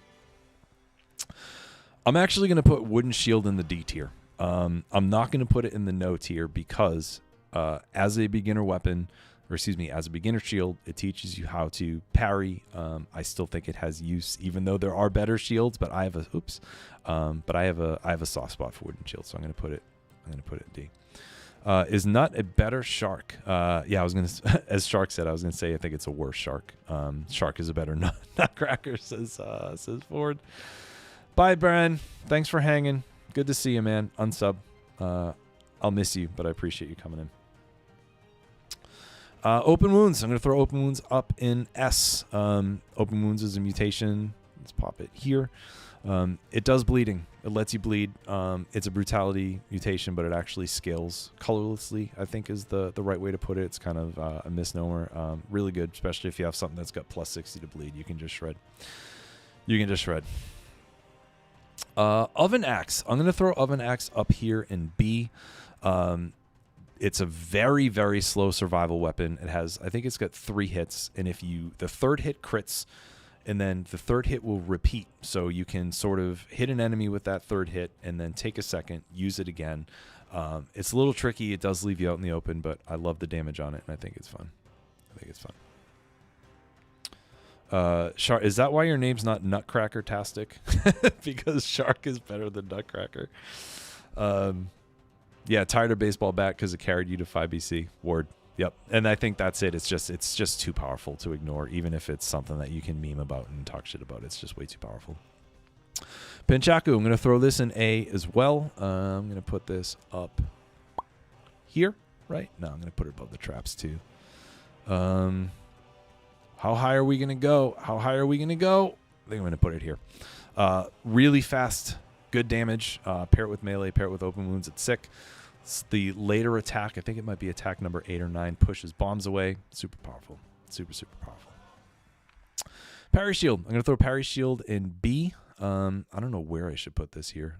Speaker 1: I'm actually going to put Wooden Shield in the D tier. I'm not going to put it in the No tier because as a beginner weapon, as a beginner shield, it teaches you how to parry. I still think it has use, even though there are better shields. But I have a soft spot for Wooden Shield, so I'm going to put it in D. Is Nut a better shark? Yeah, I was gonna, as Shark said, I was gonna say I think it's a worse shark. Shark is a better Nutcracker, says Ford. Bye, Bren. Thanks for hanging. Good to see you, man. Unsub. I'll miss you, but I appreciate you coming in. Open wounds. I'm going to throw open wounds up in S. Open wounds is a mutation. Let's pop it here. It does bleeding. It lets you bleed. It's a brutality mutation, but it actually scales colorlessly, I think is the right way to put it. It's kind of a misnomer. Really good, especially if you have something that's got plus 60 to bleed. You can just shred. You can just shred. Oven Axe. I'm going to throw Oven Axe up here in B. It's a very, very slow survival weapon. It has, I think it's got 3 hits. And if the third hit crits, and then the third hit will repeat. So you can sort of hit an enemy with that third hit and then take a second, use it again. It's a little tricky. It does leave you out in the open, but I love the damage on it, and I think it's fun. Shark, is that why your name's not Nutcracker-tastic? Because Shark is better than Nutcracker. Yeah, tired of baseball bat because it carried you to 5BC. Word. Yep. And I think that's it. It's just too powerful to ignore, even if it's something that you can meme about and talk shit about. It's just way too powerful. Pinchaku, I'm going to throw this in A as well. I'm going to put this up here, right? No, I'm going to put it above the traps too. How high are we going to go? I think I'm going to put it here. Really fast, good damage. Pair it with melee, pair it with open wounds. It's sick. The later attack, I think it might be attack number 8 or 9, pushes bombs away. Super powerful. Super powerful. Parry Shield. I'm going to throw Parry Shield in B. I don't know where I should put this here.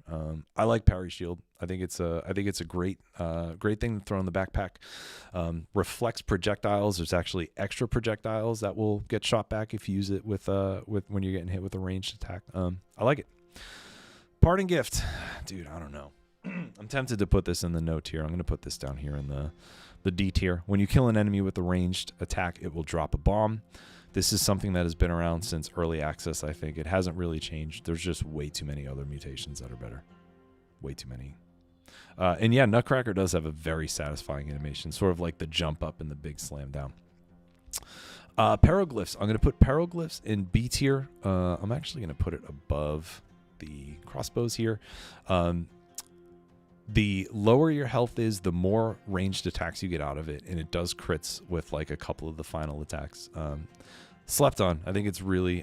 Speaker 1: I like Parry Shield. I think it's a great thing to throw in the backpack. Reflects projectiles. There's actually extra projectiles that will get shot back if you use it with when you're getting hit with a ranged attack. I like it. Parting Gift. Dude, I don't know. I'm tempted to put this in the no tier. I'm going to put this down here in the D tier. When you kill an enemy with a ranged attack, it will drop a bomb. This is something that has been around since early access, I think. It hasn't really changed. There's just way too many other mutations that are better. Way too many. And yeah, Nutcracker does have a very satisfying animation, sort of like the jump up and the big slam down. Peroglyphs. I'm going to put Peroglyphs in B tier. I'm actually going to put it above the crossbows here. The lower your health is, the more ranged attacks you get out of it, and it does crits with like a couple of the final attacks. Slept on. I think it's really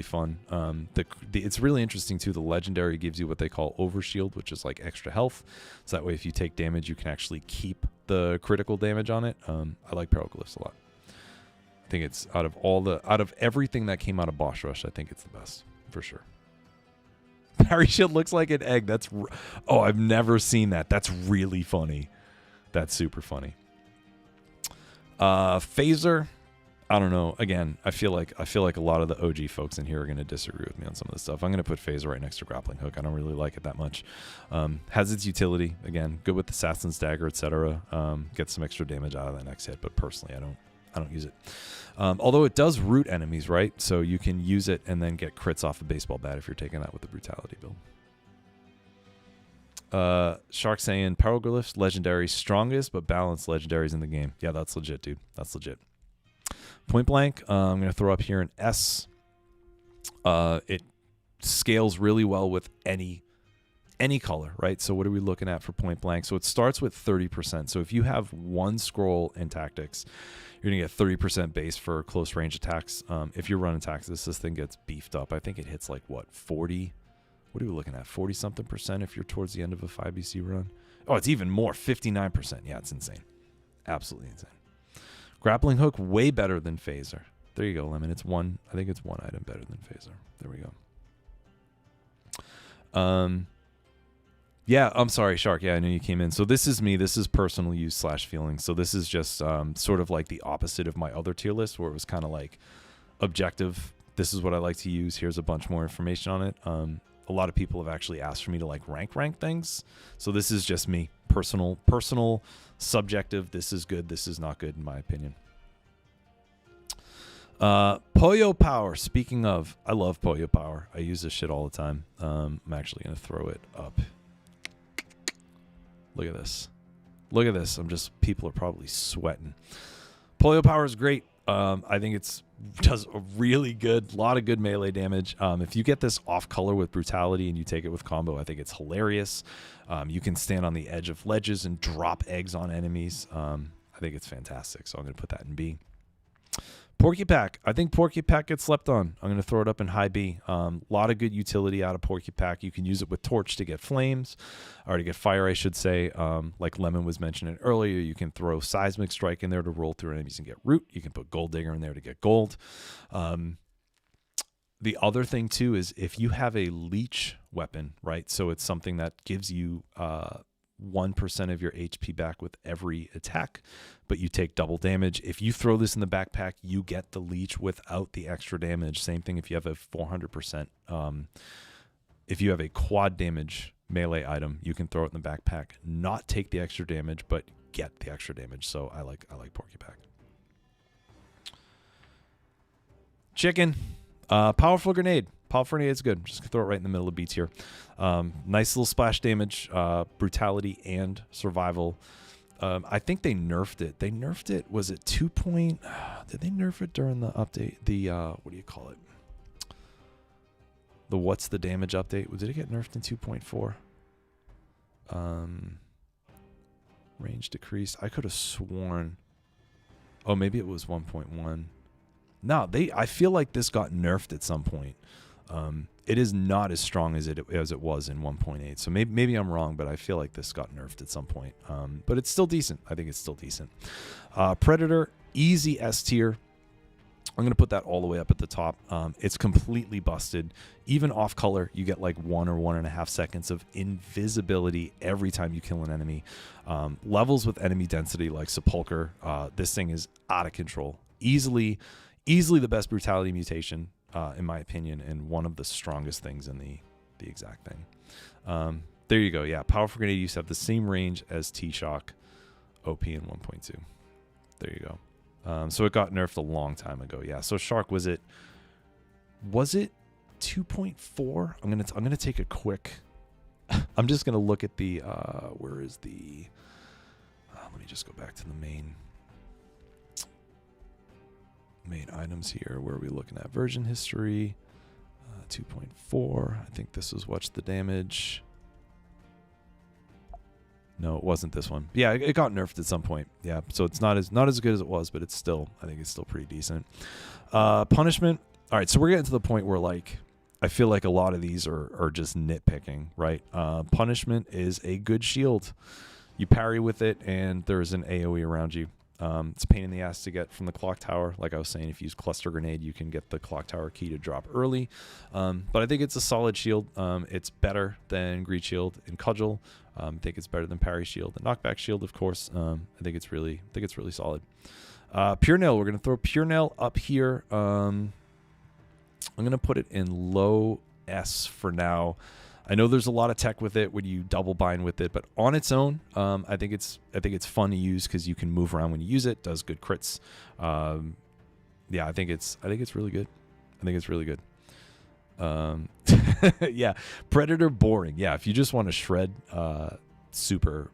Speaker 1: fun. It's really interesting too. The legendary gives you what they call overshield, which is like extra health. So that way, if you take damage, you can actually keep the critical damage on it. I like Peroglyphs a lot. I think it's out of everything that came out of Boss Rush, I think it's the best for sure. Parry Shield looks like an egg. I've never seen that. That's really funny. That's super funny. Phaser. I don't know. Again, I feel like a lot of the OG folks in here are going to disagree with me on some of this stuff. I'm going to put Phaser right next to Grappling Hook. I don't really like it that much. Has its utility. Again, good with Assassin's Dagger, etc. Gets some extra damage out of that next hit, but personally, I don't use it. Although it does root enemies, right? So you can use it and then get crits off a baseball bat if you're taking that with the brutality build. Shark saying Peroglyphs, legendary, strongest but balanced legendaries in the game. Yeah, that's legit, dude. That's legit. Point Blank, I'm going to throw up here an S. It scales really well with any color, right? So what are we looking at for Point Blank? So it starts with 30%. So if you have one scroll in Tactics, you're going to get 30% base for close range attacks. If you're running Tactics, this thing gets beefed up. I think it hits like, 40? What are we looking at? 40-something percent if you're towards the end of a 5BC run? Oh, it's even more, 59%. Yeah, it's insane. Absolutely insane. Grappling Hook, way better than Phaser. There you go, Lemon. I think it's one item better than Phaser. There we go. Yeah, I'm sorry, Shark. Yeah, I know you came in. So this is me. This is personal use / feeling. So this is just sort of like the opposite of my other tier list, where it was kind of like objective. This is what I like to use. Here's a bunch more information on it. A lot of people have actually asked for me to like rank things. So this is just me. Personal, subjective. This is good. This is not good in my opinion. Pollo Power. Speaking of, I love Pollo Power. I use this shit all the time. I'm actually going to throw it up. Look at this. Look at this. People are probably sweating. Polio Power is great. I think does a really good, lot of good melee damage. If you get this off color with brutality and you take it with combo, I think it's hilarious. You can stand on the edge of ledges and drop eggs on enemies. I think it's fantastic. So I'm going to put that in B. Porcupine. I think Porcupine gets slept on. I'm going to throw it up in high B. Lot of good utility out of Porcupine. You can use it with Torch to get flames, or to get fire, I should say. Like Lemon was mentioning earlier, you can throw Seismic Strike in there to roll through enemies and get root. You can put Gold Digger in there to get gold. The other thing, too, is if you have a leech weapon, right? So it's something that gives you 1% of your HP back with every attack, but you take double damage. If you throw this in the backpack, you get the leech without the extra damage. Same thing if you have a 400%. If you have a quad damage melee item, you can throw it in the backpack, not take the extra damage, but get the extra damage. So I like Porcupine. Chicken. Powerful Grenade. Powerful Grenade is good. Just throw it right in the middle of B tier. Nice little splash damage, brutality, and survival. I think they nerfed it. They nerfed it. Was it 2 point? Did they nerf it during the update? The, what do you call it? The what's the damage update? Did it get nerfed in 2.4? Range decrease. I could have sworn. Oh, maybe it was 1.1. No, I feel like this got nerfed at some point. It is not as strong as it was in 1.8. So maybe I'm wrong, but I feel like this got nerfed at some point. But it's still decent. I think it's still decent. Predator, easy S tier. I'm going to put that all the way up at the top. It's completely busted. Even off color, you get like 1 or 1.5 seconds of invisibility every time you kill an enemy. Levels with enemy density like Sepulcher. This thing is out of control. Easily the best brutality mutation, in my opinion, and one of the strongest things in the exact thing. There you go. Yeah, Powerful Grenade used to have the same range as T-Shock, OP in 1.2. There you go. So it got nerfed a long time ago. Yeah. So Shark, was it 2.4? I'm gonna take a quick. I'm just gonna look at the. Where is the? Let me just go back to the main items here. Where are we looking at? Version history. 2.4. I think this is what's the damage. No, it wasn't this one. Yeah, it got nerfed at some point. Yeah, so it's not as good as it was, but I think it's still pretty decent. Punishment. All right, so we're getting to the point where like I feel like a lot of these are just nitpicking, right? Punishment is a good shield. You parry with it, and there's an AoE around you. It's a pain in the ass to get from the clock tower. Like I was saying, if you use Cluster Grenade, you can get the clock tower key to drop early. But I think it's a solid shield. It's better than Greed Shield and Cudgel. I think it's better than Parry Shield and Knockback Shield, of course. I think it's really solid. Pure Nail. We're gonna throw Pure Nail up here. I'm gonna put it in low S for now. I know there's a lot of tech with it when you double bind with it, but on its own, I think it's fun to use because you can move around when you use it. Does good crits. Yeah, I think it's really good. I think it's really good. Yeah, Predator boring. Yeah, if you just want to shred, super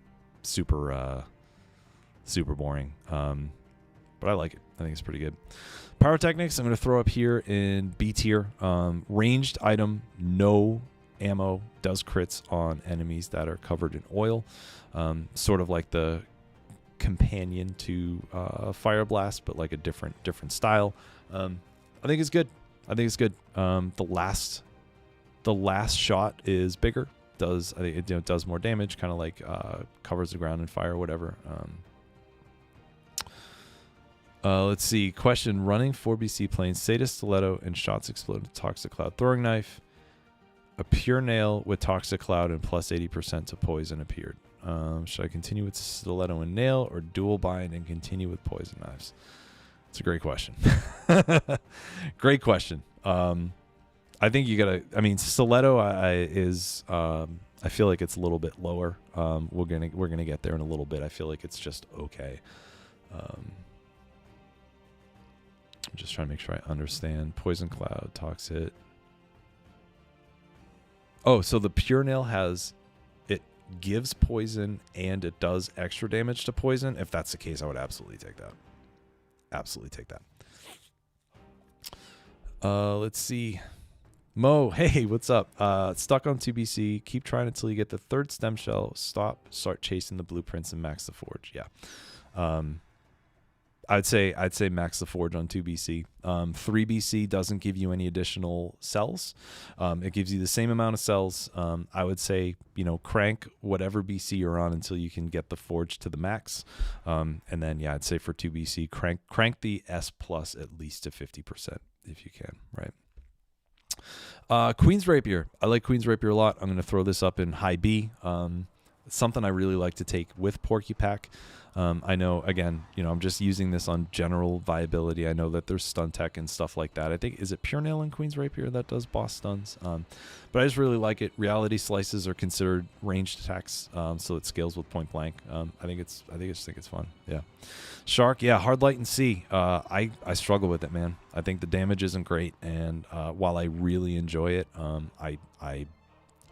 Speaker 1: boring. But I like it. I think it's pretty good. Pyrotechnics, I'm going to throw up here in B tier. Ranged item, no ammo, does crits on enemies that are covered in oil. Sort of like the companion to Fire Blast, but like a different style. I think it's good. The last shot is bigger. I think it does more damage, kind of like covers the ground in fire or whatever. Let's see. Question: running 4BC planes, Sadist Stiletto, and shots explode with Toxic Cloud Throwing Knife. A Pure Nail with Toxic Cloud and plus 80% to poison appeared. Should I continue with Stiletto and Nail, or dual bind and continue with Poison Knives? It's a great question. Great question. I think you gotta. I mean, Stiletto is. I feel like it's a little bit lower. We're gonna get there in a little bit. I feel like it's just okay. I'm just trying to make sure I understand. Poison Cloud, Toxic. Oh, so the Pure Nail gives poison and it does extra damage to poison. If that's the case, I would absolutely take that. Absolutely take that. Let's see. Mo, hey, what's up? Stuck on 2BC. Keep trying until you get the third stem shell. Start chasing the blueprints and max the forge. Yeah. I'd say max the forge on 2BC. 3BC doesn't give you any additional cells. It gives you the same amount of cells. I would say, crank whatever BC you're on until you can get the forge to the max. And then, yeah, I'd say for 2BC, crank the S plus at least to 50% if you can, right? Queen's Rapier. I like Queen's Rapier a lot. I'm going to throw this up in high B. Something I really like to take with Porcupack. I know, again, I'm just using this on general viability. I know that there's stun tech and stuff like that. I think, is it Pure Nail and Queen's Rapier that does boss stuns? But I just really like it. Reality slices are considered ranged attacks, so it scales with point blank. I just think it's fun. Yeah. Shark, yeah, hard light and C. I struggle with it, man. I think the damage isn't great, and while I really enjoy it, I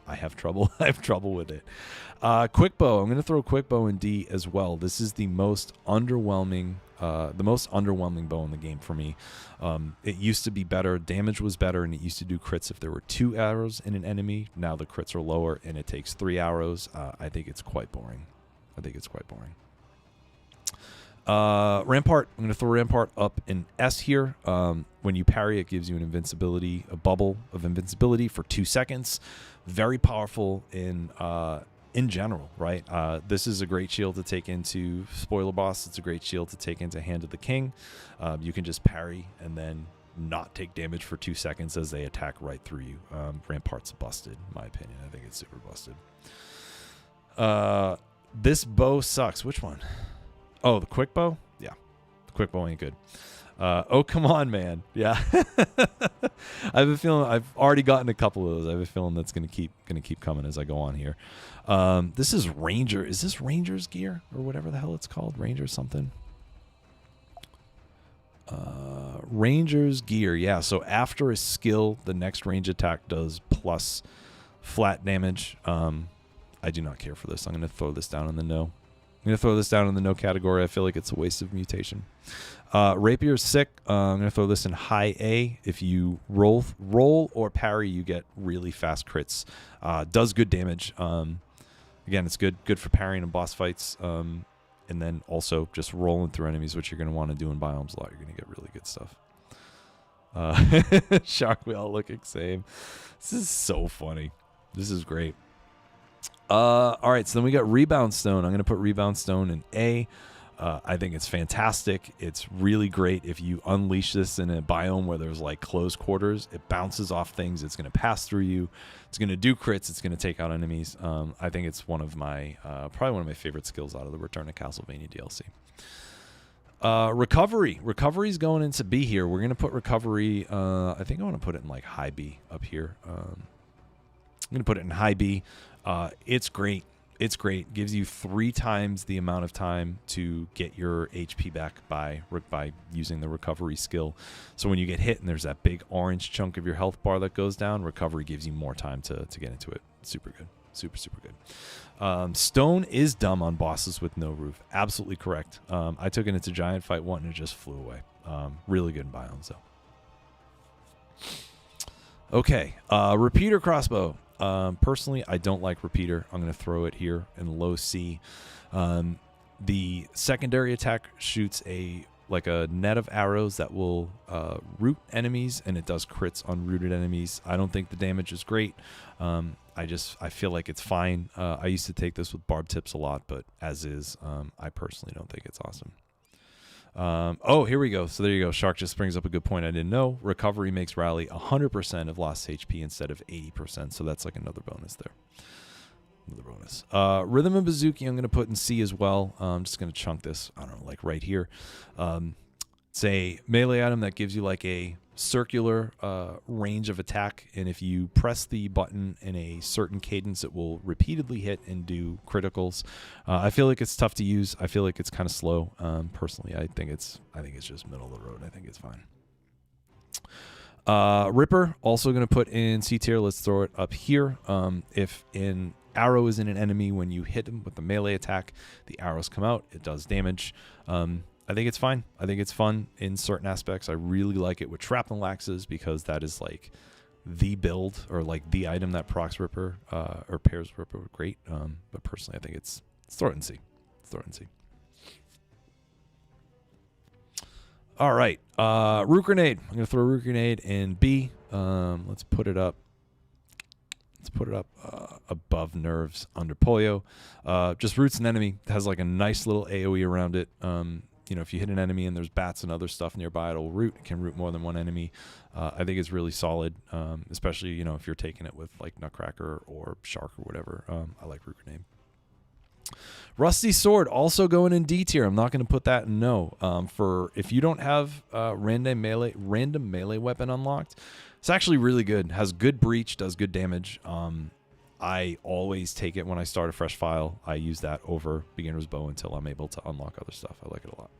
Speaker 1: have trouble. I have trouble with it. Quick bow. I'm going to throw quick bow in D as well. This is the most underwhelming bow in the game for me. It used to be better. Damage was better, and it used to do crits if there were 2 arrows in an enemy. Now the crits are lower, and it takes 3 arrows. I think it's quite boring. Rampart. I'm going to throw Rampart up in S here. When you parry, it gives you a bubble of invincibility for 2 seconds. Very powerful in general, right? This is a great shield to take into Spoiler Boss. It's a great shield to take into Hand of the King. You can just parry and then not take damage for 2 seconds as they attack right through you. Rampart's busted, in my opinion. I think it's super busted. This bow sucks. Which one? Oh, the quick bow? Yeah. The quick bow ain't good. Oh, come on, man. Yeah. I have a feeling I've already gotten a couple of those. I have a feeling that's going to keep coming as I go on here. This is Ranger. Is this Ranger's gear or whatever the hell it's called? Ranger something. Ranger's gear. Yeah. So after a skill, the next range attack does plus flat damage. I do not care for this. I'm going to throw this down in the no. I'm going to throw this down in the no category. I feel like it's a waste of mutation. Rapier's sick. I'm going to throw this in high A. If you roll or parry, you get really fast crits. Does good damage. Again, it's good for parrying in boss fights. And then also just rolling through enemies, which you're going to want to do in biomes a lot. You're going to get really good stuff. Shark, we all looking same. This is so funny. This is great. All right, so then we got Rebound Stone. I'm going to put Rebound Stone in A. I think it's fantastic. It's really great if you unleash this in a biome where there's like close quarters. It bounces off things. It's going to pass through you. It's going to do crits. It's going to take out enemies. I think it's one of my probably one of my favorite skills out of the Return to Castlevania DLC. Recovery. Recovery's going into B here. We're going to put Recovery. I think I want to put it in like high B up here. I'm going to put it in high B. It's great. It's great. Gives you 3 times the amount of time to get your HP back by using the recovery skill. So when you get hit and there's that big orange chunk of your health bar that goes down, recovery gives you more time to get into it. Super good. Super good. Stone is dumb on bosses with no roof. Absolutely correct. I took it into Giant Fight 1 and it just flew away. Really good in biomes though. Okay. Repeater crossbow. Personally, I don't like Repeater. I'm going to throw it here in low C. The secondary attack shoots a net of arrows that will root enemies, and it does crits on rooted enemies. I don't think the damage is great. I feel like it's fine. I used to take this with barb tips a lot, but as is, I personally don't think it's awesome. Oh, here we go. So there you go. Shark just brings up a good point I didn't know. Recovery makes Rally 100% of lost HP instead of 80%. So that's like another bonus there. Another bonus. Rhythm and Bazooki I'm going to put in C as well. I'm just going to chunk this, I don't know, like right here. It's a melee item that gives you like a circular range of attack, and if you press the button in a certain cadence, it will repeatedly hit and do criticals. I feel like it's tough to use. I feel like it's kind of slow. Personally, I think it's just middle of the road. I think it's fine. Ripper, also going to put in C tier. Let's throw it up here. If an arrow is in an enemy, when you hit them with the melee attack, the arrows come out. It does damage. I think it's fine. I think it's fun in certain aspects. I really like it with shrapnel axes because that is like the build or like the item that procs Ripper or pairs Ripper great. But personally, I think it's throw it and see. Throw it and see. All right, root grenade. I'm gonna throw a root grenade in B. Let's put it up. Let's put it up above nerves under polio. Just roots an enemy. It has like a nice little AoE around it. You know, if you hit an enemy and there's bats and other stuff nearby, it'll root. It can root more than one enemy. I think it's really solid, especially, you know, if you're taking it with like Nutcracker or Shark or whatever. I like root grenade. Rusty Sword also going in D tier. I'm not going to put that in no. For if you don't have random melee weapon unlocked, it's actually really good. Has good breach, does good damage. I always take it when I start a fresh file. I use that over beginner's bow until I'm able to unlock other stuff. I like it a lot.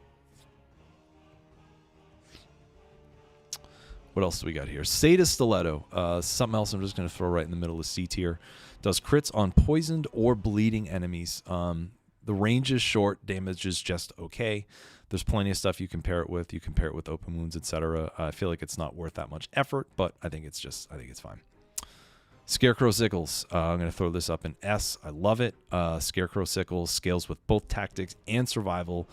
Speaker 1: What else do we got here? Sadist Stiletto. Something else I'm just going to throw right in the middle of C tier. Does crits on poisoned or bleeding enemies. The range is short. Damage is just okay. There's plenty of stuff you compare it with. You compare it with open wounds, etc. I feel like it's not worth that much effort, but I think it's fine. Scarecrow Sickles. I'm going to throw this up in S. I love it. Scarecrow Sickles scales with both tactics and survival.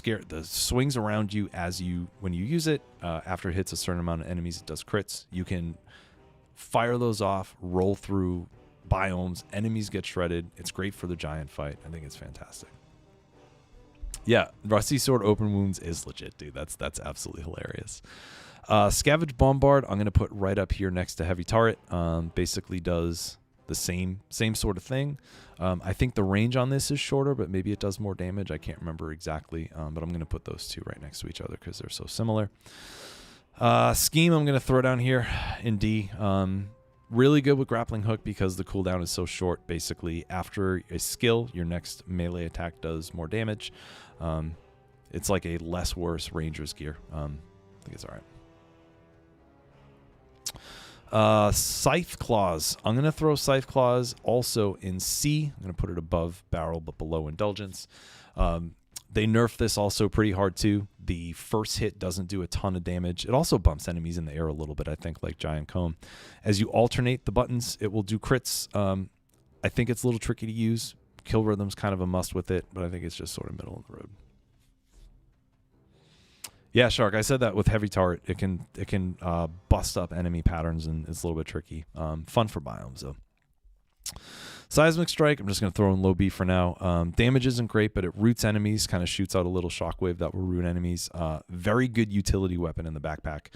Speaker 1: The swings around you when you use it. After it hits a certain amount of enemies, it does crits. You can fire those off, roll through biomes. Enemies get shredded. It's great for the giant fight. I think it's fantastic. Yeah, Rusty Sword open wounds is legit, dude. That's absolutely hilarious. Scavenge Bombard, I'm going to put right up here next to Heavy Turret. Basically does the same sort of thing. I think the range on this is shorter, but maybe it does more damage. I can't remember exactly, but I'm going to put those two right next to each other because they're so similar. Scheme, I'm going to throw down here in D. Really good with Grappling Hook because the cooldown is so short. Basically, after a skill, your next melee attack does more damage. It's like a less worse Ranger's gear. I think it's all right. Scythe Claws. I'm going to throw Scythe Claws also in C. I'm going to put it above Barrel but below Indulgence. They nerfed this also pretty hard too. The first hit doesn't do a ton of damage. It also bumps enemies in the air a little bit, I think, like Giant Comb. As you alternate the buttons, it will do crits. I think it's a little tricky to use. Kill rhythm's kind of a must with it, but I think it's just sort of middle of the road. Yeah, Shark, I said that with Heavy Turret. It can bust up enemy patterns, and it's a little bit tricky. Fun for biomes, though. Seismic Strike, I'm just going to throw in low B for now. Damage isn't great, but it roots enemies, kind of shoots out a little shockwave that will root enemies. Very good utility weapon in the backpack.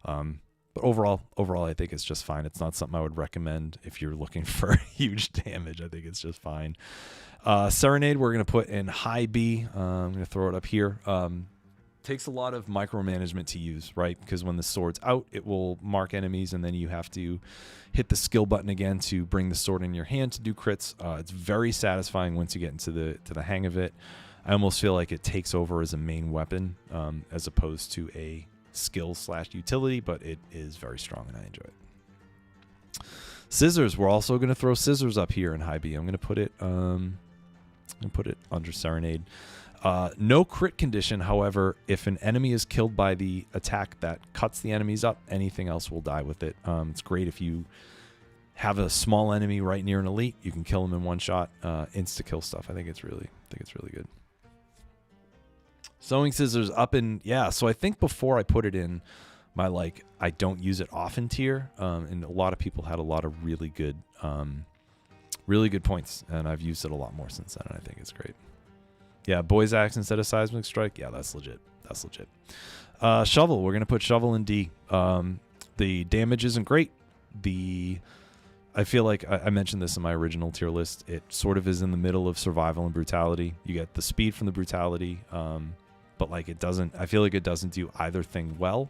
Speaker 1: But overall, I think it's just fine. It's not something I would recommend if you're looking for huge damage. I think it's just fine. Serenade, we're going to put in high B. I'm going to throw it up here. Takes a lot of micromanagement to use, right? Because when the sword's out, it will mark enemies, and then you have to hit the skill button again to bring the sword in your hand to do crits. It's very satisfying once you get into the hang of it. I almost feel like it takes over as a main weapon as opposed to a skill/utility, but it is very strong, and I enjoy it. Scissors, we're also going to throw Scissors up here in high B. I'm going to put it under Serenade. No crit condition, however, if an enemy is killed by the attack that cuts the enemies up, anything else will die with it. It's great if you have a small enemy right near an elite. You can kill them in one shot, insta-kill stuff. I think it's really good. Sewing Scissors up in, yeah, so I think before I put it in my, like, I don't use it often tier, and a lot of people had a lot of really good points, and I've used it a lot more since then, and I think it's great. Yeah, Boy's Axe instead of Seismic Strike. Yeah, that's legit. Shovel. We're going to put Shovel in D. The damage isn't great. I feel like I mentioned this in my original tier list. It sort of is in the middle of survival and brutality. You get the speed from the brutality, but like I feel like it doesn't do either thing well.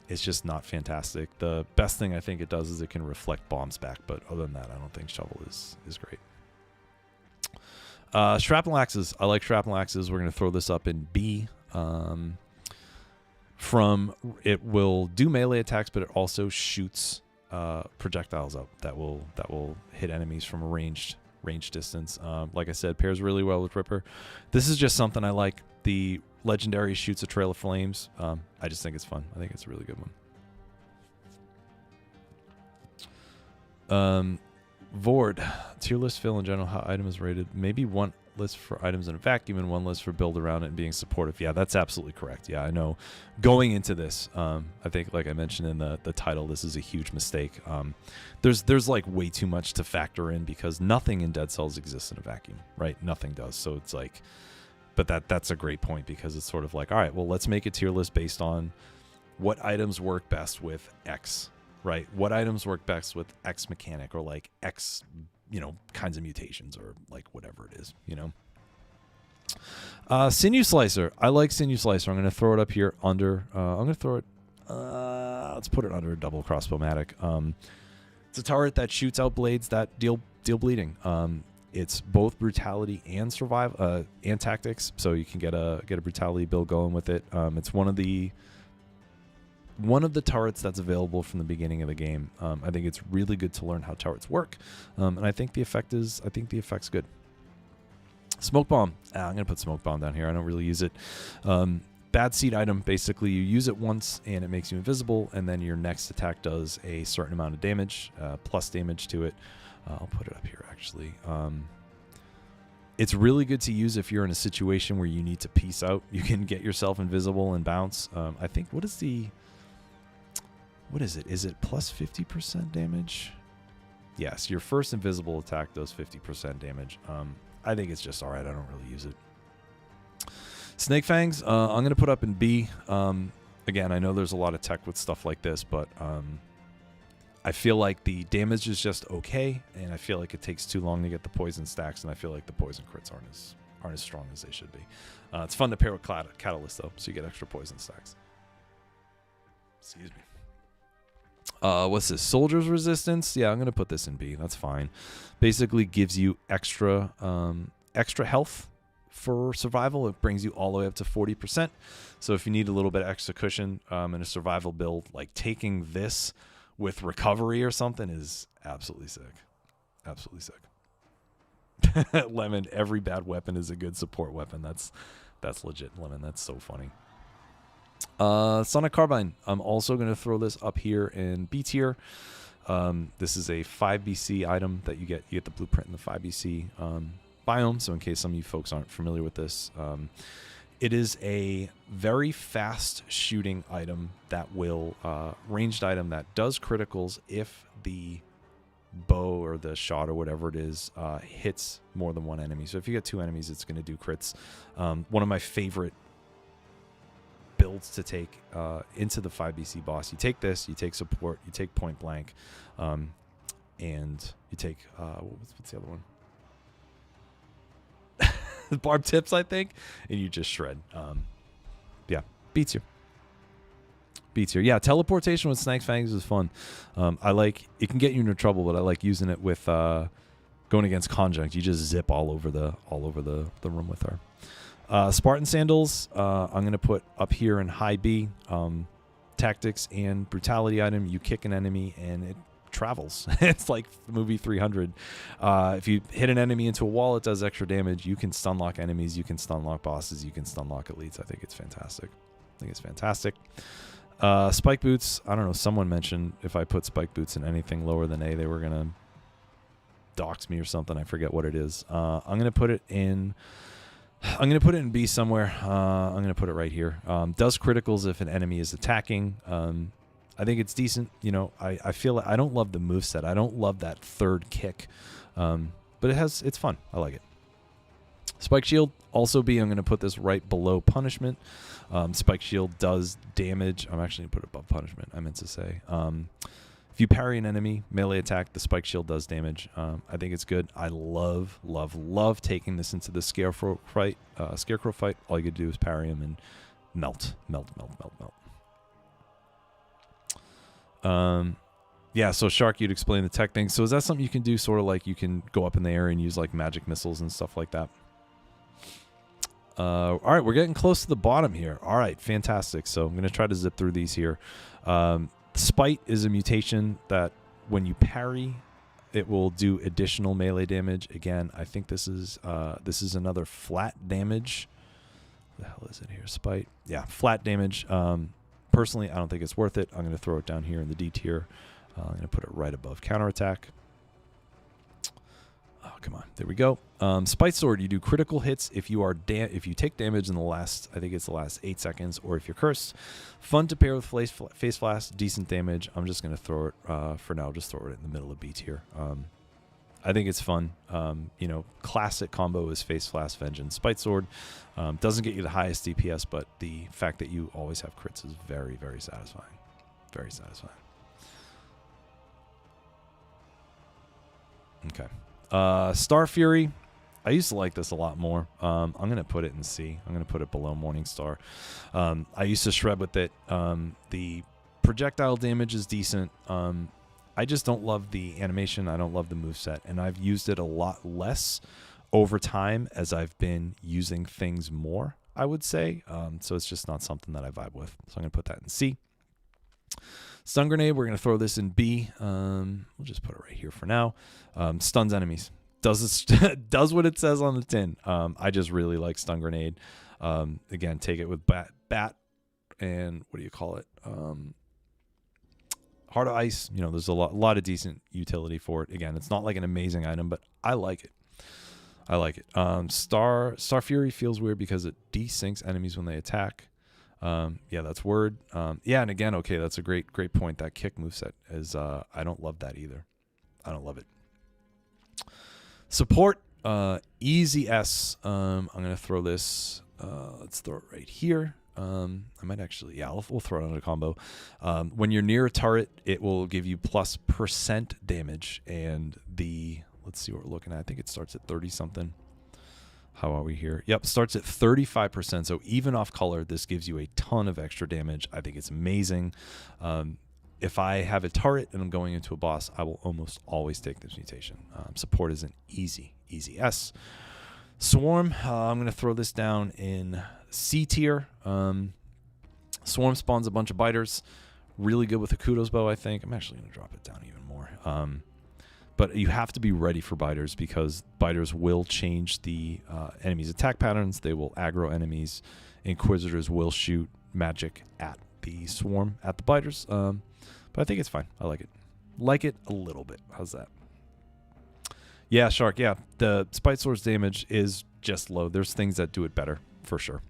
Speaker 1: It's just not fantastic. The best thing I think it does is it can reflect bombs back, but other than that, I don't think Shovel is great. Shrapnel Axes. I like Shrapnel Axes. We're going to throw this up in B. It will do melee attacks, but it also shoots projectiles up that will hit enemies from a ranged distance. Like I said, pairs really well with Ripper. This is just something I like. The legendary shoots a trail of flames. I just think it's fun. I think it's a really good one. Vord, tier list fill in general, how item is rated. Maybe one list for items in a vacuum and one list for build around it and being supportive. Yeah, that's absolutely correct. Yeah, I know. Going into this, I think, like I mentioned in the title, this is a huge mistake. There's like way too much to factor in because nothing in Dead Cells exists in a vacuum, right? Nothing does. So it's like, but that's a great point because it's sort of like, all right, well, let's make a tier list based on what items work best with X, right? What items work best with X mechanic or like X, kinds of mutations or like whatever it is, Sinew Slicer. I like Sinew Slicer. I'm going to throw it up here under, I'm going to throw it, let's put it under a double crossbow-matic. It's a turret that shoots out blades that deal bleeding. It's both brutality and survival, and tactics. So you can get a brutality build going with it. It's one of the turrets that's available from the beginning of the game. I think it's really good to learn how turrets work, and I think the effect's good. Smoke bomb. I'm gonna put smoke bomb down here. I don't really use it. Bad seed item. Basically, you use it once and it makes you invisible, and then your next attack does a certain amount of damage, plus damage to it. I'll put it up here actually. It's really good to use if you're in a situation where you need to peace out. You can get yourself invisible and bounce. I think what is it? Is it plus 50% damage? Yes, your first invisible attack does 50% damage. I think it's just all right. I don't really use it. Snake Fangs, I'm going to put up in B. Again, I know there's a lot of tech with stuff like this, but I feel like the damage is just okay, and I feel like it takes too long to get the poison stacks, and I feel like the poison crits aren't as strong as they should be. It's fun to pair with Catalyst, though, so you get extra poison stacks. Excuse me. What's this? Soldier's Resistance? Yeah, I'm going to put this in B. That's fine. Basically gives you extra health for survival. It brings you all the way up to 40%. So if you need a little bit of extra cushion in a survival build, like taking this with recovery or something is absolutely sick. Absolutely sick. Lemon, every bad weapon is a good support weapon. That's legit, Lemon. That's so funny. Sonic Carbine. I'm also going to throw this up here in B tier. This is a 5BC item that you get. You get the blueprint in the 5BC biome. So in case some of you folks aren't familiar with this, it is a very fast shooting item that will, ranged item that does criticals if the bow or the shot or whatever it is hits more than one enemy. So if you get two enemies, it's going to do crits. One of my favorite builds to take into the 5BC boss. You take this, you take support, you take point blank, and you take what's the other one? Barb tips, I think, and you just shred. Yeah, beats you. Yeah, teleportation with Snake Fangs is fun. I like it, can get you into trouble, but I like using it with going against Conjunct. You just zip all over the room with her. Spartan Sandals, I'm going to put up here in high B. Tactics and brutality item. You kick an enemy and it travels. It's like the movie 300. If you hit an enemy into a wall, it does extra damage. You can stun lock enemies. You can stun lock bosses. You can stun lock elites. I think it's fantastic. Spike boots. I don't know. Someone mentioned if I put spike boots in anything lower than A, they were going to dox me or something. I forget what it is. I'm going to put it in B somewhere. I'm going to put it right here. Does criticals if an enemy is attacking. I think it's decent. I feel like I don't love the moveset. I don't love that third kick. But it's fun. I like it. Spike Shield, also B. I'm going to put this right below Punishment. Spike Shield does damage. I'm actually going to put it above Punishment, I meant to say. If you parry an enemy, melee attack, the Spike Shield does damage. I think it's good. I love, love, love taking this into the Scarecrow fight. All you can do is parry him and melt. Yeah, so Shark, you'd explain the tech thing. So is that something you can do, sort of like you can go up in the air and use like magic missiles and stuff like that? All right, we're getting close to the bottom here. All right, fantastic. So I'm going to try to zip through these here. Spite is a mutation that when you parry, it will do additional melee damage. Again, I think this is another flat damage the hell is it here? Spite. Yeah, flat damage. Personally, I don't think it's worth it. I'm going to throw it down here in the D tier. I'm going to put it right above counterattack. Oh, come on. There we go. Spite Sword, you do critical hits if you are if you take damage in the last, I think it's the last 8 seconds, or if you're cursed. Fun to pair with Face Flask, decent damage. I'm just going to throw it, for now, just throw it in the middle of B tier. I think it's fun. You know, classic combo is Face Flask, Vengeance, Spite Sword. Doesn't get you the highest DPS, but the fact that you always have crits is very, very satisfying. Very satisfying. Okay. Star Fury. I used to like this a lot more. I'm going to put it in C. I'm going to put it below Morningstar. I used to shred with it. The projectile damage is decent. I just don't love the animation. I don't love the moveset. And I've used it a lot less over time as I've been using things more, I would say. So it's just not something that I vibe with. So I'm going to put that in C. Stun Grenade, we're going to throw this in B. We'll just put it right here for now. Stuns enemies. Does what it says on the tin. I just really like Stun Grenade. Again, take it with bat and what do you call it? Heart of Ice. You know, there's a lot of decent utility for it. Again, it's not like an amazing item, but I like it. I like it. Star Fury feels weird because it desyncs enemies when they attack. Yeah, that's word. Yeah, and again, okay, that's a great point. That kick moveset is I don't love that either. I don't love it. Support, easy S. I'm gonna throw this. Let's throw it right here. I might actually, yeah, we'll throw it on a combo. When you're near a turret, it will give you +% damage, and let's see what we're looking at. I think it starts at 30 something. How are we here? Yep, starts at 35%. So even off color, this gives you a ton of extra damage. I think it's amazing. If I have a turret and I'm going into a boss, I will almost always take this mutation. Support is an easy S. Swarm, I'm going to throw this down in C tier. Swarm spawns a bunch of biters. Really good with the Kudos bow, I think. I'm actually going to drop it down even more. But you have to be ready for biters because biters will change the enemy's attack patterns. They will aggro enemies. Inquisitors will shoot magic at the swarm, at the biters. But I think it's fine. I like it. Like it a little bit. How's that? Yeah, Shark. Yeah, the Spite Sword's damage is just low. There's things that do it better, for sure.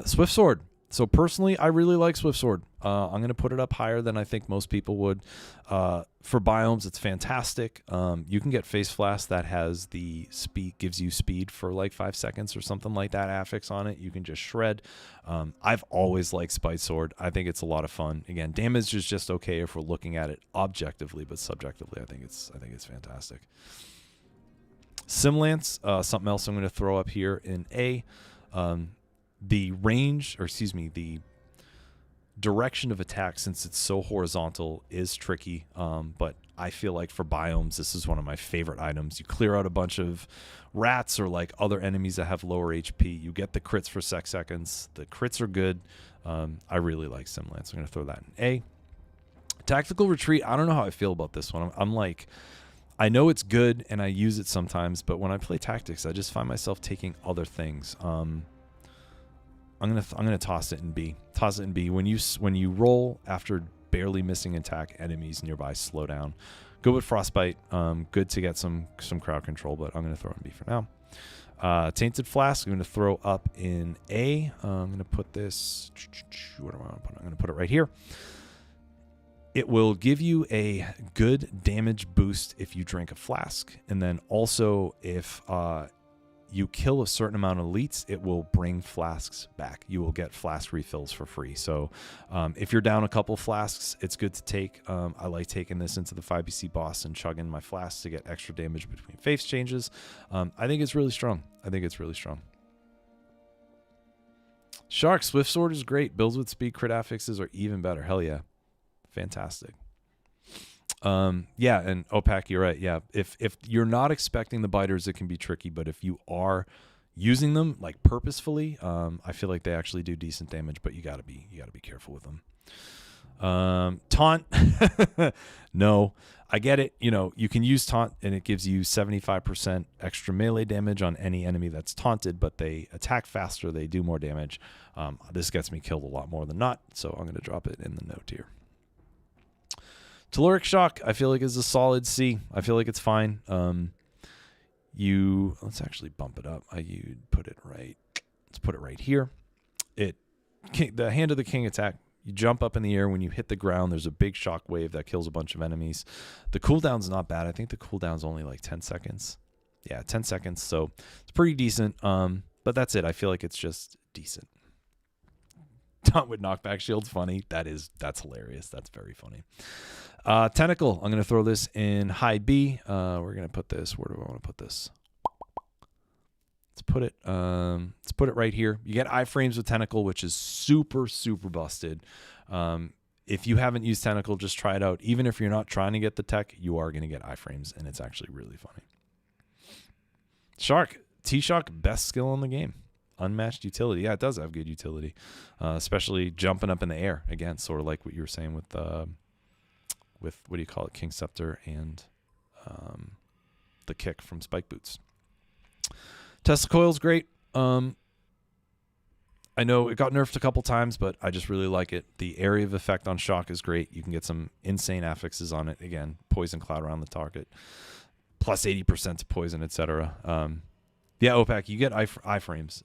Speaker 1: Swift Sword. So personally, I really like Swift Sword. I'm going to put it up higher than I think most people would. For biomes, it's fantastic. You can get Face Flask that has the speed, gives you speed for like 5 seconds or something like that. Affix on it, you can just shred. I've always liked Spite Sword. I think it's a lot of fun. Again, damage is just okay if we're looking at it objectively, but subjectively, I think it's fantastic. Simlance, something else I'm going to throw up here in A. The range, or excuse me, the direction of attack, since it's so horizontal, is tricky. But I feel like for biomes, this is one of my favorite items. You clear out a bunch of rats or like other enemies that have lower HP. You get the crits for seconds. The crits are good. I really like Simlance. I'm going to throw that in A. Tactical Retreat, I don't know how I feel about this one. I'm like, I know it's good and I use it sometimes, but when I play tactics, I just find myself taking other things. I'm gonna toss it in B. Toss it in B. When you roll after barely missing attack, enemies nearby slow down. Good with Frostbite. Good to get some crowd control, but I'm gonna throw it in B for now. Tainted Flask, I'm gonna throw up in A. I'm gonna put this. Where do I want to put it? I'm gonna put it right here. It will give you a good damage boost if you drink a flask, and then also if you kill a certain amount of elites, it will bring flasks back. You will get flask refills for free. So if you're down a couple flasks, it's good to take. I like taking this into the 5BC boss and chugging my flasks to get extra damage between face changes. I think it's really strong. Shark, Swift Sword is great. Builds with speed, crit affixes are even better. Hell yeah. Fantastic. Yeah, and Opac, you're right. Yeah, if you're not expecting the biters, it can be tricky. But if you are using them like purposefully, I feel like they actually do decent damage. But you gotta be careful with them. Taunt. No, I get it. You know, you can use taunt and it gives you 75% extra melee damage on any enemy that's taunted, but they attack faster. They do more damage. This gets me killed a lot more than not. So I'm going to drop it in the note here. Telluric Shock, I feel like is a solid C. I feel like it's fine. Let's actually bump it up. You'd put it right. Let's put it right here. The Hand of the King attack. You jump up in the air. When you hit the ground, there's a big shock wave that kills a bunch of enemies. The cooldown's not bad. I think the cooldown's only like 10 seconds. Yeah, 10 seconds. So it's pretty decent. But that's it. I feel like it's just decent. Taunt with knockback shield's funny. That's hilarious. That's very funny. Tentacle. I'm going to throw this in high B. We're going to put this. Where do I want to put this? Let's put it right here. You get iframes with Tentacle, which is super, super busted. If you haven't used Tentacle, just try it out. Even if you're not trying to get the tech, you are going to get iframes, and it's actually really funny. Shark. T-Shock, best skill in the game. Unmatched utility. Yeah, it does have good utility, especially jumping up in the air. Again, sort of like what you were saying with what do you call it, King Scepter and the kick from Spike Boots. Tesla Coil's great. I know it got nerfed a couple times, but I just really like it. The area of effect on shock is great. You can get some insane affixes on it. Again, poison cloud around the target, plus 80% to poison, etc. Yeah, OPAC, you get iframes.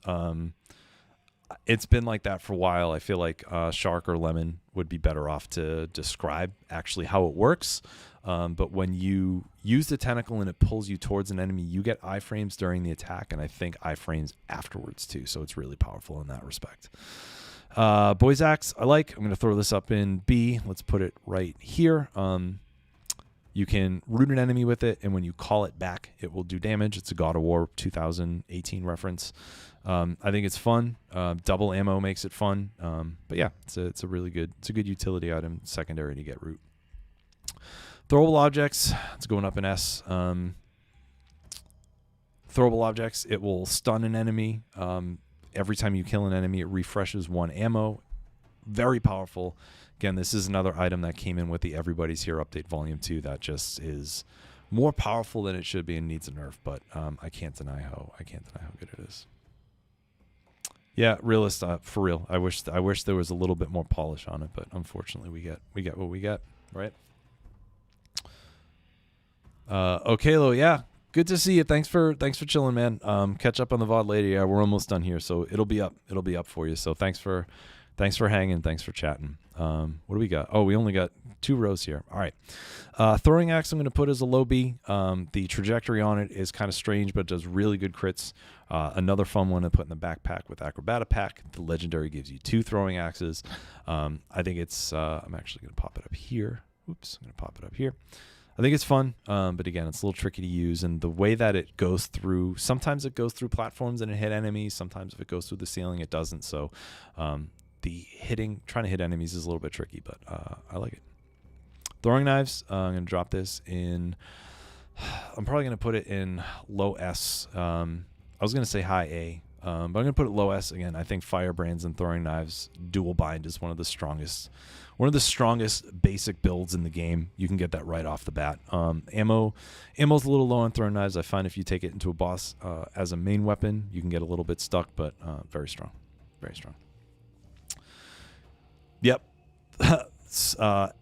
Speaker 1: It's been like that for a while. I feel like Shark or Lemon would be better off to describe actually how it works. But when you use the tentacle and it pulls you towards an enemy, you get iframes during the attack, and I think iframes afterwards too. So it's really powerful in that respect. Boy's Axe, I like. I'm going to throw this up in B. Let's put it right here. You can root an enemy with it, and when you call it back, it will do damage. It's a God of War 2018 reference. I think it's fun. Double ammo makes it fun. But yeah, it's a really good utility item, secondary to get root. Throwable objects, it's going up in S. Throwable objects, it will stun an enemy. Every time you kill an enemy, it refreshes 1 ammo. Very powerful. Again, this is another item that came in with the Everybody's Here update volume 2 that just is more powerful than it should be and needs a nerf, but I can't deny how good it is. Yeah, realist, for real. I wish there was a little bit more polish on it, but unfortunately we get what we get, right? Okay, Lo, yeah. Good to see you. Thanks for chilling, man. Catch up on the VOD later. Yeah, we're almost done here, so it'll be up for you. So thanks for hanging. Thanks for chatting. What do we got? Oh, we only got 2 rows here. All right. Throwing axe I'm going to put as a low B. The trajectory on it is kind of strange, but it does really good crits. Another fun one to put in the backpack with Acrobata Pack. The legendary gives you 2 throwing axes. I think it's I'm actually going to pop it up here. Oops, I'm going to pop it up here. I think it's fun, but again, it's a little tricky to use. And the way that it goes through, sometimes it goes through platforms and it hit enemies. Sometimes if it goes through the ceiling, it doesn't. So trying to hit enemies is a little bit tricky, but I like it. Throwing knives, I'm going to drop this in, I'm probably going to put it in low S. I was going to say high A, but I'm going to put it low S. Again, I think firebrands and throwing knives, dual bind is one of the strongest basic builds in the game. You can get that right off the bat. Ammo's a little low on throwing knives. I find if you take it into a boss as a main weapon, you can get a little bit stuck, but very strong. Very strong. Yep.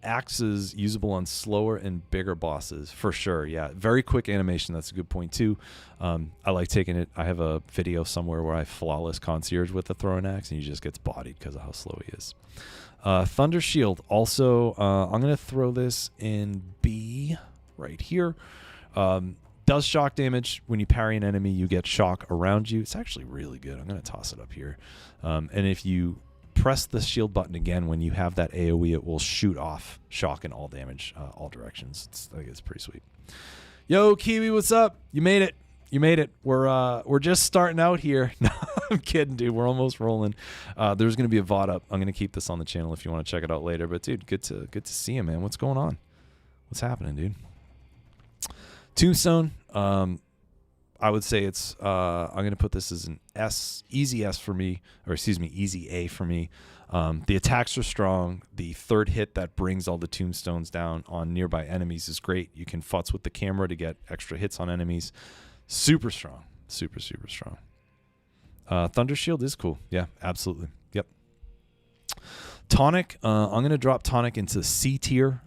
Speaker 1: Axe is usable on slower and bigger bosses for sure. Yeah, very quick animation. That's a good point too. I like taking it. I have a video somewhere where I flawless concierge with the throwing axe, and he just gets bodied because of how slow he is. Thunder Shield. Also, I'm going to throw this in B right here. Does shock damage. When you parry an enemy, you get shock around you. It's actually really good. I'm going to toss it up here. And if you press the shield button again, when you have that AoE, it will shoot off shock and all damage, all directions. I think it's pretty sweet. Yo, Kiwi, what's up? You made it. We're just starting out here. No, I'm kidding, dude. We're almost rolling. There's going to be a VOD up. I'm going to keep this on the channel if you want to check it out later. But dude, good to see you, man. What's going on? What's happening, dude? Tombstone. I would say it's I'm going to put this as an S, easy S for me, or excuse me, easy A for me. The attacks are strong. The third hit that brings all the tombstones down on nearby enemies is great. You can futz with the camera to get extra hits on enemies. Super strong. Super strong. Thunder Shield is cool. Yeah, absolutely. Yep. Tonic, I'm going to drop Tonic into C tier.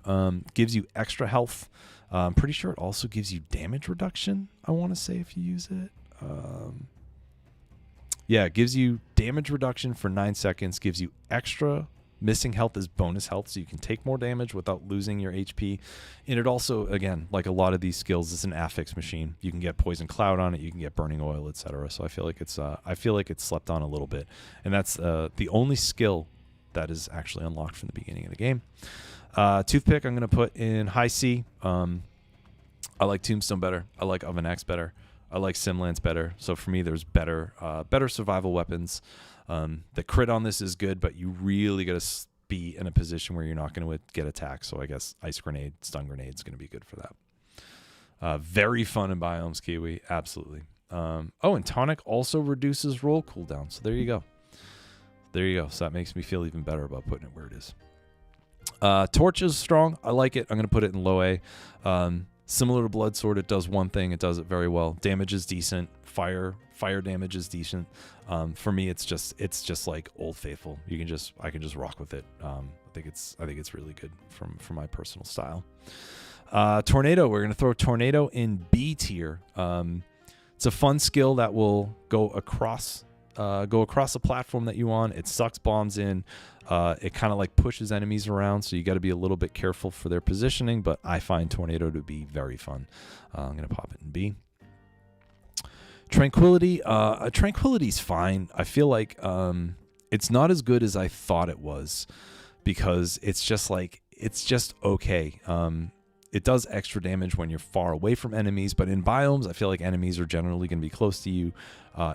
Speaker 1: Gives you extra health. I'm pretty sure it also gives you damage reduction, I want to say, if you use it. Yeah, it gives you damage reduction for 9 seconds, gives you extra missing health as bonus health, so you can take more damage without losing your HP. And it also, again, like a lot of these skills, it's an affix machine. You can get Poison Cloud on it, you can get Burning Oil, etc. So I feel like it's slept on a little bit. And that's the only skill that is actually unlocked from the beginning of the game. Toothpick, I'm going to put in high C. I like Tombstone better. I like Oven Axe better. I like Simlance better. So for me, there's better survival weapons. The crit on this is good, but you really got to be in a position where you're not going to get attacked. So I guess Ice Grenade, Stun Grenade is going to be good for that. Very fun in Biomes, Kiwi. Absolutely. And Tonic also reduces roll cooldown. So there you go. So that makes me feel even better about putting it where it is. Torch is strong. I like it. I'm going to put it in low A. Similar to Blood Sword, it does one thing. It does it very well. Damage is decent. Fire damage is decent. For me, it's just like Old Faithful. I can just rock with it. I think it's really good from my personal style. Tornado. We're going to throw Tornado in B tier. It's a fun skill that will go across a platform that you on. It sucks bombs in. It kind of like pushes enemies around, so you got to be a little bit careful for their positioning, but I find Tornado to be very fun. I'm going to pop it in B. Tranquility. Tranquility's fine. I feel like it's not as good as I thought it was, because it's just okay. It does extra damage when you're far away from enemies, but in biomes, I feel like enemies are generally going to be close to you.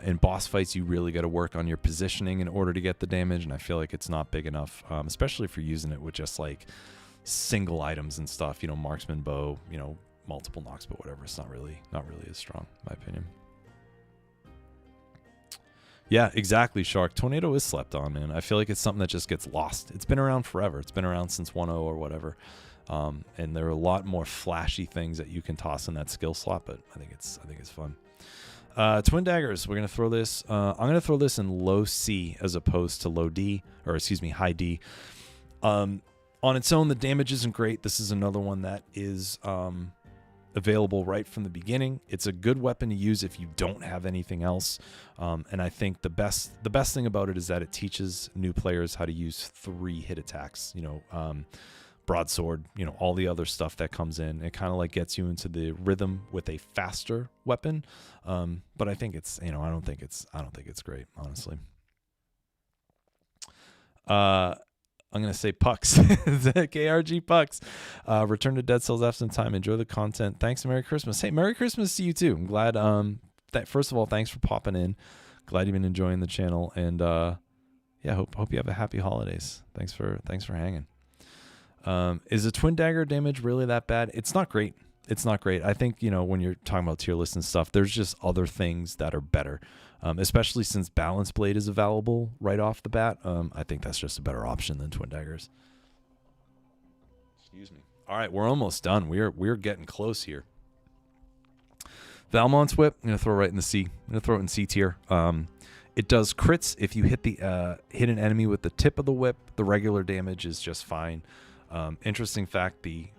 Speaker 1: In boss fights, you really got to work on your positioning in order to get the damage, and I feel like it's not big enough, especially if you're using it with just like single items and stuff. Marksman bow, multiple knocks, but whatever. It's not really as strong, in my opinion. Yeah, exactly, Shark. Tornado is slept on, man. I feel like it's something that just gets lost. It's been around forever. It's been around since 1.0 or whatever. And there are a lot more flashy things that you can toss in that skill slot, but I think it's fun. Twin Daggers, we're gonna throw this. I'm gonna throw this in low C as opposed to low D, or excuse me, high D. On its own, the damage isn't great. This is another one that is available right from the beginning. It's a good weapon to use if you don't have anything else. And I think the best thing about it is that it teaches new players how to use 3 hit attacks. Broadsword, all the other stuff that comes in. It kind of like gets you into the rhythm with a faster weapon. But I think it's, I don't think it's great, honestly. I'm going to say Pucks. KRG Pucks. Return to Dead Cells after some time. Enjoy the content. Thanks and Merry Christmas. Hey, Merry Christmas to you too. I'm glad, first of all, thanks for popping in. Glad you've been enjoying the channel. And yeah, hope you have a happy holidays. Thanks for hanging. Is the Twin Dagger damage really that bad? It's not great. I think, when you're talking about tier lists and stuff, there's just other things that are better. Especially since Balance Blade is available right off the bat. I think that's just a better option than Twin Daggers. Excuse me. All right, we're almost done. We're getting close here. Valmont's Whip, I'm going to throw right in the C. I'm going to throw it in C tier. It does crits if you hit an enemy with the tip of the whip. The regular damage is just fine. Interesting fact, the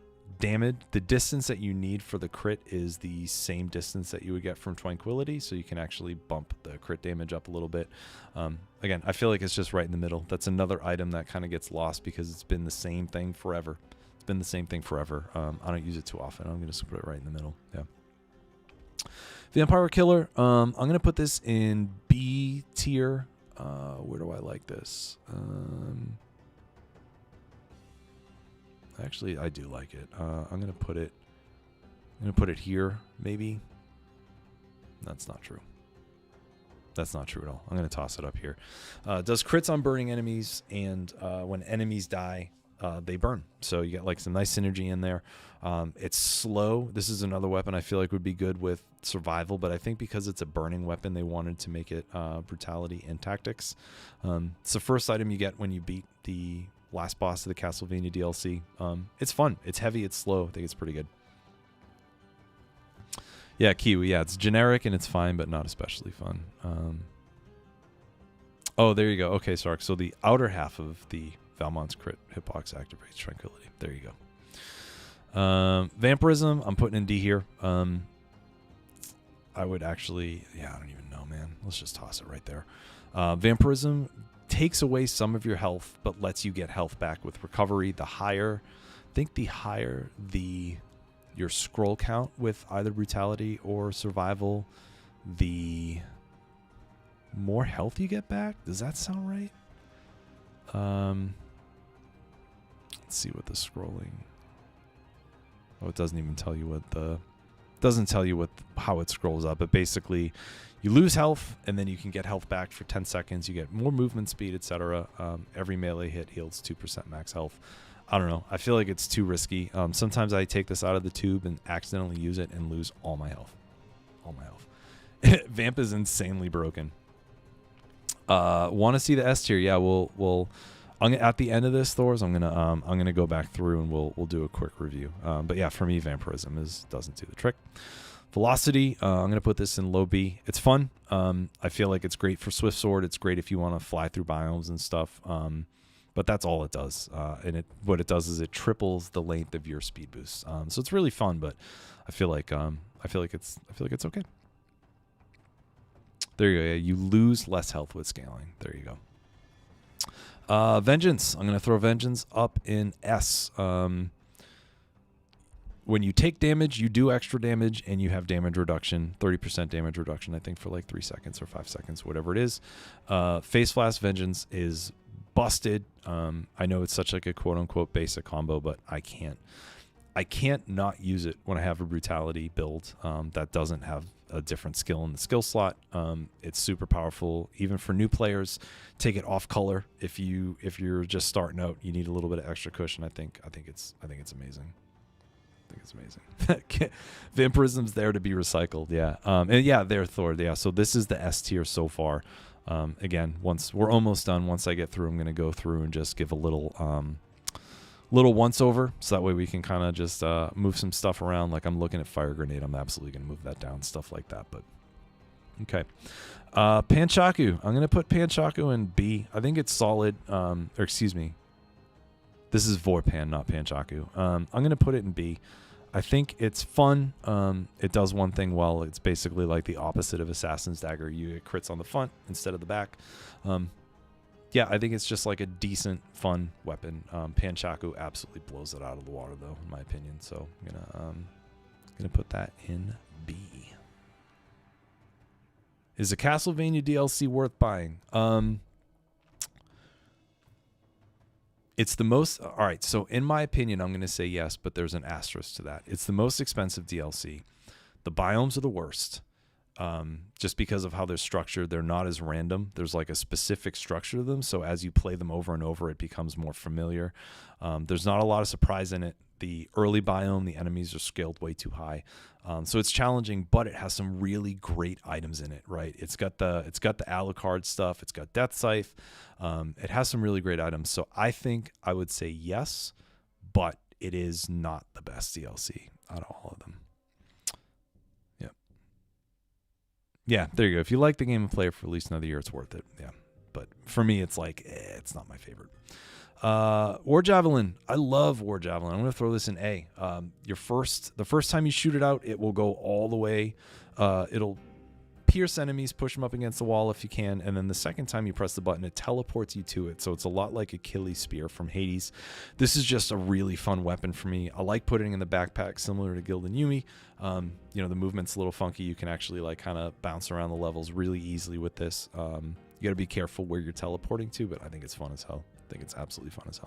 Speaker 1: distance that you need for the crit is the same distance that you would get from Tranquility, so you can actually bump the crit damage up a little bit. Again, I feel like it's just right in the middle. That's another item that kind of gets lost because it's been the same thing forever. I don't use it too often. I'm going to put it right in the middle. Yeah. Vampire Killer, I'm going to put this in B tier. Where do I like this? Actually, I do like it. I'm gonna put it here, maybe. That's not true. That's not true at all. I'm gonna toss it up here. Does crits on burning enemies, and when enemies die, they burn. So you get like some nice synergy in there. It's slow. This is another weapon I feel like would be good with survival, but I think because it's a burning weapon, they wanted to make it brutality and tactics. It's the first item you get when you beat the last boss of the Castlevania DLC. It's fun. It's heavy. It's slow. I think it's pretty good. Yeah, Kiwi. Yeah, it's generic and it's fine, but not especially fun. Oh, there you go. Okay, Sark. So the outer half of the Valmont's crit hitbox activates Tranquility. There you go. Vampirism, I'm putting in D here. I would actually, yeah, I don't even know, man. Let's just toss it right there. Vampirism takes away some of your health, but lets you get health back with recovery. The higher your scroll count with either brutality or survival, the more health you get back. Does that sound right? Let's see what the scrolling. Oh, it doesn't even tell you how it scrolls up. But basically, you lose health and then you can get health back for 10 seconds. You get more movement speed, etc. Every melee hit heals 2% max health. I don't know. I feel like it's too risky. Sometimes I take this out of the tube and accidentally use it and lose all my health. All my health. Vamp is insanely broken. Want to see the S tier? Yeah, we'll at the end of this, Thors, I'm gonna go back through and we'll do a quick review. But yeah, for me, Vampirism doesn't do the trick. Velocity, I'm gonna put this in low B. It's fun. I feel like it's great for Swift Sword. It's great if you want to fly through biomes and stuff. But that's all it does. And what it does is it triples the length of your speed boost. So it's really fun. But I feel like it's okay. There you go. Yeah, you lose less health with scaling. There you go. Vengeance. I'm going to throw Vengeance up in S. When you take damage, you do extra damage, and you have damage reduction, 30% damage reduction, I think, for like 3 seconds or 5 seconds, whatever it is. Face Blast Vengeance is busted. I know it's such like a quote-unquote basic combo, but I can't not use it when I have a brutality build that doesn't have a different skill in the skill slot. It's super powerful, even for new players. Take it off color if you're just starting out. You need a little bit of extra cushion. I think it's amazing. I think it's amazing. Vampirism's there to be recycled. Yeah. And yeah, there, Thor. Yeah. So this is the S tier so far. Again, once we're almost done. Once I get through, I'm going to go through and just give a little once over, so that way we can kind of just move some stuff around. Like I'm looking at Fire Grenade, I'm absolutely going to move that down, stuff like that. But okay, Panchaku, I'm going to put Panchaku in B. I think it's solid. Or excuse me, this is Vorpan, not Panchaku. I'm going to put it in B. I think it's fun. It does one thing well. It's basically like the opposite of Assassin's Dagger. You get crits on the front instead of the back. Yeah, I think it's just like a decent, fun weapon. Panchaku absolutely blows it out of the water, though, in my opinion. So I'm gonna put that in B. Is the Castlevania DLC worth buying? It's the most. All right, so in my opinion, I'm gonna say yes, but there's an asterisk to that. It's the most expensive DLC. The biomes are the worst. Just because of how they're structured, they're not as random. There's like a specific structure to them. So as you play them over and over, it becomes more familiar. There's not a lot of surprise in it. The early biome, the enemies are scaled way too high. So it's challenging, but it has some really great items in it, right? It's got the Alucard stuff. It's got Death Scythe. It has some really great items. So I think I would say yes, but it is not the best DLC out of all of them. Yeah, there you go. If you like the game and play it for at least another year, it's worth it. Yeah. But for me, it's like, it's not my favorite. War Javelin. I love War Javelin. I'm going to throw this in A. The first time you shoot it out, it will go all the way. It'll pierce enemies, push them up against the wall if you can. And then the second time you press the button, it teleports you to it. So it's a lot like Achilles' Spear from Hades. This is just a really fun weapon for me. I like putting it in the backpack, similar to Guild and Yumi. The movement's a little funky. You can actually like kind of bounce around the levels really easily with this. You got to be careful where you're teleporting to, but I think it's fun as hell. I think it's absolutely fun as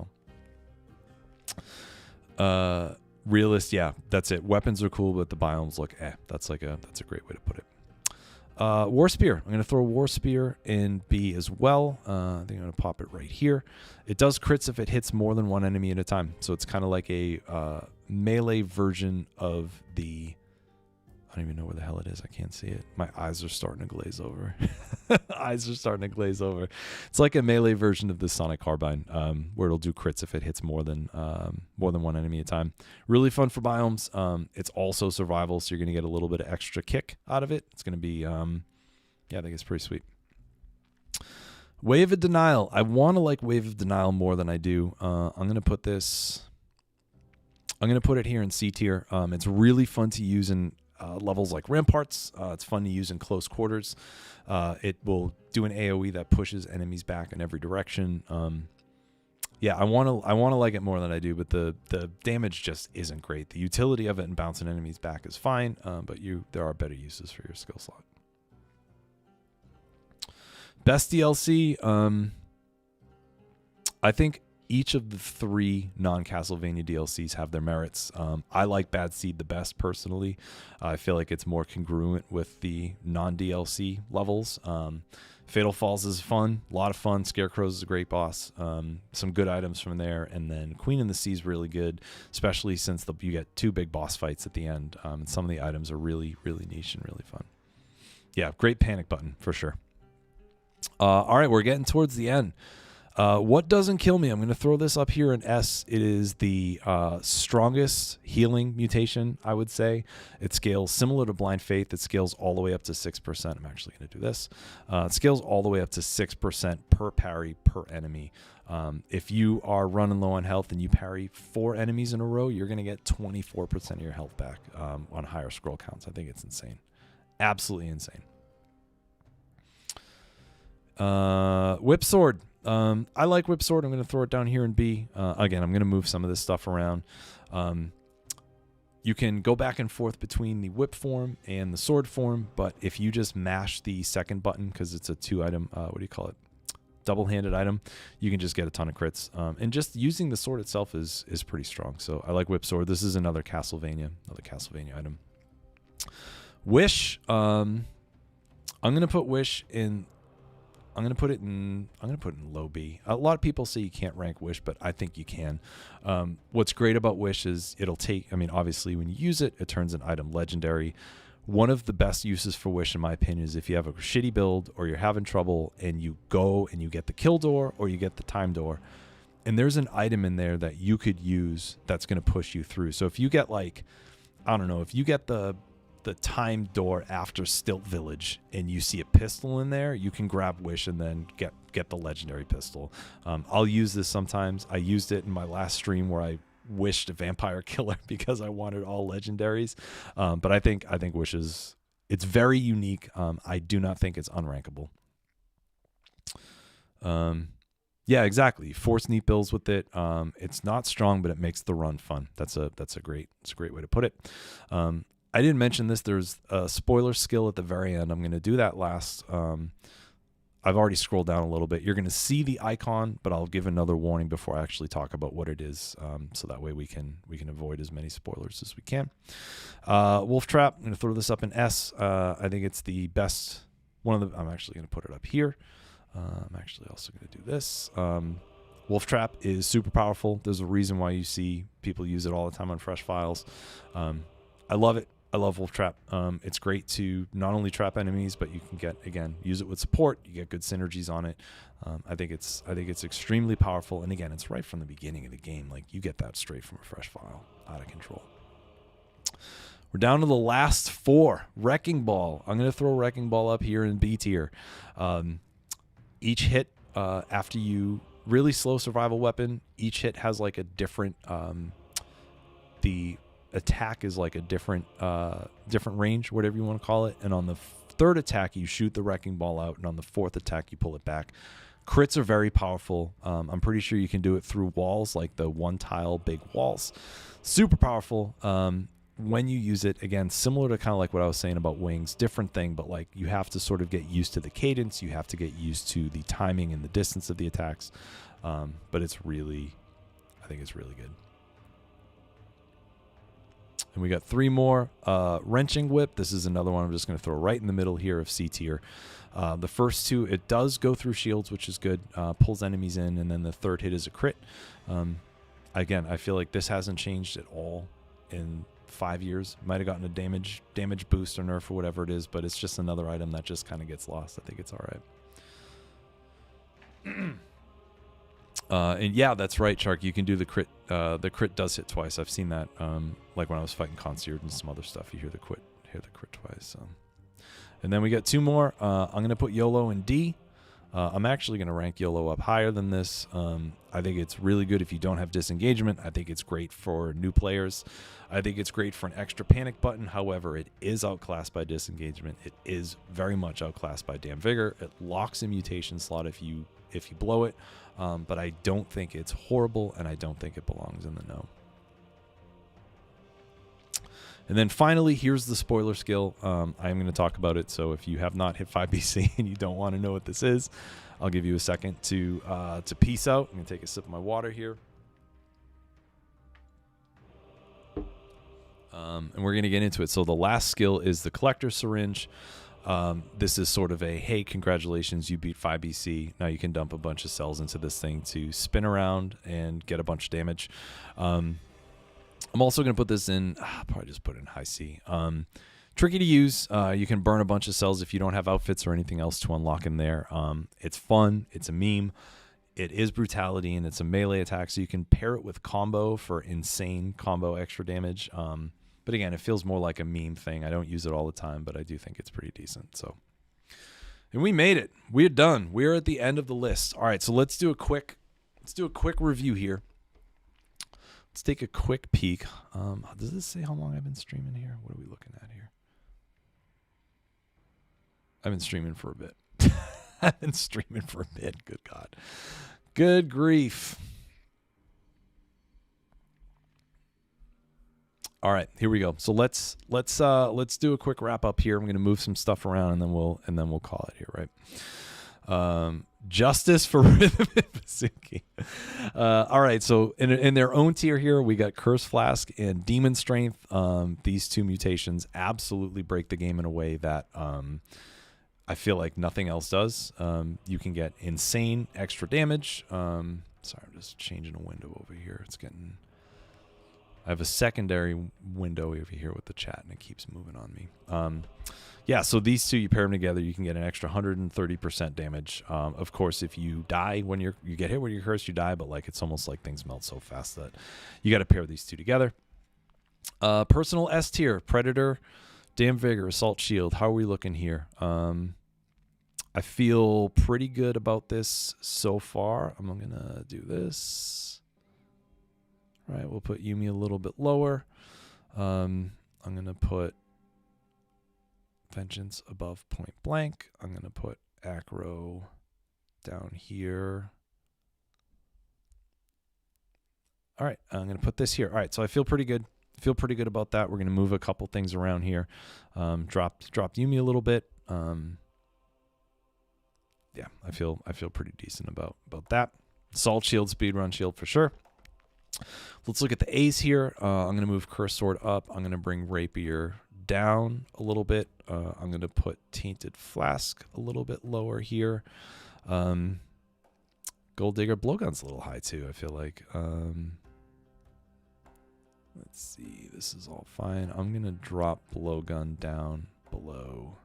Speaker 1: hell. Realist, yeah, that's it. Weapons are cool, but the biomes look That's a great way to put it. War Spear. I'm going to throw War Spear in B as well. I think I'm going to pop it right here. It does crits if it hits more than one enemy at a time. So it's kind of like a melee version of the... I don't even know where the hell it is. I can't see it. My eyes are starting to glaze over. Eyes are starting to glaze over. It's like a melee version of the Sonic Carbine, where it'll do crits if it hits more than one enemy at a time. Really fun for biomes. It's also survival, so you're going to get a little bit of extra kick out of it. It's going to be, yeah, I think it's pretty sweet. Wave of Denial. I want to like Wave of Denial more than I do. I'm going to put this... I'm going to put it here in C tier. It's really fun to use in levels like Ramparts. It's fun to use in close quarters. It will do an AoE that pushes enemies back in every direction. Yeah, I want to like it more than I do, but the damage just isn't great. The utility of it and bouncing enemies back is fine, but there are better uses for your skill slot. Best DLC. I think each of the 3 non-Castlevania DLCs have their merits. I like Bad Seed the best, personally. I feel like it's more congruent with the non-DLC levels. Fatal Falls is fun, a lot of fun. Scarecrows is a great boss. Some good items from there. And then Queen in the Sea is really good, especially since you get 2 big boss fights at the end. And some of the items are really, really niche and really fun. Yeah, great panic button, for sure. All right, we're getting towards the end. What doesn't kill me? I'm going to throw this up here in S. It is the strongest healing mutation, I would say. It scales similar to Blind Faith. It scales all the way up to 6%. I'm actually going to do this. It scales all the way up to 6% per parry per enemy. If you are running low on health and you parry 4 enemies in a row, you're going to get 24% of your health back on higher scroll counts. I think it's insane. Absolutely insane. Whip Sword. I like Whip Sword. I'm going to throw it down here in B. Again, I'm going to move some of this stuff around. You can go back and forth between the whip form and the sword form, but if you just mash the second button, because it's a 2-item, what do you call it? Double-handed item, you can just get a ton of crits. And just using the sword itself is pretty strong. So I like Whip Sword. This is another Castlevania item. Wish. I'm going to put Wish in... I'm gonna put it in low B. A lot of people say you can't rank Wish, but I think you can. What's great about Wish is it'll take. I mean, obviously, when you use it, it turns an item legendary. One of the best uses for Wish, in my opinion, is if you have a shitty build or you're having trouble and you go and you get the kill door or you get the time door, and there's an item in there that you could use that's gonna push you through. So if you get like, I don't know, if you get the time door after Stilt Village and you see a pistol in there, you can grab Wish and then get the legendary pistol. I'll use this sometimes. I used it in my last stream where I wished a vampire killer because I wanted all legendaries. But I think Wish it's very unique. I do not think it's unrankable. Yeah, exactly. Force neat builds with it. It's not strong, but it makes the run fun. That's a great way to put it. I didn't mention this. There's a spoiler skill at the very end. I'm going to do that last. I've already scrolled down a little bit. You're going to see the icon, but I'll give another warning before I actually talk about what it is, so that way we can avoid as many spoilers as we can. Wolf Trap. I'm going to throw this up in S. I think it's the best. I'm actually going to put it up here. I'm actually also going to do this. Wolf Trap is super powerful. There's a reason why you see people use it all the time on Fresh Files. I love it. I love Wolf Trap. It's great to not only trap enemies, but you can use it with support. You get good synergies on it. I think it's extremely powerful. And again, it's right from the beginning of the game. Like, you get that straight from a Fresh File. Out of control. We're down to the last 4. Wrecking Ball. I'm going to throw Wrecking Ball up here in B tier. Each hit, after you really slow survival weapon, each hit has like a different, the attack is like a different range, whatever you want to call it. And on the 3rd attack, you shoot the Wrecking Ball out, and on the 4th attack, you pull it back. Crits are very powerful. I'm pretty sure you can do it through walls, like the 1-tile big walls. Super powerful. When you use it, again, similar to kind of like what I was saying about Wings, different thing, but like you have to sort of get used to the cadence. You have to get used to the timing and the distance of the attacks. But I think it's really good. And we got 3 more. Wrenching Whip. This is another one I'm just going to throw right in the middle here of C tier. The first 2, it does go through shields, which is good. Pulls enemies in, and then the third hit is a crit. Again, I feel like this hasn't changed at all in 5 years. Might have gotten a damage boost or nerf or whatever it is, but it's just another item that just kind of gets lost. I think it's all right. And yeah, that's right, Shark. You can do the crit. The crit does hit twice. I've seen that. Like when I was fighting Concierge and some other stuff, you hear the crit twice. And then we got 2 more. I'm gonna put YOLO in D. I'm actually gonna rank YOLO up higher than this. I think it's really good if you don't have disengagement. I think it's great for new players. I think it's great for an extra panic button. However, it is outclassed by disengagement. It is very much outclassed by damn vigor. It locks a mutation slot if you blow it. But I don't think it's horrible, and I don't think it belongs in the no. And then finally, here's the spoiler skill. I'm going to talk about it, so if you have not hit 5BC and you don't want to know what this is, I'll give you a second to peace out. I'm going to take a sip of my water here. And we're going to get into it. So the last skill is the Collector Syringe. This is sort of a, hey, congratulations, you beat 5BC. Now you can dump a bunch of cells into this thing to spin around and get a bunch of damage. I'm also going to put this in, probably just put it in high C. Tricky to use. You can burn a bunch of cells if you don't have outfits or anything else to unlock in there. It's fun. It's a meme. It is brutality, and it's a melee attack, so you can pair it with combo for insane combo extra damage. But again, it feels more like a meme thing. I don't use it all the time, but I do think it's pretty decent. So, and we made it. We're done. We're at the end of the list. All right, so let's do a quick review here. Let's take a quick peek. Does this say how long I've been streaming here? What are we looking at here? I've been streaming for a bit. I've been streaming for a bit. Good God. Good grief. All right, here we go. So let's do a quick wrap up here. I'm going to move some stuff around, and then we'll call it here, right? Justice for Rhythm and Bazooki. All right, so in their own tier here, we got Curse Flask and Demon Strength. These 2 mutations absolutely break the game in a way that I feel like nothing else does. You can get insane extra damage. Sorry, I'm just changing a window over here. I have a secondary window over here with the chat, and it keeps moving on me. Yeah, so these 2, you pair them together, you can get an extra 130% damage. Of course, if you die when you get hit when you're cursed, you die, but like it's almost like things melt so fast that you got to pair these 2 together. Personal S tier, Predator, Damn Vigor, Assault Shield. How are we looking here? I feel pretty good about this so far. I'm going to do this. All right, we'll put Yumi a little bit lower. I'm going to put Vengeance above Point Blank. I'm going to put Acro down here. All right, I'm going to put this here. All right, so I feel pretty good. Feel pretty good about that. We're going to move a couple things around here. Dropped Yumi a little bit. Yeah, I feel pretty decent about that. Salt Shield, Speedrun Shield for sure. Let's look at the A's here. I'm going to move Curse Sword up. I'm going to bring Rapier down a little bit. I'm going to put Tainted Flask a little bit lower here. Gold Digger, Blowgun's a little high too, I feel like. Let's see. This is all fine. I'm going to drop Blowgun down below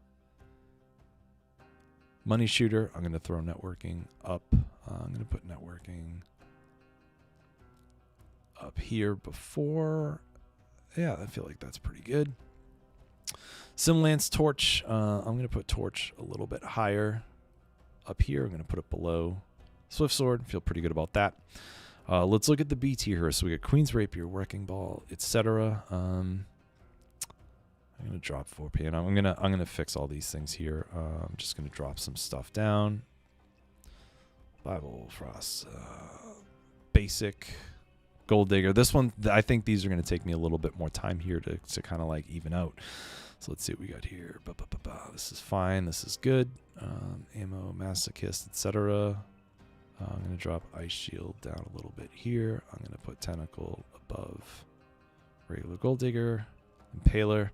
Speaker 1: Money Shooter. I'm going to throw Networking up. I'm going to put Networking up here before. Yeah, I feel like that's pretty good. Simlance Torch. I'm going to put Torch a little bit higher up here. I'm going to put it below Swift Sword. Feel pretty good about that. Let's look at the B tier here. So we got Queen's Rapier, Wrecking Ball, etc. I'm going to drop 4P, and I'm going to fix all these things here. I'm just going to drop some stuff down. Bible Frost, Basic, Gold Digger. This one, I think these are going to take me a little bit more time here to kind of like even out. So let's see what we got here. This is fine. This is good. Ammo, Masochist, etc. I'm going to drop Ice Shield down a little bit here. I'm going to put Tentacle above regular Gold Digger. Impaler.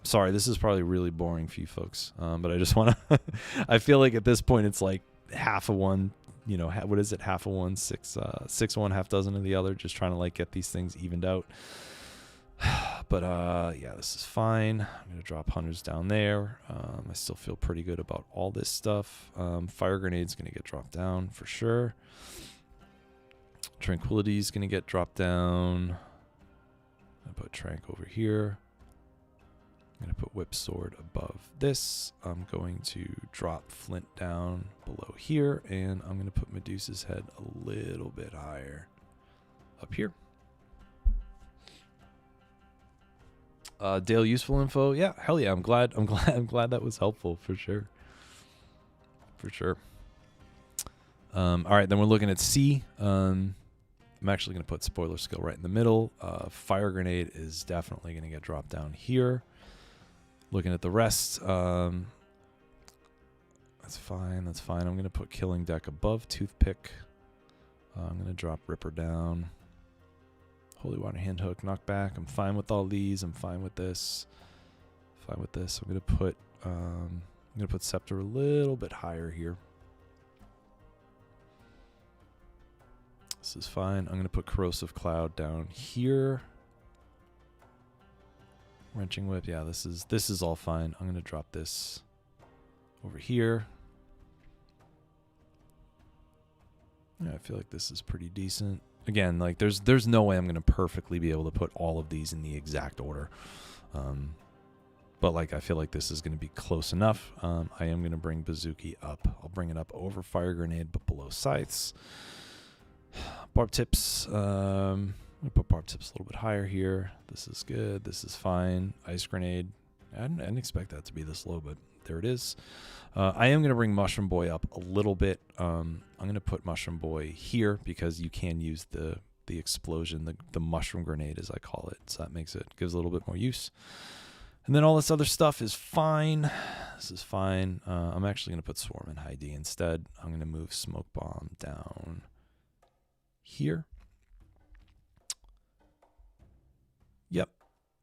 Speaker 1: Sorry, this is probably really boring for you folks, but I just want to. I feel like at this point it's like half of one. You know, what is it? Half of one, six one, half dozen of the other. Just trying to like get these things evened out. But yeah, this is fine. I'm gonna drop hunters down there. I still feel pretty good about all this stuff. Fire grenade's gonna get dropped down for sure. Tranquility's gonna get dropped down. I put Trank over here. I'm going to put Whip Sword above this. I'm going to drop Flint down below here, and I'm going to put Medusa's head a little bit higher up here. Dale, useful info. Yeah, hell yeah. I'm glad that was helpful for sure. For sure. All right, then we're looking at C. I'm actually going to put Spoiler Skill right in the middle. Fire Grenade is definitely going to get dropped down here. Looking at the rest, that's fine. That's fine. I'm going to put Killing Deck above Toothpick. I'm going to drop Ripper down. Holy Water Handhook, Knockback. I'm fine with all these. I'm fine with this. Fine with this. I'm going to put Scepter a little bit higher here. This is fine. I'm going to put Corrosive Cloud down here. Wrenching Whip, yeah, this is all fine. I'm gonna drop this over here. Yeah, I feel like this is pretty decent. Again, like there's no way I'm gonna perfectly be able to put all of these in the exact order. But like I feel like this is gonna be close enough. I am gonna bring Bazooki up. I'll bring it up over Fire Grenade, but below Scythes. Barb Tips. I'm going to put Barb Tips a little bit higher here. This is good. This is fine. Ice Grenade. I didn't expect that to be this low, but there it is. I am going to bring Mushroom Boy up a little bit. I'm going to put Mushroom Boy here because you can use the explosion, the Mushroom Grenade as I call it. So that gives a little bit more use. And then all this other stuff is fine. This is fine. I'm actually going to put Swarm and High D instead. I'm going to move Smoke Bomb down here.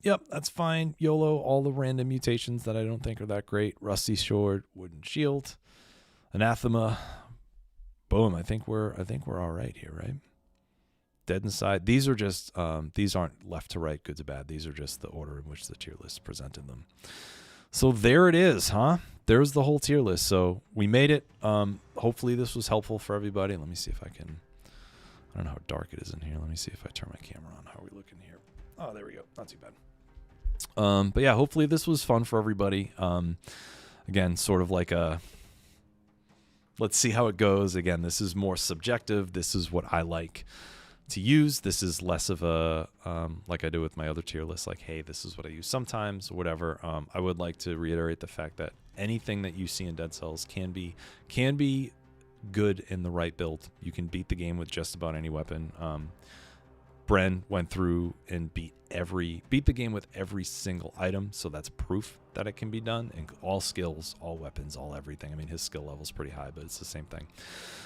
Speaker 1: Yep, that's fine. YOLO, all the random mutations that I don't think are that great. Rusty Sword, Wooden Shield, Anathema. Boom, I think we're all right here, right? Dead Inside. These are just these aren't left to right, good to bad. These are just the order in which the tier list presented them. So there it is, huh? There's the whole tier list. So we made it. Hopefully this was helpful for everybody. Let me see if I can. I don't know how dark it is in here. Let me see if I turn my camera on. How are we looking here? Oh, there we go. Not too bad. But yeah, hopefully this was fun for everybody. Again, sort of like let's see how it goes. Again, this is more subjective. This is what I like to use. This is less of a, like I do with my other tier list, like, hey, this is what I use sometimes or whatever. I would like to reiterate the fact that anything that you see in Dead Cells can be good in the right build. You can beat the game with just about any weapon. Bren went through and beat the game with every single item, so that's proof that it can be done. And all skills, all weapons, all everything. I mean, his skill level's pretty high, but it's the same thing.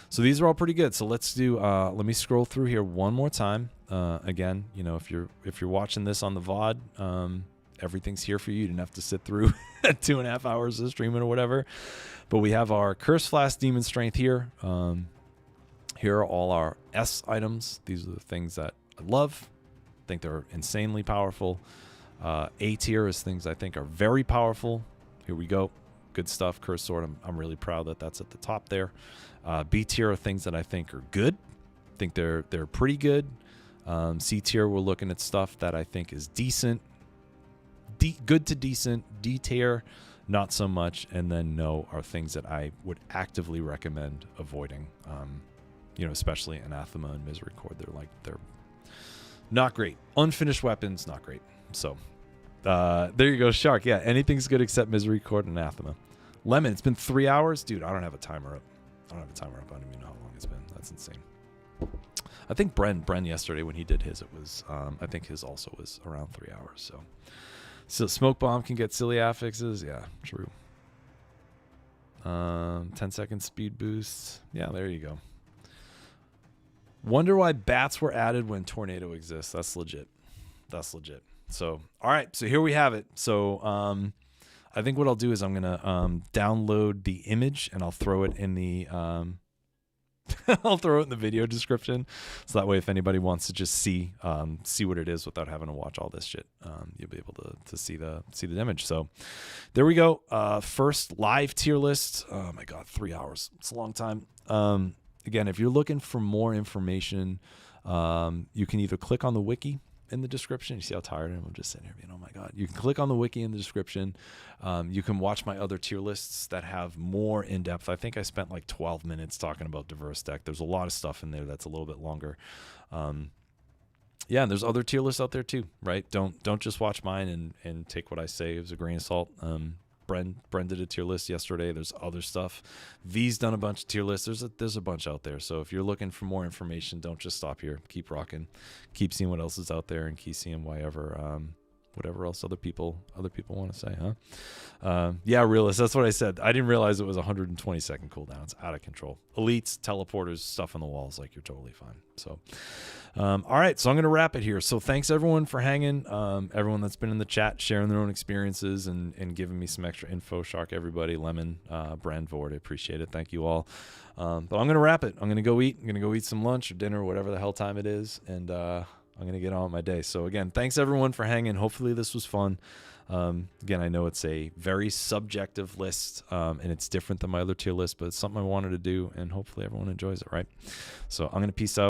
Speaker 1: So these are all pretty good. So let's do. Let me scroll through here one more time. Again, you know, if you're watching this on the VOD, everything's here for you. You didn't have to sit through 2.5 hours of streaming or whatever. But we have our Curse Flask, Demon Strength here. Here are all our S items. These are the things that I love. I think they're insanely powerful. A tier is things I think are very powerful. Here we go. Good stuff. Curse Sword. I'm really proud that that's at the top there. B tier are things that I think are good. I think they're pretty good. C tier, we're looking at stuff that I think is decent. Good to decent. D tier, not so much. And then no are things that I would actively recommend avoiding. You know, especially Anathema and Misericord. They're not great. Unfinished weapons, not great. So there you go, Shark. Yeah, anything's good except Misericord and Anathema. Lemon, it's been 3 hours. Dude, I don't have a timer up. I don't even know how long it's been. That's insane. I think Bren yesterday when he did his, it was, I think his also was around 3 hours. So Smoke Bomb can get silly affixes. Yeah, true. 10-second speed boost. Yeah, there you go. Wonder why bats were added when tornado exists. That's legit. So, all right. So here we have it. So, I think what I'll do is I'm going to download the image and I'll throw it in the I'll throw it in the video description, so that way if anybody wants to just see what it is without having to watch all this shit, you'll be able to see the image. So there we go. First live tier list. Oh my god, 3 hours. It's a long time. Again, if you're looking for more information, you can either click on the wiki in the description. You see how tired I am? I'm just sitting here being, oh my god. You can click on the wiki in the description. You can watch my other tier lists that have more in depth. I think I spent like 12 minutes talking about diverse deck. There's a lot of stuff in there that's a little bit longer. Yeah, and there's other tier lists out there too, right? Don't just watch mine and take what I say as a grain of salt. Bren did a tier list yesterday. There's other stuff. V's done a bunch of tier lists. There's a bunch out there. So if you're looking for more information, don't just stop here. Keep rocking. Keep seeing what else is out there and keep seeing whatever else other people want to say, huh? Yeah, realist. That's what I said. I didn't realize it was 120-second cooldown. It's out of control. Elites, teleporters, stuff on the walls, like you're totally fine. So, all right. So I'm going to wrap it here. So thanks everyone for hanging. Everyone that's been in the chat, sharing their own experiences and giving me some extra info. Shark, everybody, Lemon, Brand, Vord. I appreciate it. Thank you all. But I'm going to wrap it. I'm going to go eat. I'm going to go eat some lunch or dinner, whatever the hell time it is. And, I'm going to get on with my day. So again, thanks everyone for hanging. Hopefully this was fun. Again, I know it's a very subjective list, and it's different than my other tier list, but it's something I wanted to do, and hopefully everyone enjoys it, right? So I'm going to peace out.